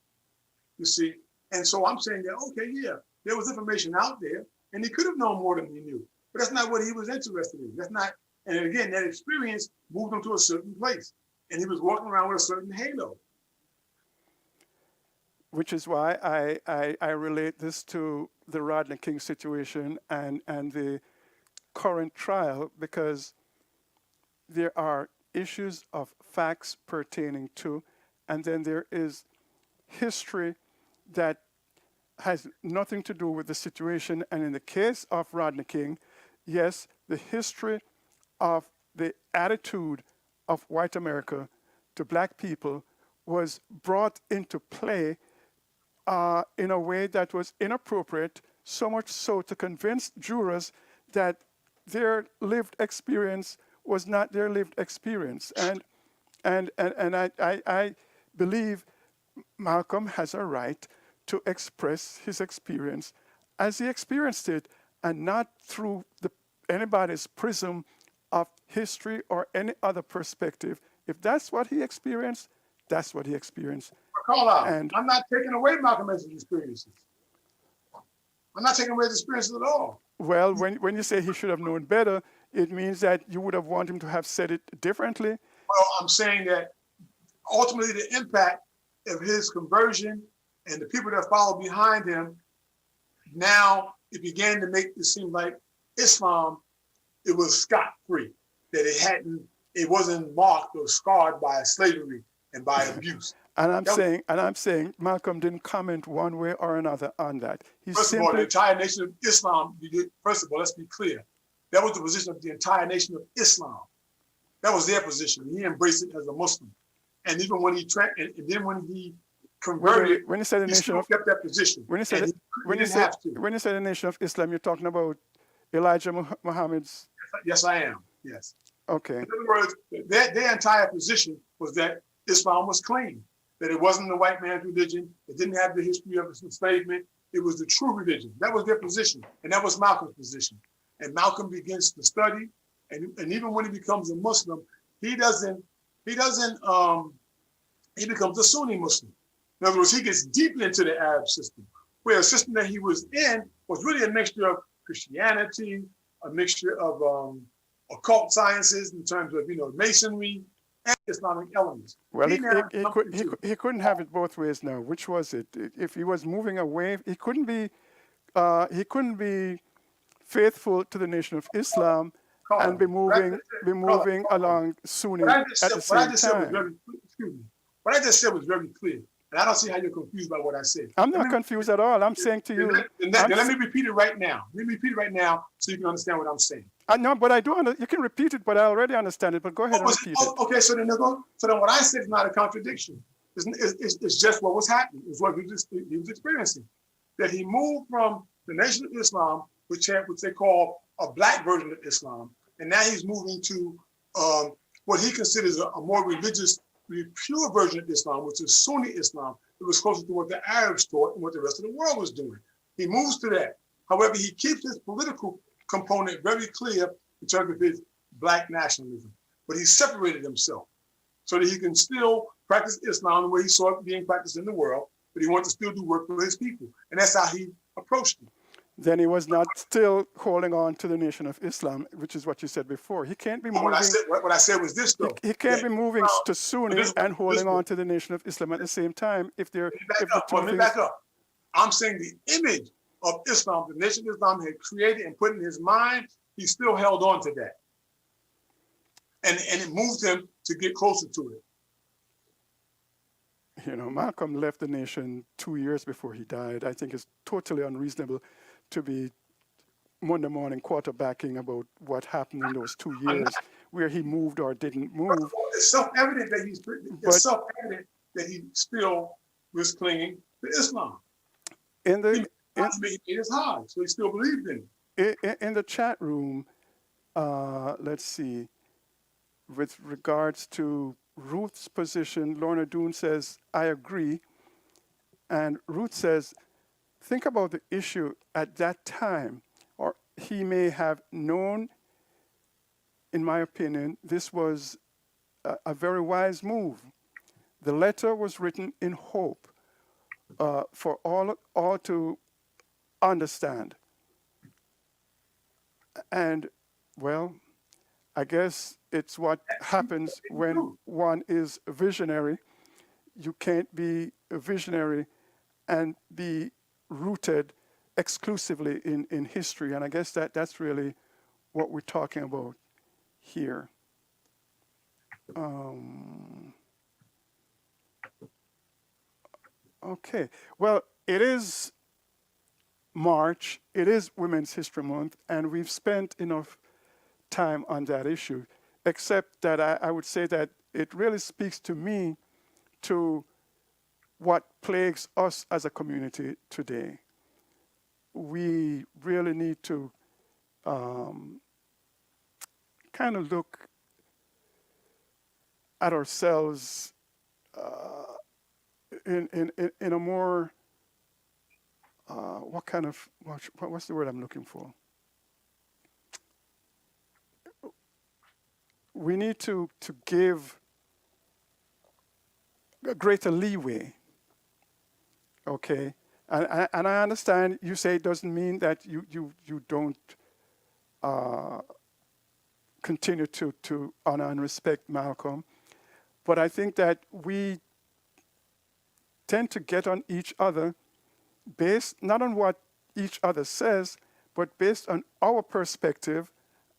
You see, and so I'm saying that there was information out there, and he could have known more than he knew. But that's not what he was interested in. That's not, and again, that experience moved him to a certain place, and he was walking around with a certain halo. Which is why I relate this to the Rodney King situation and the current trial, because there are issues of facts pertaining to, and then there is history that has nothing to do with the situation. And in the case of Rodney King, yes, the history of the attitude of white America to black people was brought into play in a way that was inappropriate, so much so to convince jurors that their lived experience was not their lived experience. And I believe Malcolm has a right to express his experience as he experienced it, and not through anybody's prism of history or any other perspective. If that's what he experienced, that's what he experienced. And I'm not taking away Malcolm X's experiences. I'm not taking away his experiences at all. Well, when you say he should have known better, it means that you would have wanted him to have said it differently. Well, I'm saying that ultimately the impact of his conversion and the people that followed behind him, now it began to make it seem like Islam, it was scot-free, that it wasn't marked or scarred by slavery and by abuse. And I'm saying Malcolm didn't comment one way or another on that. First of all, the entire nation of Islam, first of all, let's be clear. That was the position of the entire nation of Islam. That was their position. He embraced it as a Muslim. And even when he converted, when you say the he nation still of, kept that position. When you say the nation of Islam, you're talking about Elijah Muhammad's. Yes, I am. Yes. Okay. In other words, their entire position was that Islam was clean, that it wasn't the white man's religion. It didn't have the history of enslavement. It was the true religion. That was their position, and that was Malcolm's position. And Malcolm begins to study, and even when he becomes a Muslim, he becomes a Sunni Muslim. In other words, he gets deeply into the Arab system, where a system that he was in was really a mixture of Christianity, a mixture of occult sciences in terms of masonry and Islamic elements. Well, he couldn't have it both ways now. Which was it? If he was moving away, he couldn't be faithful to the nation of Islam and be moving along Sunni at the same time. What I just said was very clear. And I don't see how you're confused by what I said. I'm not confused at all. I'm saying to you. Let me repeat it right now. Let me repeat it right now so you can understand what I'm saying. No, but I do. You can repeat it, but I already understand it. But go ahead and repeat it. Okay, so then what I said is not a contradiction. It's just what was happening. It's what he was experiencing. That he moved from the Nation of Islam, which they call a black version of Islam, and now he's moving to what he considers a more religious, pure version of Islam, which is Sunni Islam. It was closer to what the Arabs taught and what the rest of the world was doing. He moves to that. However, he keeps his political component very clear in terms of his black nationalism. But he separated himself so that he can still practice Islam the way he saw it being practiced in the world, but he wanted to still do work for his people. And that's how he approached it. Then he was not still holding on to the Nation of Islam, which is what you said before. He can't be moving. What I said was this, though. He can't be moving to Sunni and holding on to the Nation of Islam at the same time. Let me back up. I'm saying the image of Islam, the Nation of Islam had created and put in his mind he still held on to that. And it moved him to get closer to it. You know, Malcolm left the nation 2 years before he died. I think it's totally unreasonable to be Monday morning quarterbacking about what happened in those 2 years, where he moved or didn't move. It's self-evident that he still was clinging to Islam. He made his high, so he still believed in it. In the chat room, let's see, with regards to Ruth's position, Lorna Doon says, I agree. And Ruth says, think about the issue at that time, or he may have known, in my opinion, this was a very wise move. The letter was written in hope for all to understand. And, well, I guess it's what happens when one is a visionary. You can't be a visionary and be rooted exclusively in history. And I guess that's really what we're talking about here. Okay, well, it is March, it is Women's History Month, and we've spent enough time on that issue, except that I would say that it really speaks to me to what plagues us as a community today. We really need to kind of look at ourselves in a more, what's the word I'm looking for? We need to give a greater leeway, okay? And I understand you say it doesn't mean that you don't continue to honor and respect Malcolm, but I think that we tend to get on each other based not on what each other says, but based on our perspective.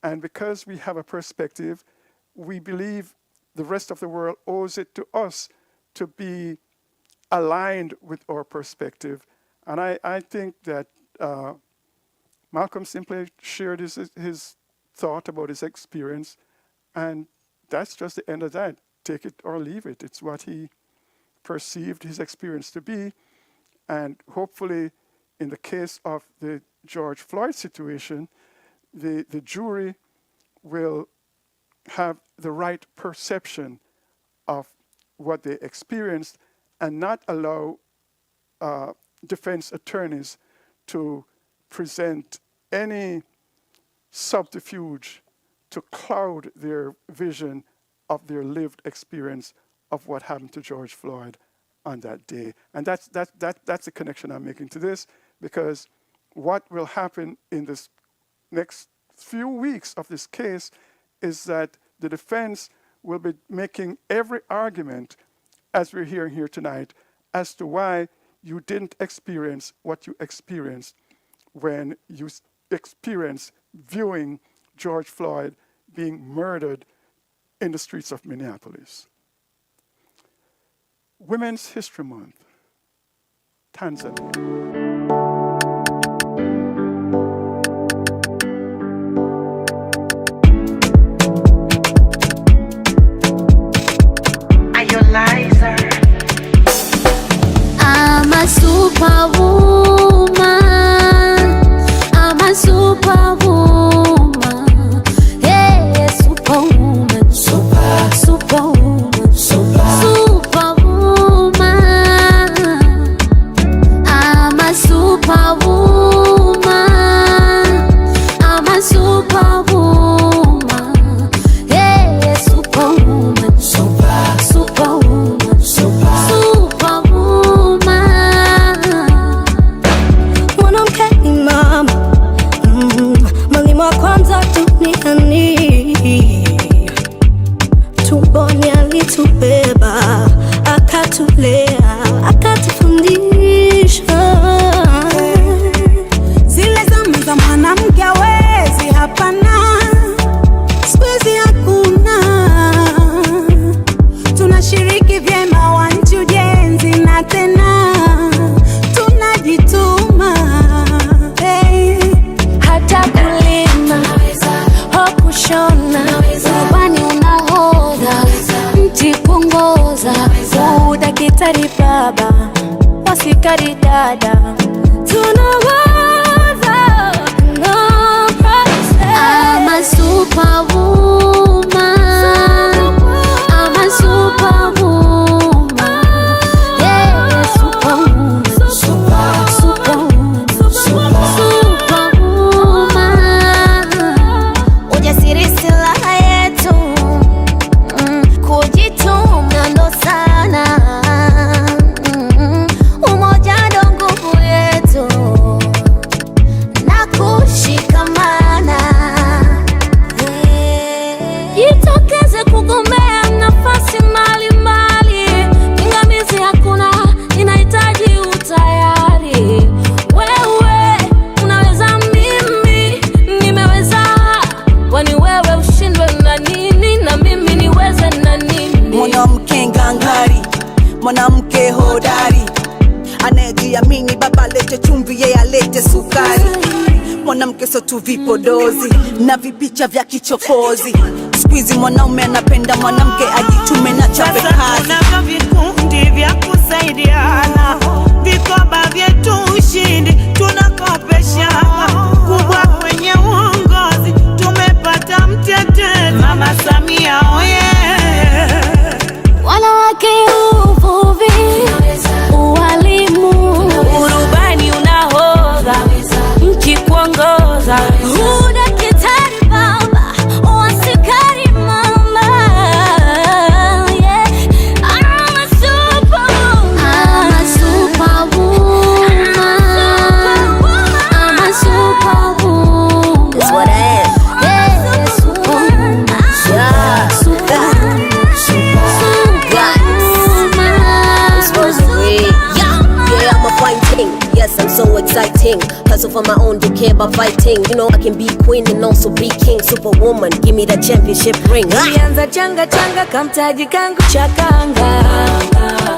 And because we have a perspective, we believe the rest of the world owes it to us to be aligned with our perspective. And I think that Malcolm simply shared his thought about his experience, and that's just the end of that. Take it or leave it. It's what he perceived his experience to be. And hopefully, in the case of the George Floyd situation, the jury will have the right perception of what they experienced and not allow defense attorneys to present any subterfuge to cloud their vision of their lived experience of what happened to George Floyd on that day. And that's the connection I'm making to this, because what will happen in this next few weeks of this case is that the defense will be making every argument, as we're hearing here tonight, as to why you didn't experience what you experienced when you experienced viewing George Floyd being murdered in the streets of Minneapolis. Women's History Month, Tanzania. I'm a superwoman. I'm a superwoman. Yeah, superwoman. Superwoman. Superwoman. I'm a superwoman. I'm a superwoman. Yeah, superwoman. Superwoman. Mwanamke mama, mwalimu wa kwanza duniani, tumboni alitubeba, akatulea, akatufundisha. Zile zama za mwanamke hawezi, hapana. daktari baba, wasikari dada, tunawaza no process. I'm a superwoman, I'm a superwoman, yeah, superwoman, superwoman, superwoman. Ujasiri silaha yetu, kujituma ndo sana, umoja ndo nguvu yetu, na kushikamana. Jitokeze kugombea nafasi mbalimbali, pingamizi hakuna, inahitaji utayari. Wewe unaweza, mimi nimeweza, kwani wewe ushindwe na nini na mimi niweze na nini? Mwanamke ngangari, mwanamke hodari, anayejiamini, baba lete chumvi, yeye alete sukari. Mwanamke sio tu vipodozi na vipicha vya kichokozi. Siku hizi mwanaume anapenda mwanamke ajitume na chape kazi. Tunavyo vikundi vya kusaidiana, vikoba vyetu ushindi tunakopeshana. Kubwa kwenye uongozi tumepata mtetezi, Mama Samia oye. Wanawake uvuvi, ualimu, Urubani unahodha, nchi kuongoza, udaktari baba, wasikari mama, yeah. I'm a superwoman, I'm a superwoman, I'm a superwoman. That's what I am. Yeah, superwoman, yeah, superwoman, yeah, I'm a fine thing. Yes, I'm so exciting. Hustle for my own, don't care about fighting. You know I can be queen and also be king. Superwoman, give me that championship ring. Nilianza changa changa kamtaji kangu cha kanga,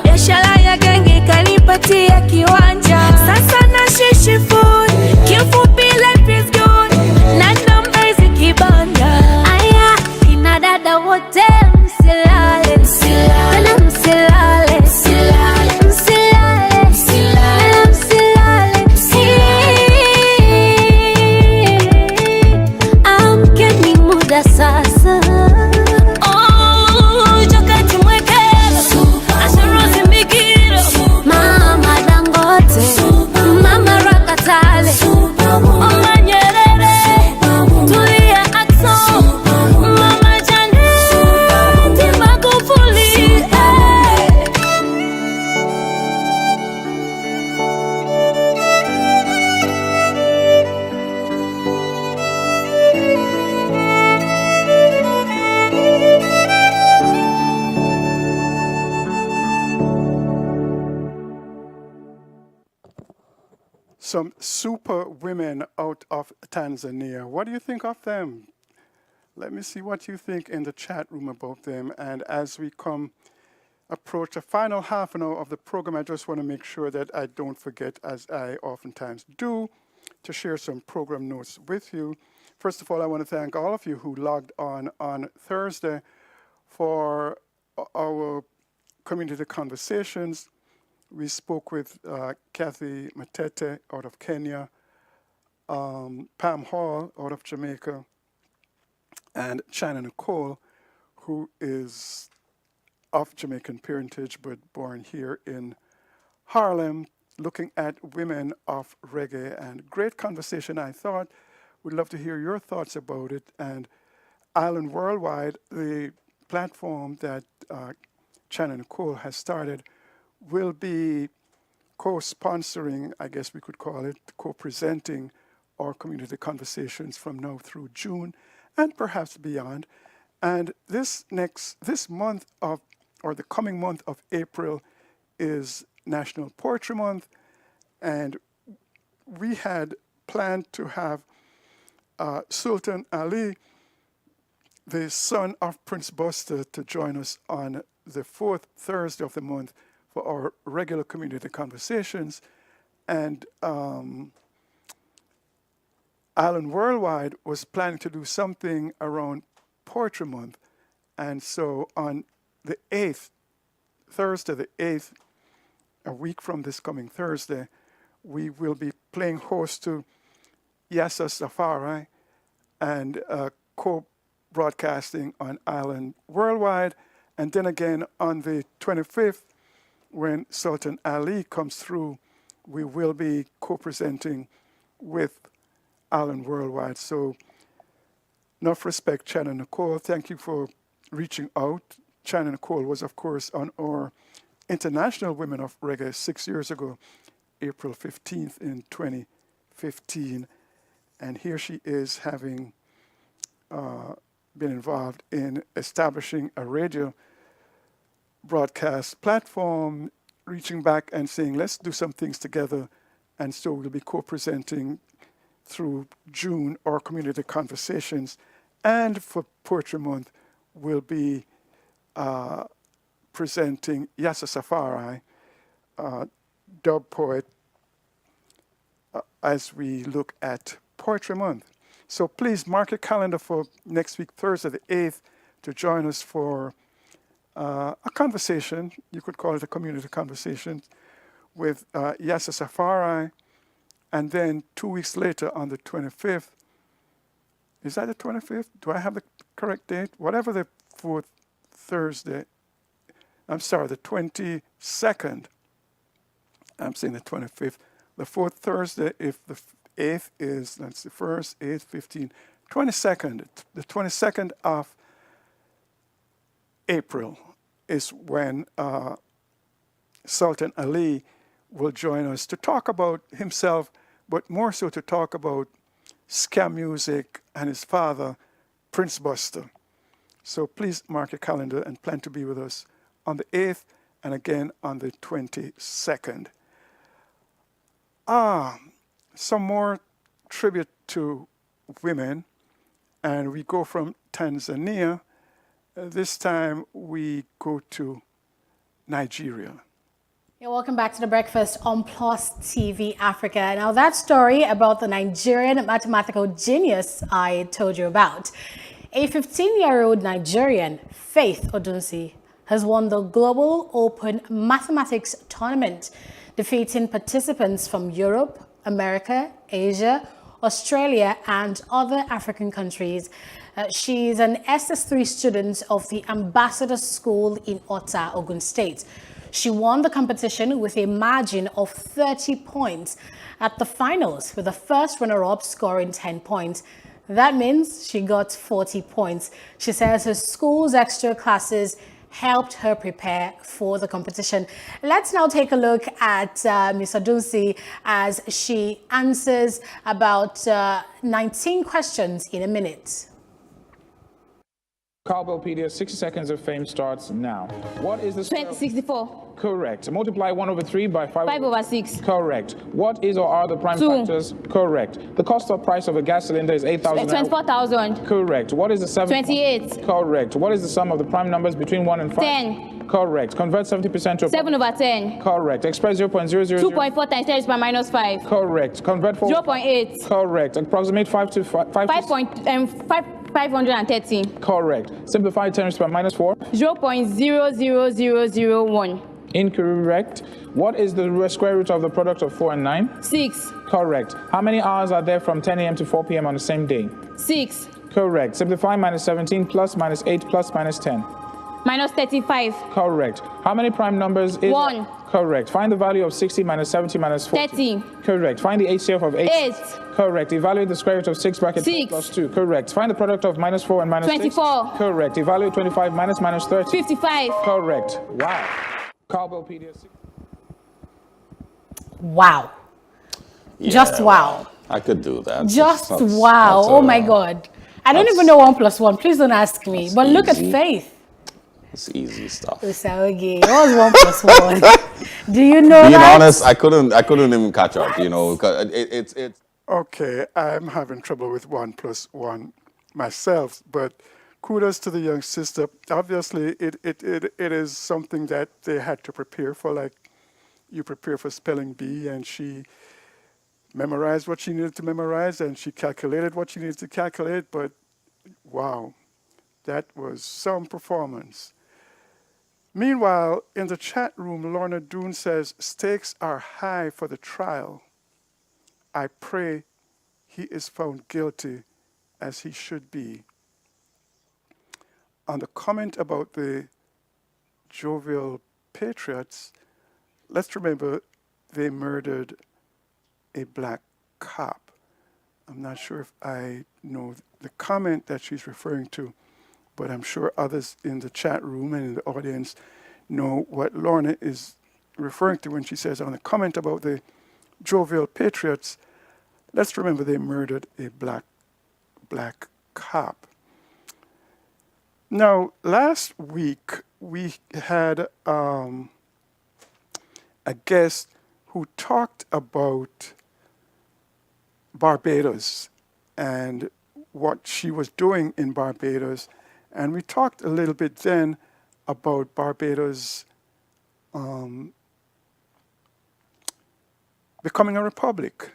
biashara ya genge kanipatia kiwanja. Sasa na shishi food, kifupi life is good, na numbers kibanda. Aya, kina dada wote msilale, msilale, msilale, msilale, msilale, msilale, msilale. Amkeni muda sasa. Oh, jokati mwekelo, asharozi mikiro, Mama Dangote, Mama Rakatale, Mama Nyerere, Tulia Ackson, Mama Janeti Magufuli, Some super women out of Tanzania. What do you think of them? Let me see what you think in the chat room about them. And as we approach the final half an hour of the program, I just want to make sure that I don't forget, as I oftentimes do, to share some program notes with you. First of all, I want to thank all of you who logged on Thursday for our community conversations. We spoke with Kathy Matete out of Kenya, Pam Hall out of Jamaica, and China Nicole, who is of Jamaican parentage but born here in Harlem, looking at women of reggae. And great conversation, I thought. We'd love to hear your thoughts about it. And Island Worldwide, the platform that China Nicole has started, will be co-sponsoring, I guess we could call it, co-presenting our community conversations from now through June and perhaps beyond. And this month of, or the coming month of April, is National Poetry Month. And we had planned to have Sultan Ali, the son of Prince Buster, to join us on the fourth Thursday of the month for our regular community conversations. And Island Worldwide was planning to do something around Poetry Month. And so on the 8th, Thursday the 8th, a week from this coming Thursday, we will be playing host to Yassa Safari and co-broadcasting on Island Worldwide. And then again on the 25th, when Sultan Ali comes through, we will be co-presenting with Island Worldwide. So enough respect, China Nicole. Thank you for reaching out. China Nicole was, of course, on our International Women of Reggae 6 years ago, April 15th in 2015. And here she is, having been involved in establishing a radio broadcast platform, reaching back and saying, let's do some things together. And so we'll be co-presenting through June our community conversations. And for Poetry Month, we'll be presenting Yassa Safari, dub poet, as we look at Poetry Month. So please mark your calendar for next week, Thursday the 8th, to join us for a conversation. You could call it a community conversation with Yassa Safari. And then 2 weeks later on the 25th, is that the 25th? Do I have the correct date? Whatever the fourth Thursday, I'm sorry, the 22nd. I'm saying the 25th. The fourth Thursday, if the 8th is, that's the 1st, 8th, 15, 22nd. The 22nd of April is when Sultan Ali will join us to talk about himself, but more so to talk about ska music and his father, Prince Buster. So please mark your calendar and plan to be with us on the 8th and again on the 22nd. Some more tribute to women, and we go from Tanzania. This time we go to Nigeria. Yeah, welcome back to The Breakfast on Plus TV Africa. Now that story about the Nigerian mathematical genius I told you about. A 15-year-old Nigerian, Faith Odunsi, has won the Global Open Mathematics Tournament, defeating participants from Europe, America, Asia, Australia, and other African countries. She's an SS3 student of the Ambassador School in Ota, Ogun State. She won the competition with a margin of 30 points at the finals, with the first runner-up scoring 10 points. That means she got 40 points. She says her school's extra classes helped her prepare for the competition. Let's now take a look at Ms. Odunsi as she answers about 19 questions in a minute. Cowbellpedia, 60 seconds of fame starts now. What is the 64. Correct. Multiply 1/3 by 5/6. Correct. What is or are the prime 2. factors? Correct. The cost of price of a gas cylinder is 8,000. 24,000. Correct. What is the 7? 28. Correct. What is the sum of the prime numbers between 1 and 5? 10. Correct. Convert 70% to 7/10. Correct. Express 0.000. 2.4 times 10 is by minus 5. Correct. Convert 4. 0.8. Correct. Approximate 5 to 530. Correct. Simplify 10 to the minus 4. 0.00001. Incorrect. What is the square root of the product of 4 and 9? 6. Correct. How many hours are there from 10 a.m. to 4 p.m. on the same day? 6. Correct. Simplify minus 17 plus minus 8 plus minus 10. Minus 35. Correct. How many prime numbers is 1. Correct. Find the value of 60 minus 70 minus 40. 30. Correct. Find the HCF of 8. 8. Correct. Evaluate the square root of 6 bracket 6. plus 2. Correct. Find the product of minus 4 and minus 24. 6. Correct. Evaluate 25 minus minus 30. 55. Correct. Wow. Cowbellpedia. Wow. Yeah, Just wow. I could do that. Just That's- wow. that's Oh my God. I don't even know 1 plus 1. Please don't ask me. But look at easy. Faith. It's easy stuff. Usaugi. What was 1 plus 1? Do you know Being that? honest, I couldn't even catch up. You know, 'cause it's. Okay, I'm having trouble with 1 plus 1 myself, but kudos to the young sister. Obviously, it is something that they had to prepare for, like you prepare for spelling bee, and she memorized what she needed to memorize, and she calculated what she needed to calculate, but wow, that was some performance. Meanwhile, in the chat room, Lorna Doon says, stakes are high for the trial. I pray he is found guilty as he should be. On the comment about the jovial patriots, let's remember they murdered a black cop. I'm not sure if I know the comment that she's referring to, but I'm sure others in the chat room and in the audience know what Lorna is referring to when she says on a comment about the jovial patriots, let's remember they murdered a black cop. Now, last week we had a guest who talked about Barbados and what she was doing in Barbados. And we talked a little bit then about Barbados becoming a republic.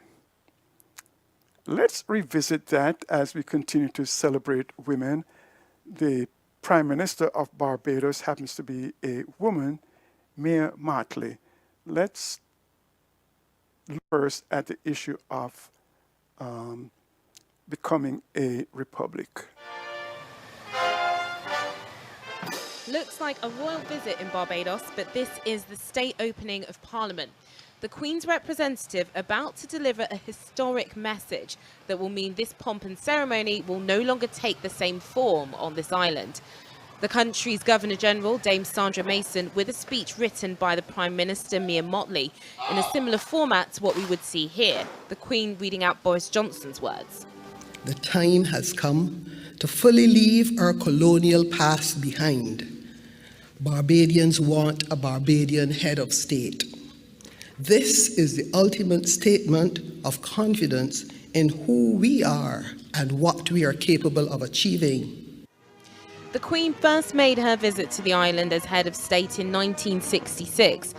Let's revisit that as we continue to celebrate women. The Prime Minister of Barbados happens to be a woman, Mia Mottley. Let's look first at the issue of becoming a republic. Looks like a royal visit in Barbados, but this is the state opening of Parliament. The Queen's representative about to deliver a historic message that will mean this pomp and ceremony will no longer take the same form on this island. The country's Governor-General, Dame Sandra Mason, with a speech written by the Prime Minister, Mia Mottley, in a similar format to what we would see here, the Queen reading out Boris Johnson's words. The time has come to fully leave our colonial past behind. Barbadians want a Barbadian head of state. This is the ultimate statement of confidence in who we are and what we are capable of achieving. The Queen first made her visit to the island as head of state in 1966.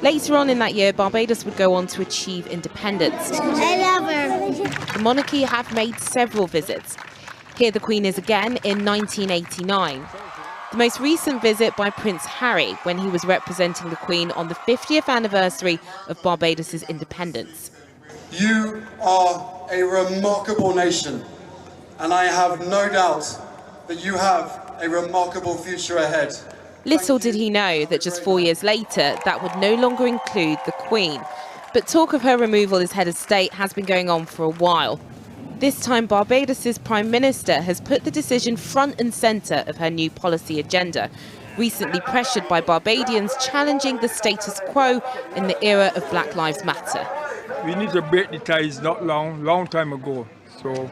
Later on in that year, Barbados would go on to achieve independence. I love her. The monarchy have made several visits. Here the Queen is again in 1989. The most recent visit by Prince Harry when he was representing the Queen on the 50th anniversary of Barbados' independence. You are a remarkable nation, and I have no doubt that you have a remarkable future ahead. Little did he know that just 4 years later, that would no longer include the Queen. But talk of her removal as head of state has been going on for a while. This time, Barbados' Prime Minister has put the decision front and centre of her new policy agenda, recently pressured by Barbadians challenging the status quo in the era of Black Lives Matter. We need to break the ties not long time ago. So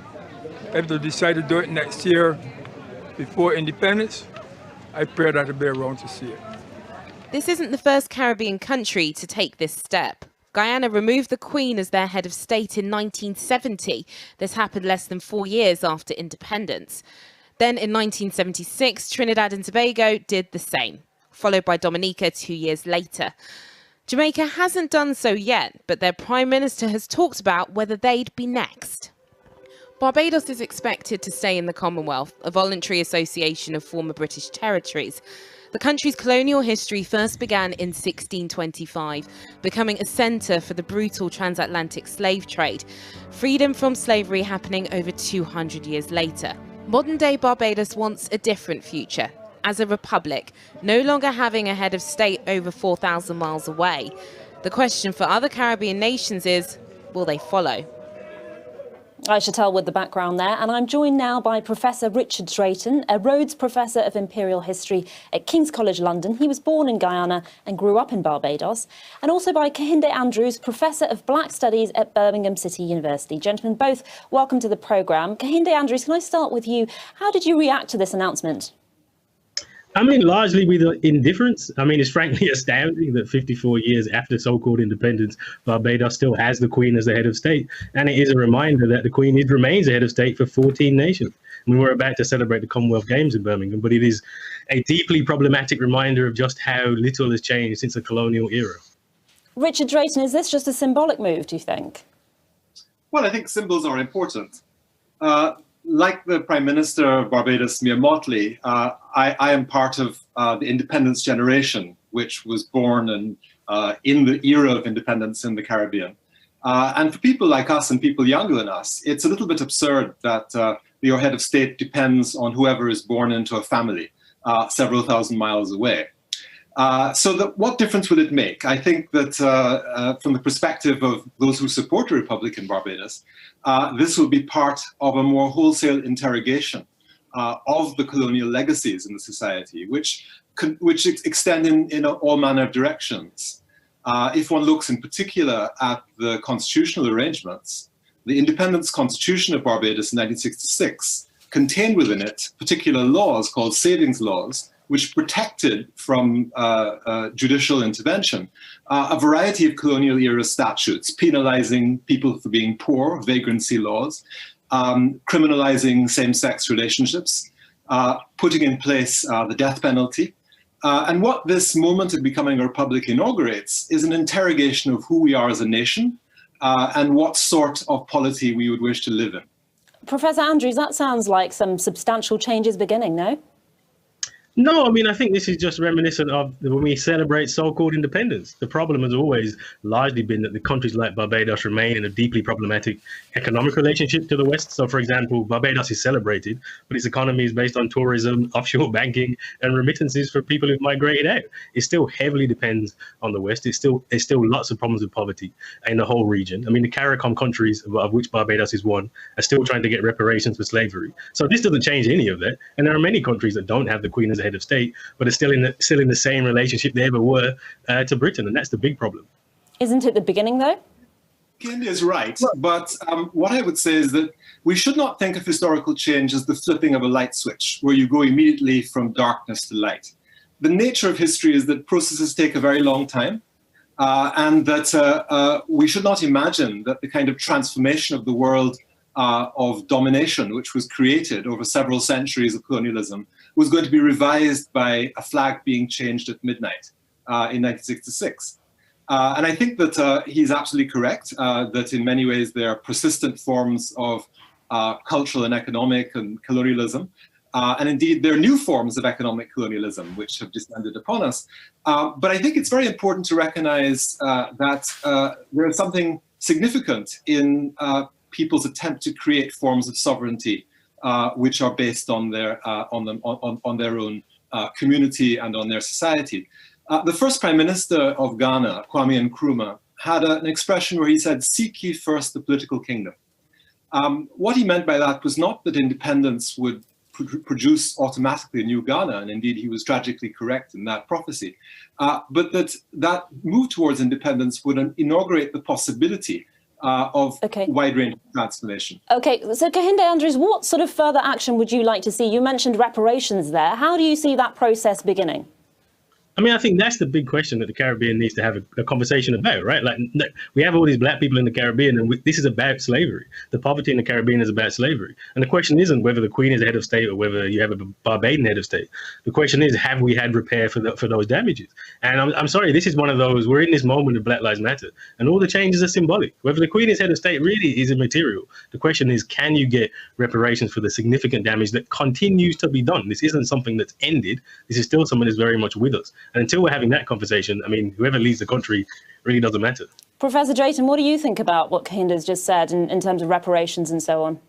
if they decide to do it next year before independence, I pray that I'll be around to see it. This isn't the first Caribbean country to take this step. Guyana removed the Queen as their head of state in 1970. This happened less than 4 years after independence. Then in 1976, Trinidad and Tobago did the same, followed by Dominica 2 years later. Jamaica hasn't done so yet, but their Prime Minister has talked about whether they'd be next. Barbados is expected to stay in the Commonwealth, a voluntary association of former British territories. The country's colonial history first began in 1625, becoming a centre for the brutal transatlantic slave trade, freedom from slavery happening over 200 years later. Modern-day Barbados wants a different future, as a republic, no longer having a head of state over 4,000 miles away. The question for other Caribbean nations is, will they follow? Aisha Tell with the background there, and I'm joined now by Professor Richard Drayton, a Rhodes Professor of Imperial History at King's College London. He was born in Guyana and grew up in Barbados, and also by Kehinde Andrews, Professor of Black Studies at Birmingham City University. Gentlemen, both welcome to the programme. Kehinde Andrews, can I start with you? How did you react to this announcement? I mean, largely with indifference. I mean, it's frankly astounding that 54 years after so-called independence, Barbados still has the Queen as the head of state. And it is a reminder that the Queen remains the head of state for 14 nations. I mean, we're about to celebrate the Commonwealth Games in Birmingham, but it is a deeply problematic reminder of just how little has changed since the colonial era. Richard Drayton, is this just a symbolic move, do you think? Well, I think symbols are important. like the Prime Minister of Barbados, Mia Mottley, I am part of the independence generation, which was born in the era of independence in the Caribbean. And for people like us and people younger than us, it's a little bit absurd that your head of state depends on whoever is born into a family several thousand miles away. What difference will it make? I think that from the perspective of those who support a republic in Barbados, this will be part of a more wholesale interrogation of the colonial legacies in the society, which extend in all manner of directions. If one looks in particular at the constitutional arrangements, the Independence Constitution of Barbados in 1966 contained within it particular laws called savings laws, which protected from judicial intervention a variety of colonial era statutes, penalizing people for being poor, vagrancy laws, criminalizing same-sex relationships, putting in place the death penalty. And what this moment of becoming a republic inaugurates is an interrogation of who we are as a nation and what sort of polity we would wish to live in. Professor Andrews, that sounds like some substantial changes beginning, no? No, I mean, I think this is just reminiscent of when we celebrate so-called independence. The problem has always largely been that the countries like Barbados remain in a deeply problematic economic relationship to the West. So, for example, Barbados is celebrated, but its economy is based on tourism, offshore banking, and remittances for people who've migrated out. It still heavily depends on the West. There's still lots of problems with poverty in the whole region. I mean, the CARICOM countries, of which Barbados is one, are still trying to get reparations for slavery. So this doesn't change any of that. And there are many countries that don't have the Queen as a head of state, but are still in the same relationship they ever were to Britain, and that's the big problem. Isn't it the beginning, though? India is right, but what I would say is that we should not think of historical change as the flipping of a light switch, where you go immediately from darkness to light. The nature of history is that processes take a very long time, and that we should not imagine that the kind of transformation of the world of domination, which was created over several centuries of colonialism, was going to be revised by a flag being changed at midnight in 1966. And I think that he's absolutely correct, that in many ways there are persistent forms of cultural and economic and colonialism. And indeed, there are new forms of economic colonialism which have descended upon us. But I think it's very important to recognize that there is something significant in people's attempt to create forms of sovereignty which are based on their own community and on their society. The first Prime Minister of Ghana, Kwame Nkrumah, had an expression where he said, "Seek ye first the political kingdom." What he meant by that was not that independence would produce automatically a new Ghana, and indeed he was tragically correct in that prophecy, but that move towards independence would inaugurate the possibility of wide-range transformation. Okay, so Kehinde Andrews, what sort of further action would you like to see? You mentioned reparations there. How do you see that process beginning? I mean, I think that's the big question that the Caribbean needs to have a conversation about, right? Like, we have all these black people in the Caribbean, and this is about slavery. The poverty in the Caribbean is about slavery. And the question isn't whether the Queen is a head of state or whether you have a Barbadian head of state. The question is, have we had repair for those damages? And I'm sorry, this is one of those, we're in this moment of Black Lives Matter, and all the changes are symbolic. Whether the Queen is head of state really is immaterial. The question is, can you get reparations for the significant damage that continues to be done? This isn't something that's ended. This is still something that's very much with us. And until we're having that conversation, I mean, whoever leads the country really doesn't matter. Professor Drayton, what do you think about what Kehinde's just said in terms of reparations and so on?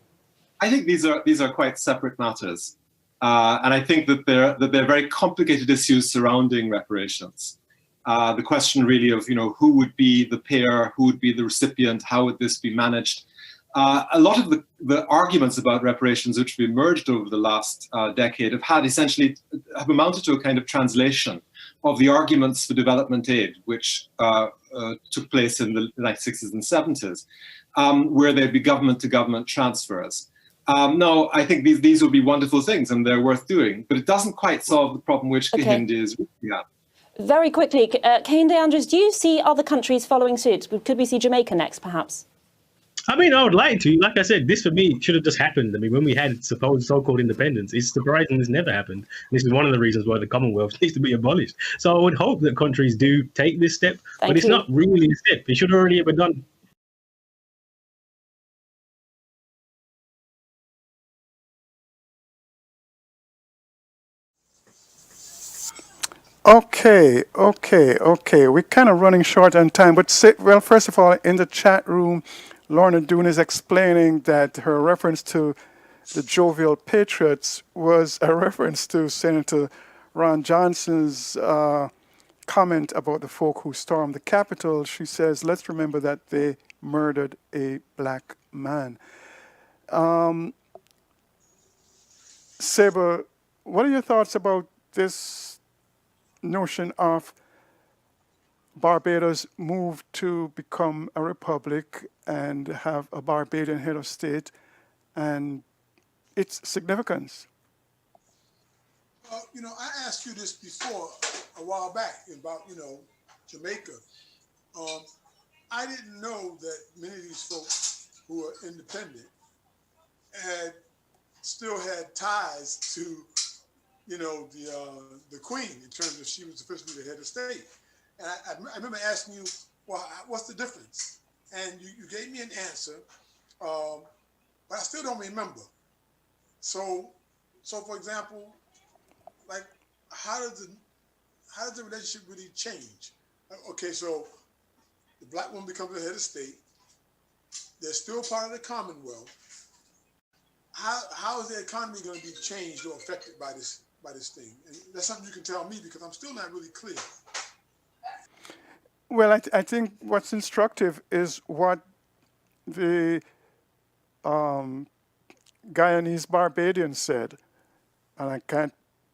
I think these are quite separate matters, and I think that they're very complicated issues surrounding reparations. The question really of who would be the payer, who would be the recipient, how would this be managed? A lot of the arguments about reparations which have emerged over the last decade have amounted to a kind of translation of the arguments for development aid, which took place in the 1960s and 70s, where there'd be government-to-government transfers. No, I think these would be wonderful things and they're worth doing, but it doesn't quite solve the problem which Kehinde is looking at. Very quickly, Kehinde Andrews, do you see other countries following suit? Could we see Jamaica next, perhaps? I mean, I would like to. Like I said, this for me should have just happened. I mean, when we had supposed so-called independence, it's surprising this never happened. This is one of the reasons why the Commonwealth needs to be abolished. So I would hope that countries do take this step, but it's not really a step. It should already have been done Okay. We're kind of running short on time, but well, first of all, in the chat room, Lorna Doone is explaining that her reference to the Jovial Patriots was a reference to Senator Ron Johnson's comment about the folk who stormed the Capitol. She says, let's remember that they murdered a black man. Saber, what are your thoughts about this notion of Barbados move to become a republic and have a Barbadian head of state and its significance? I asked you this before a while back about, Jamaica. I didn't know that many of these folks who are independent still had ties to, the Queen in terms of she was officially the head of state. And I remember asking you, well, what's the difference? And you gave me an answer, but I still don't remember. So for example, like, how does the relationship really change? Okay, so the black woman becomes the head of state. They're still part of the Commonwealth. How is the economy going to be changed or affected by this thing? And that's something you can tell me, because I'm still not really clear. Well, I think what's instructive is what the Guyanese Barbadian said, and I can't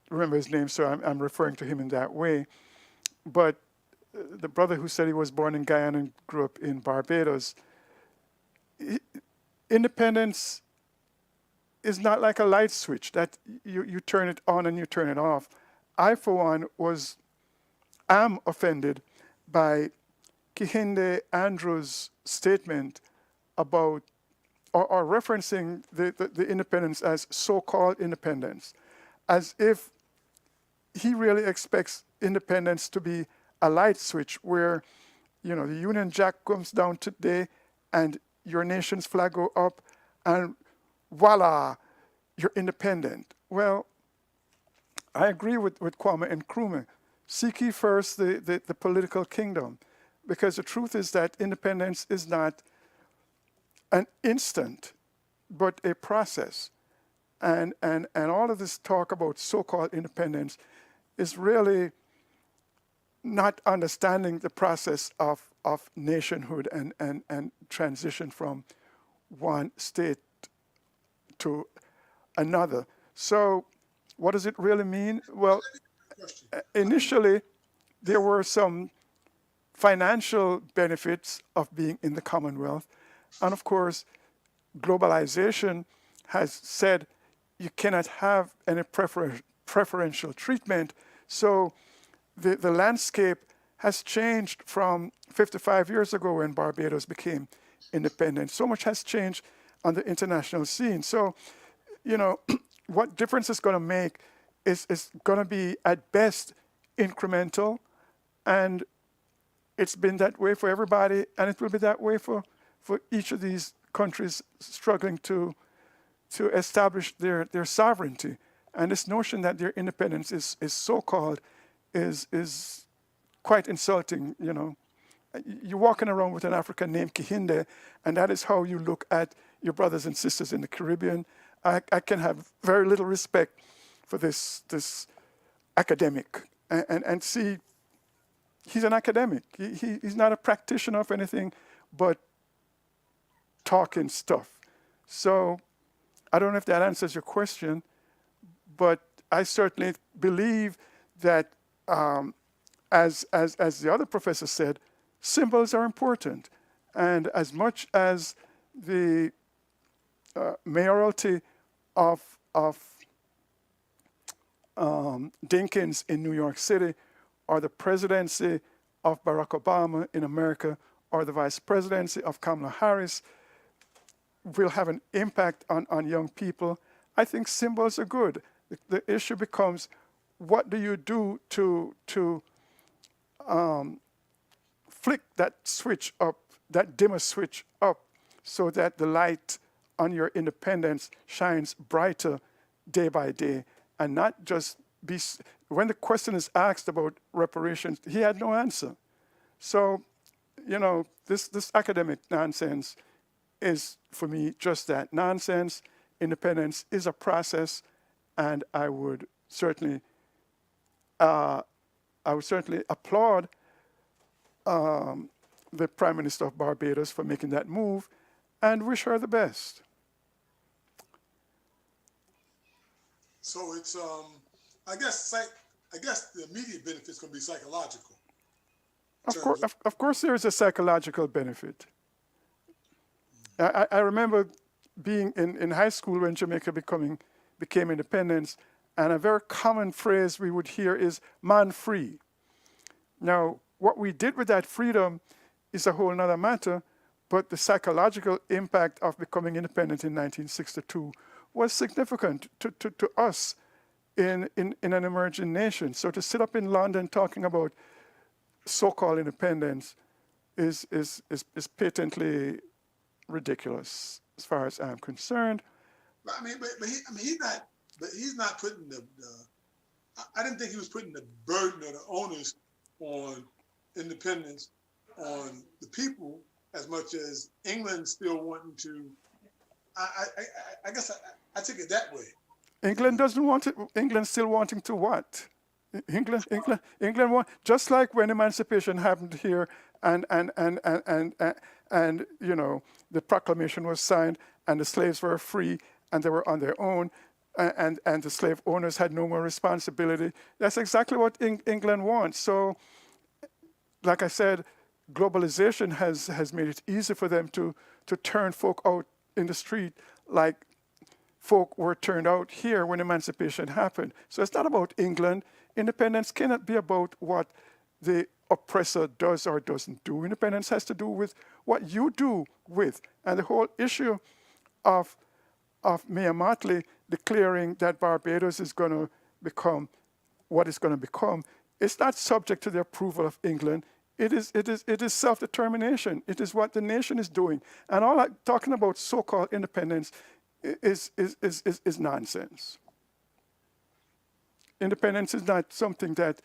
remember his name, so I'm referring to him in that way. But the brother who said he was born in Guyana and grew up in Barbados, independence is not like a light switch that you turn it on and you turn it off. I, for one, am offended by Kehinde Andrews' statement about, or referencing the independence as so-called independence, as if he really expects independence to be a light switch where, the Union Jack comes down today and your nation's flag go up and voila, you're independent. Well, I agree with Kwame Nkrumah. Seek ye first the political kingdom, because the truth is that independence is not an instant, but a process. And all of this talk about so-called independence is really not understanding the process of nationhood and transition from one state to another. So what does it really mean? Well, initially, there were some financial benefits of being in the Commonwealth. And of course, globalization has said you cannot have any preferential treatment. So the landscape has changed from 55 years ago when Barbados became independent. So much has changed on the international scene. So, what difference it's going to make is going to be at best incremental, and it's been that way for everybody, and it will be that way for each of these countries struggling to establish their sovereignty. And this notion that their independence is so-called is quite insulting. You're walking around with an African named Kehinde, and that is how you look at your brothers and sisters in the Caribbean. I can have very little respect for this academic, and see, he's an academic. He's not a practitioner of anything but talking stuff. So I don't know if that answers your question, but I certainly believe that, as the other professor said, symbols are important. And as much as the mayoralty of Dinkins in New York City, or the presidency of Barack Obama in America, or the vice presidency of Kamala Harris will have an impact on young people, I think symbols are good. The issue becomes, what do you do to flick that switch up, that dimmer switch up, so that the light on your independence shines brighter day by day, and not just when the question is asked about reparations, he had no answer. So, you know, this academic nonsense is, for me, just that, nonsense. Independence is a process, and I would certainly applaud the Prime Minister of Barbados for making that move, and wish her the best. So it's I guess the immediate benefit's going to be psychological. Of course, there is a psychological benefit. I remember being in high school when Jamaica became independent, and a very common phrase we would hear is "man free." Now, what we did with that freedom is a whole other matter, but the psychological impact of becoming independent in 1962 was significant to us in an emerging nation. So to sit up in London talking about so-called independence is patently ridiculous as far as I'm concerned. I mean, he's not putting the I didn't think he was putting the burden or the onus on independence on the people as much as England still wanting to. I guess I took it that way. England doesn't want it. England still wanting to what? England want, just like when emancipation happened here, and you know, the proclamation was signed, and the slaves were free, and they were on their own, and the slave owners had no more responsibility. That's exactly what England wants. So, like I said, globalization has made it easy for them to turn folk out in the street like folk were turned out here when emancipation happened. So it's not about England. Independence cannot be about what the oppressor does or doesn't do. Independence has to do with what you do with. And the whole issue of Mayor Mottley declaring that Barbados is going to become what it's going to become, it's not subject to the approval of England. It is self-determination. It is what the nation is doing. And all that talking about so-called independence is nonsense. Independence is not something that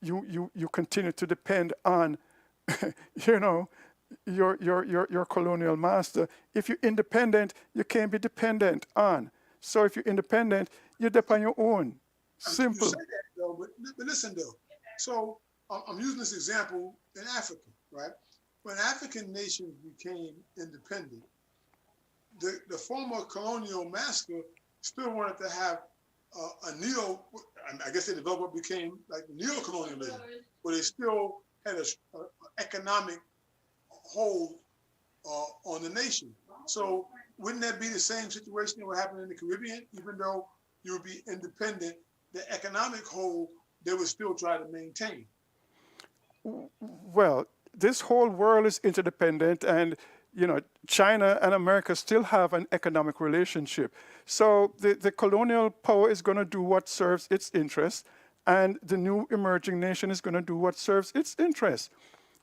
you continue to depend on, you know, your colonial master. If you're independent, you can't be dependent on. So if you're independent, you depend on your own. Simple. You say that, though, but listen, though. So I'm using this example in Africa, right? When African nations became independent, the former colonial master still wanted to have I guess they developed what became like neo-colonialism, where they still had an economic hold on the nation. So wouldn't that be the same situation that would happen in the Caribbean? Even though you would be independent, the economic hold they would still try to maintain. Well, this whole world is interdependent, and you know, China and America still have an economic relationship. So the colonial power is going to do what serves its interests, and the new emerging nation is going to do what serves its interests.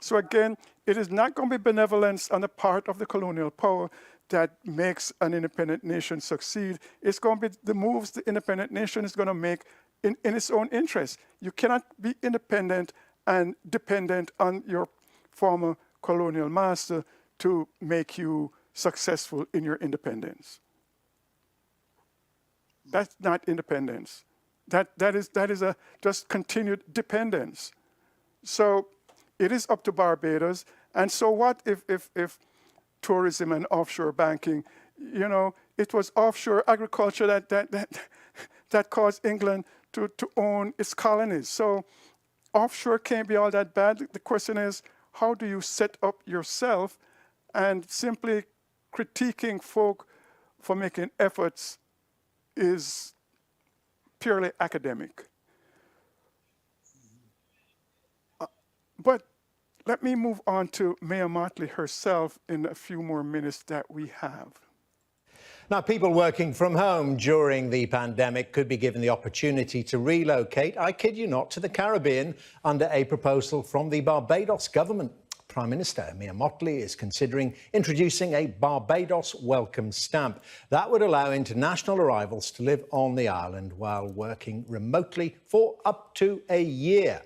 So again, it is not going to be benevolence on the part of the colonial power that makes an independent nation succeed. It's going to be the moves the independent nation is going to make in its own interest. You cannot be independent and dependent on your former colonial master to make you successful in your independence. That's not independence. That is a just continued dependence. So it is up to Barbados. And so what if tourism and offshore banking, you know, it was offshore agriculture that caused England to own its colonies. So offshore can't be all that bad. The question is, how do you set up yourself? And simply critiquing folk for making efforts is purely academic. But let me move on to Mayor Mottley herself in a few more minutes that we have. Now, people working from home during the pandemic could be given the opportunity to relocate, I kid you not, to the Caribbean under a proposal from the Barbados government. Prime Minister Mia Mottley is considering introducing a Barbados welcome stamp that would allow international arrivals to live on the island while working remotely for up to a year.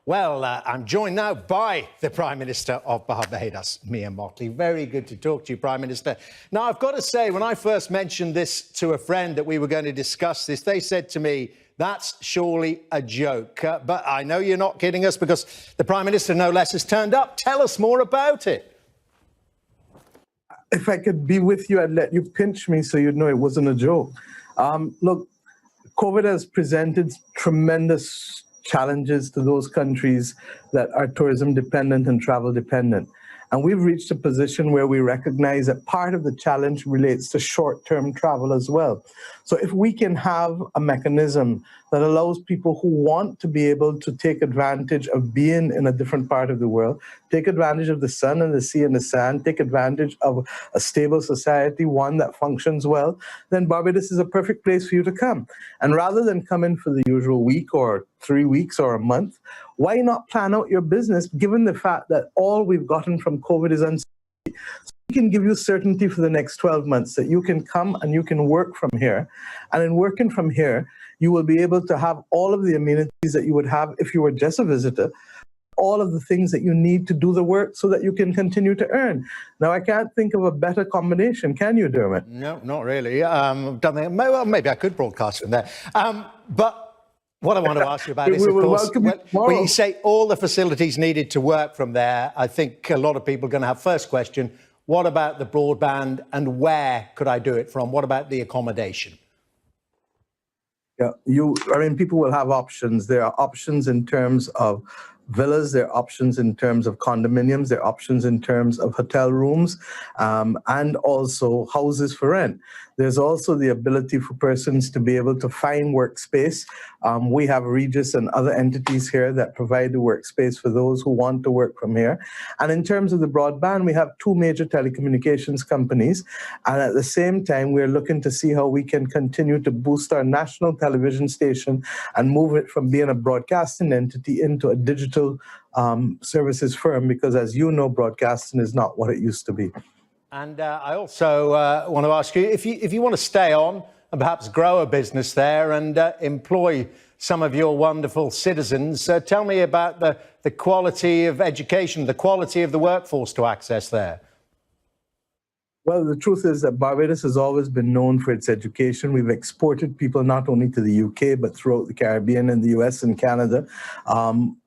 Well, I'm joined now by the Prime Minister of Barbados, Mia Mottley. Very good to talk to you, Prime Minister. Now, I've got to say, when I first mentioned this to a friend that we were going to discuss this, they said to me, that's surely a joke. But I know you're not kidding us because the Prime Minister, no less, has turned up. Tell us more about it. If I could be with you, I'd let you pinch me so you'd know it wasn't a joke. Look, COVID has presented tremendous challenges to those countries that are tourism dependent and travel dependent. And we've reached a position where we recognize that part of the challenge relates to short-term travel as well. So if we can have a mechanism that allows people who want to be able to take advantage of being in a different part of the world, take advantage of the sun and the sea and the sand, take advantage of a stable society, one that functions well, then Barbados is a perfect place for you to come. And rather than come in for the usual week or 3 weeks or a month, why not plan out your business given the fact that all we've gotten from COVID is uncertainty? So we can give you certainty for the next 12 months that you can come and you can work from here. And in working from here, you will be able to have all of the amenities that you would have if you were just a visitor, all of the things that you need to do the work so that you can continue to earn. Now, I can't think of a better combination, can you, Dermot? No, not really. Well, maybe I could broadcast from there. But what I want to ask you about is, of course, when you say all the facilities needed to work from there, I think a lot of people are going to have first question, what about the broadband and where could I do it from? What about the accommodation? Yeah, people will have options. There are options in terms of villas, there are options in terms of condominiums, there are options in terms of hotel rooms, and also houses for rent. There's also the ability for persons to be able to find workspace. We have Regis and other entities here that provide the workspace for those who want to work from here. And in terms of the broadband, we have 2 major telecommunications companies. And at the same time, we're looking to see how we can continue to boost our national television station and move it from being a broadcasting entity into a digital services firm, because as you know, broadcasting is not what it used to be. And I also want to ask you, if you want to stay on and perhaps grow a business there and employ some of your wonderful citizens, tell me about the quality of education, the quality of the workforce to access there. Well, the truth is that Barbados has always been known for its education. We've exported people not only to the UK, but throughout the Caribbean and the US and Canada.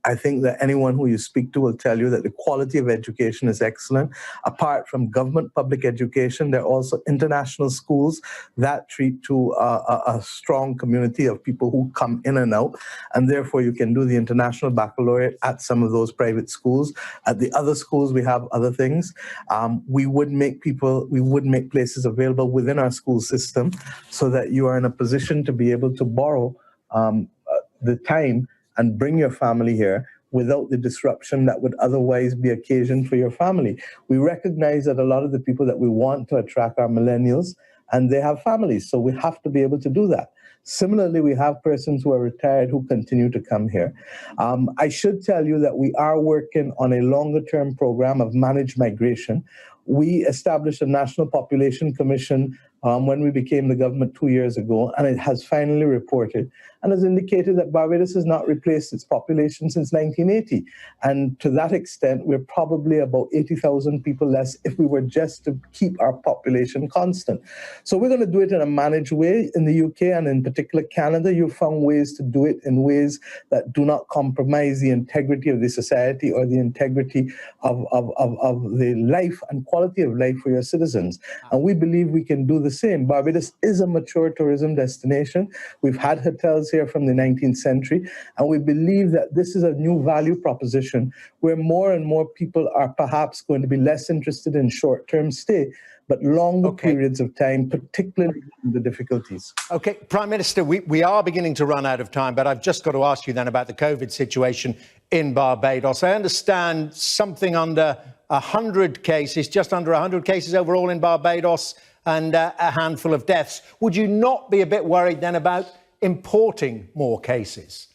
I think that anyone who you speak to will tell you that the quality of education is excellent. Apart from government public education, there are also international schools that treat to a strong community of people who come in and out. And therefore, you can do the international baccalaureate at some of those private schools. At the other schools, we have other things. We would make places available within our school system so that you are in a position to be able to borrow the time and bring your family here without the disruption that would otherwise be occasioned for your family. We recognize that a lot of the people that we want to attract are millennials, and they have families, so we have to be able to do that. Similarly, we have persons who are retired who continue to come here. I should tell you that we are working on a longer-term program of managed migration. We established a National Population Commission when we became the government 2 years ago, and it has finally reported and has indicated that Barbados has not replaced its population since 1980. And to that extent, we're probably about 80,000 people less if we were just to keep our population constant. So we're going to do it in a managed way. In the UK and in particular Canada, you've found ways to do it in ways that do not compromise the integrity of the society or the integrity of the life and quality of life for your citizens. And we believe we can do the same. Barbados is a mature tourism destination. We've had hotels here from the 19th century, and we believe that this is a new value proposition where more and more people are perhaps going to be less interested in short-term stay, but longer periods of time, particularly in the difficulties. Okay, Prime Minister, we are beginning to run out of time, but I've just got to ask you then about the COVID situation in Barbados. I understand something under 100 cases, just under 100 cases overall in Barbados, and a handful of deaths. Would you not be a bit worried then about importing more cases?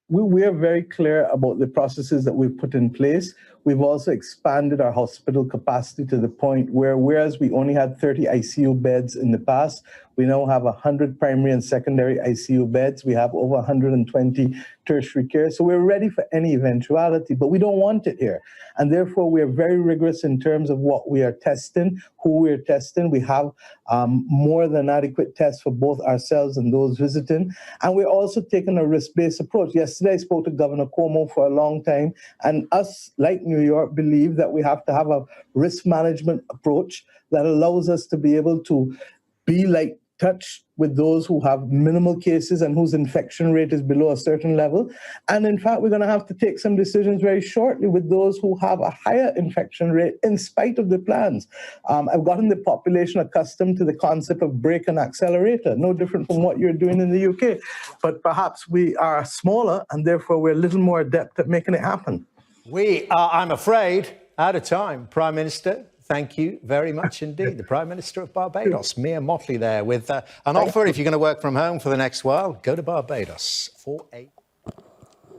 we are very clear about the processes that we've put in place. We've also expanded our hospital capacity to the point where, whereas we only had 30 ICU beds in the past, we now have 100 primary and secondary ICU beds. We have over 120 tertiary care. So we're ready for any eventuality, but we don't want it here. And therefore, we are very rigorous in terms of what we are testing, who we're testing. We have more than adequate tests for both ourselves and those visiting. And we're also taking a risk-based approach. Yesterday, I spoke to Governor Cuomo for a long time, and us, like New York, believe that we have to have a risk management approach that allows us to be able to be like touch with those who have minimal cases and whose infection rate is below a certain level. And in fact, we're going to have to take some decisions very shortly with those who have a higher infection rate in spite of the plans. I've gotten the population accustomed to the concept of brake and accelerator, no different from what you're doing in the UK. But perhaps we are smaller and therefore we're a little more adept at making it happen. We are, I'm afraid, out of time. Prime Minister, thank you very much indeed. The Prime Minister of Barbados, Mia Mottley there, with an offer. If you're going to work from home for the next while, go to Barbados for a...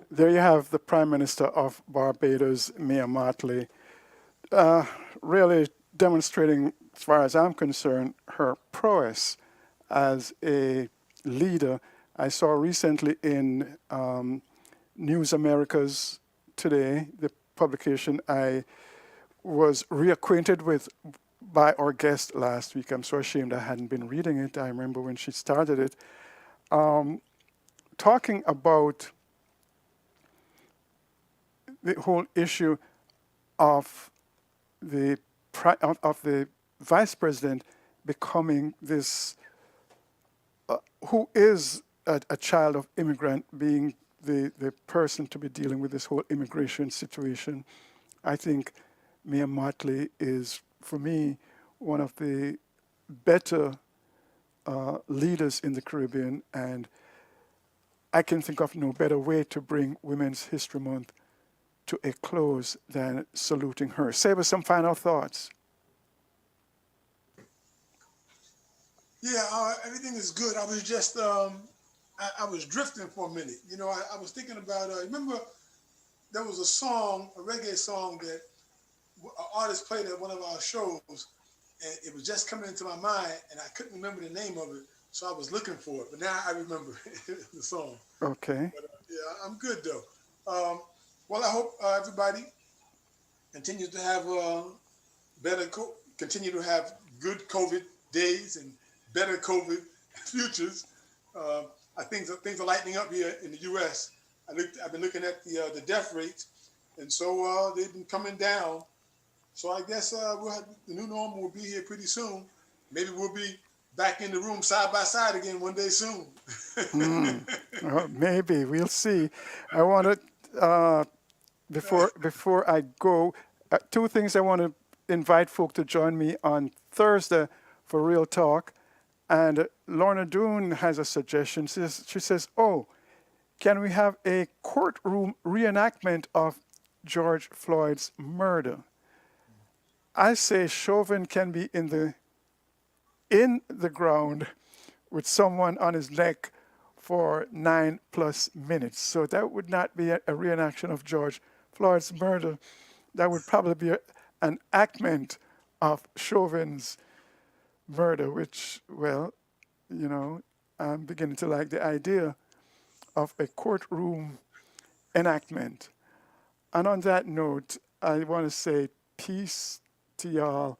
There you have the Prime Minister of Barbados, Mia Mottley, really demonstrating, as far as I'm concerned, her prowess as a leader. I saw recently in News Americas Today, the publication I was reacquainted with by our guest last week. I'm so ashamed I hadn't been reading it. I remember when she started it, talking about the whole issue of the vice president becoming this, who is a child of immigrant, being the person to be dealing with this whole immigration situation. I think Mia Mottley is, for me, one of the better leaders in the Caribbean, and I can think of no better way to bring Women's History Month to a close than saluting her. Saber, some final thoughts? Yeah, everything is good. I was just, I was drifting for a minute. You know, I was thinking about, remember there was a song, a reggae song that an artist played at one of our shows, and it was just coming into my mind, and I couldn't remember the name of it, so I was looking for it. But now I remember the song. Okay. But, yeah, I'm good though. Well, I hope everybody continues to have continue to have good COVID days and better COVID futures. I think things are lightening up here in the U.S. I've been looking at the death rates, and so they've been coming down. So I guess we'll have, the new normal will be here pretty soon. Maybe we'll be back in the room side by side again one day soon. Well, maybe we'll see. I want to before I go, two things I want to invite folk to join me on Thursday for Real Talk. And Lorna Doone has a suggestion. She says, oh, can we have a courtroom reenactment of George Floyd's murder? I say Chauvin can be in the ground with someone on his neck for 9+ minutes. So that would not be a reenaction of George Floyd's murder. That would probably be an enactment of Chauvin's murder, which, well, you know, I'm beginning to like the idea of a courtroom enactment. And on that note, I want to say peace to y'all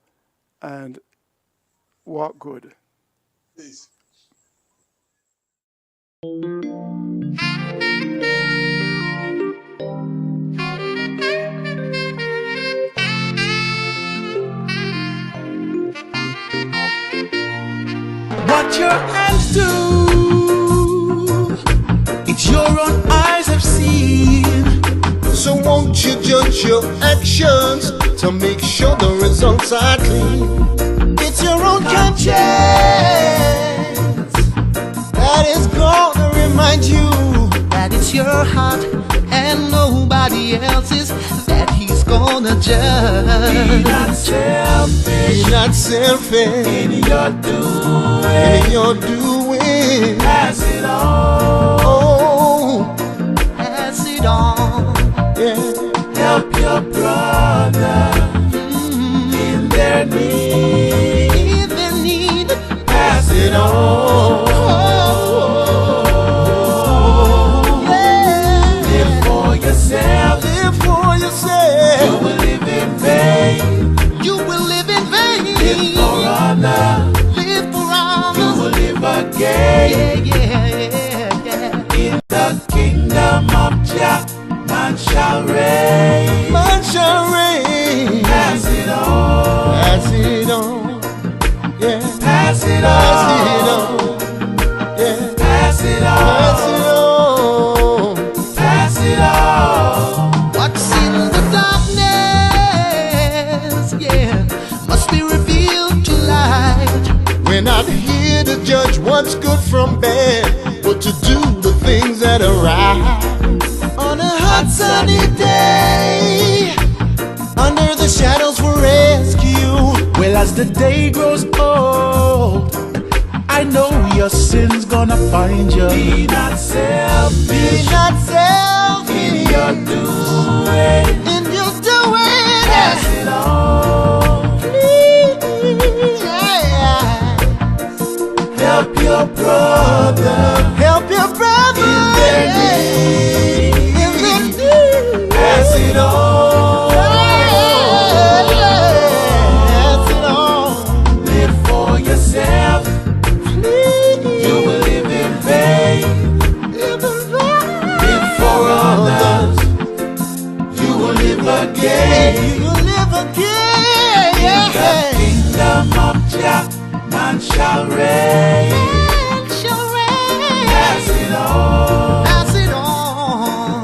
and walk good. Peace. What your hands do, it's your own eyes have seen. So won't you judge your actions to make sure the results are clean? It's your own conscience that is gonna remind you that it's your heart and nobody else's that he's gonna judge. Be not selfish, be not selfish in your doing, in your doing. Pass it on. Oh, on. Yeah. Help your brother in their need. In their need. Pass it on. Live for yourself. Live for yourself. You will live in vain. You will live in vain. Live for honor. Live for honor. You will live again. In the kingdom of Jah, man shall reign. Man shall reign. Pass it on. Pass it on. Yeah. Pass it on. Yeah. Pass it on. Pass it on. What's in the darkness, yeah, must be revealed to light. We're not here to judge what's good from bad, but to do the things that are right. On a hot sunny day, under the shadows for rescue. Well, as the day grows old, I know your sin's gonna find you. Be not selfish. Be not selfish in your doing. In your doing. Pass it on. Please, yeah. Help your brother. Help your brother. In their need. In their need. Pass it on. Pass it on. Live for yourself. You will live in vain. Live for others. You will live again. You will live again. In the kingdom of Jah, man shall reign. Man shall reign. Pass it on. Pass it on.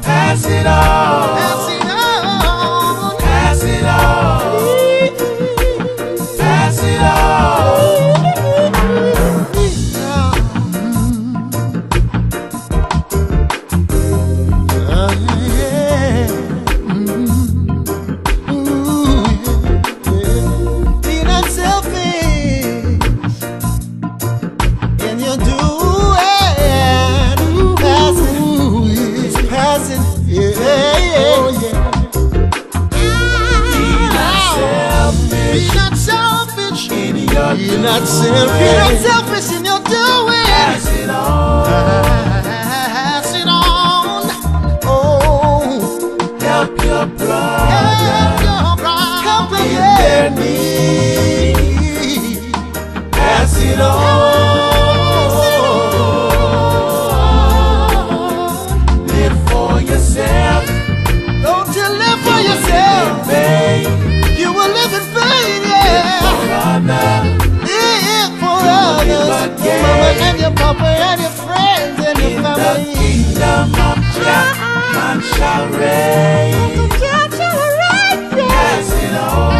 Pass it on. Pass it on. Pass it on. Pass it on. Be not selfish in your doing. Pass it, pass it, yeah, yeah. Be not selfish. Be not selfish in your Be not selfish. Be not selfish in your doing. Pass it on. Pass it on. Oh, help your brother. Help your brother. Help him, in their need. Pass it on. Live for yourself. Don't you live for yourself. You will live in vain, yeah. Live for others. Your mama and your papa and your friends and your family. In the kingdom of Jah, man shall reign. Pass it on.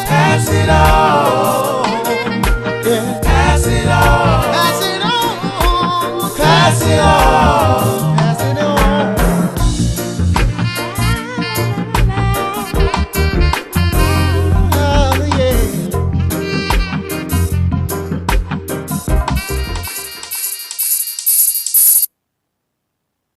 Pass it on.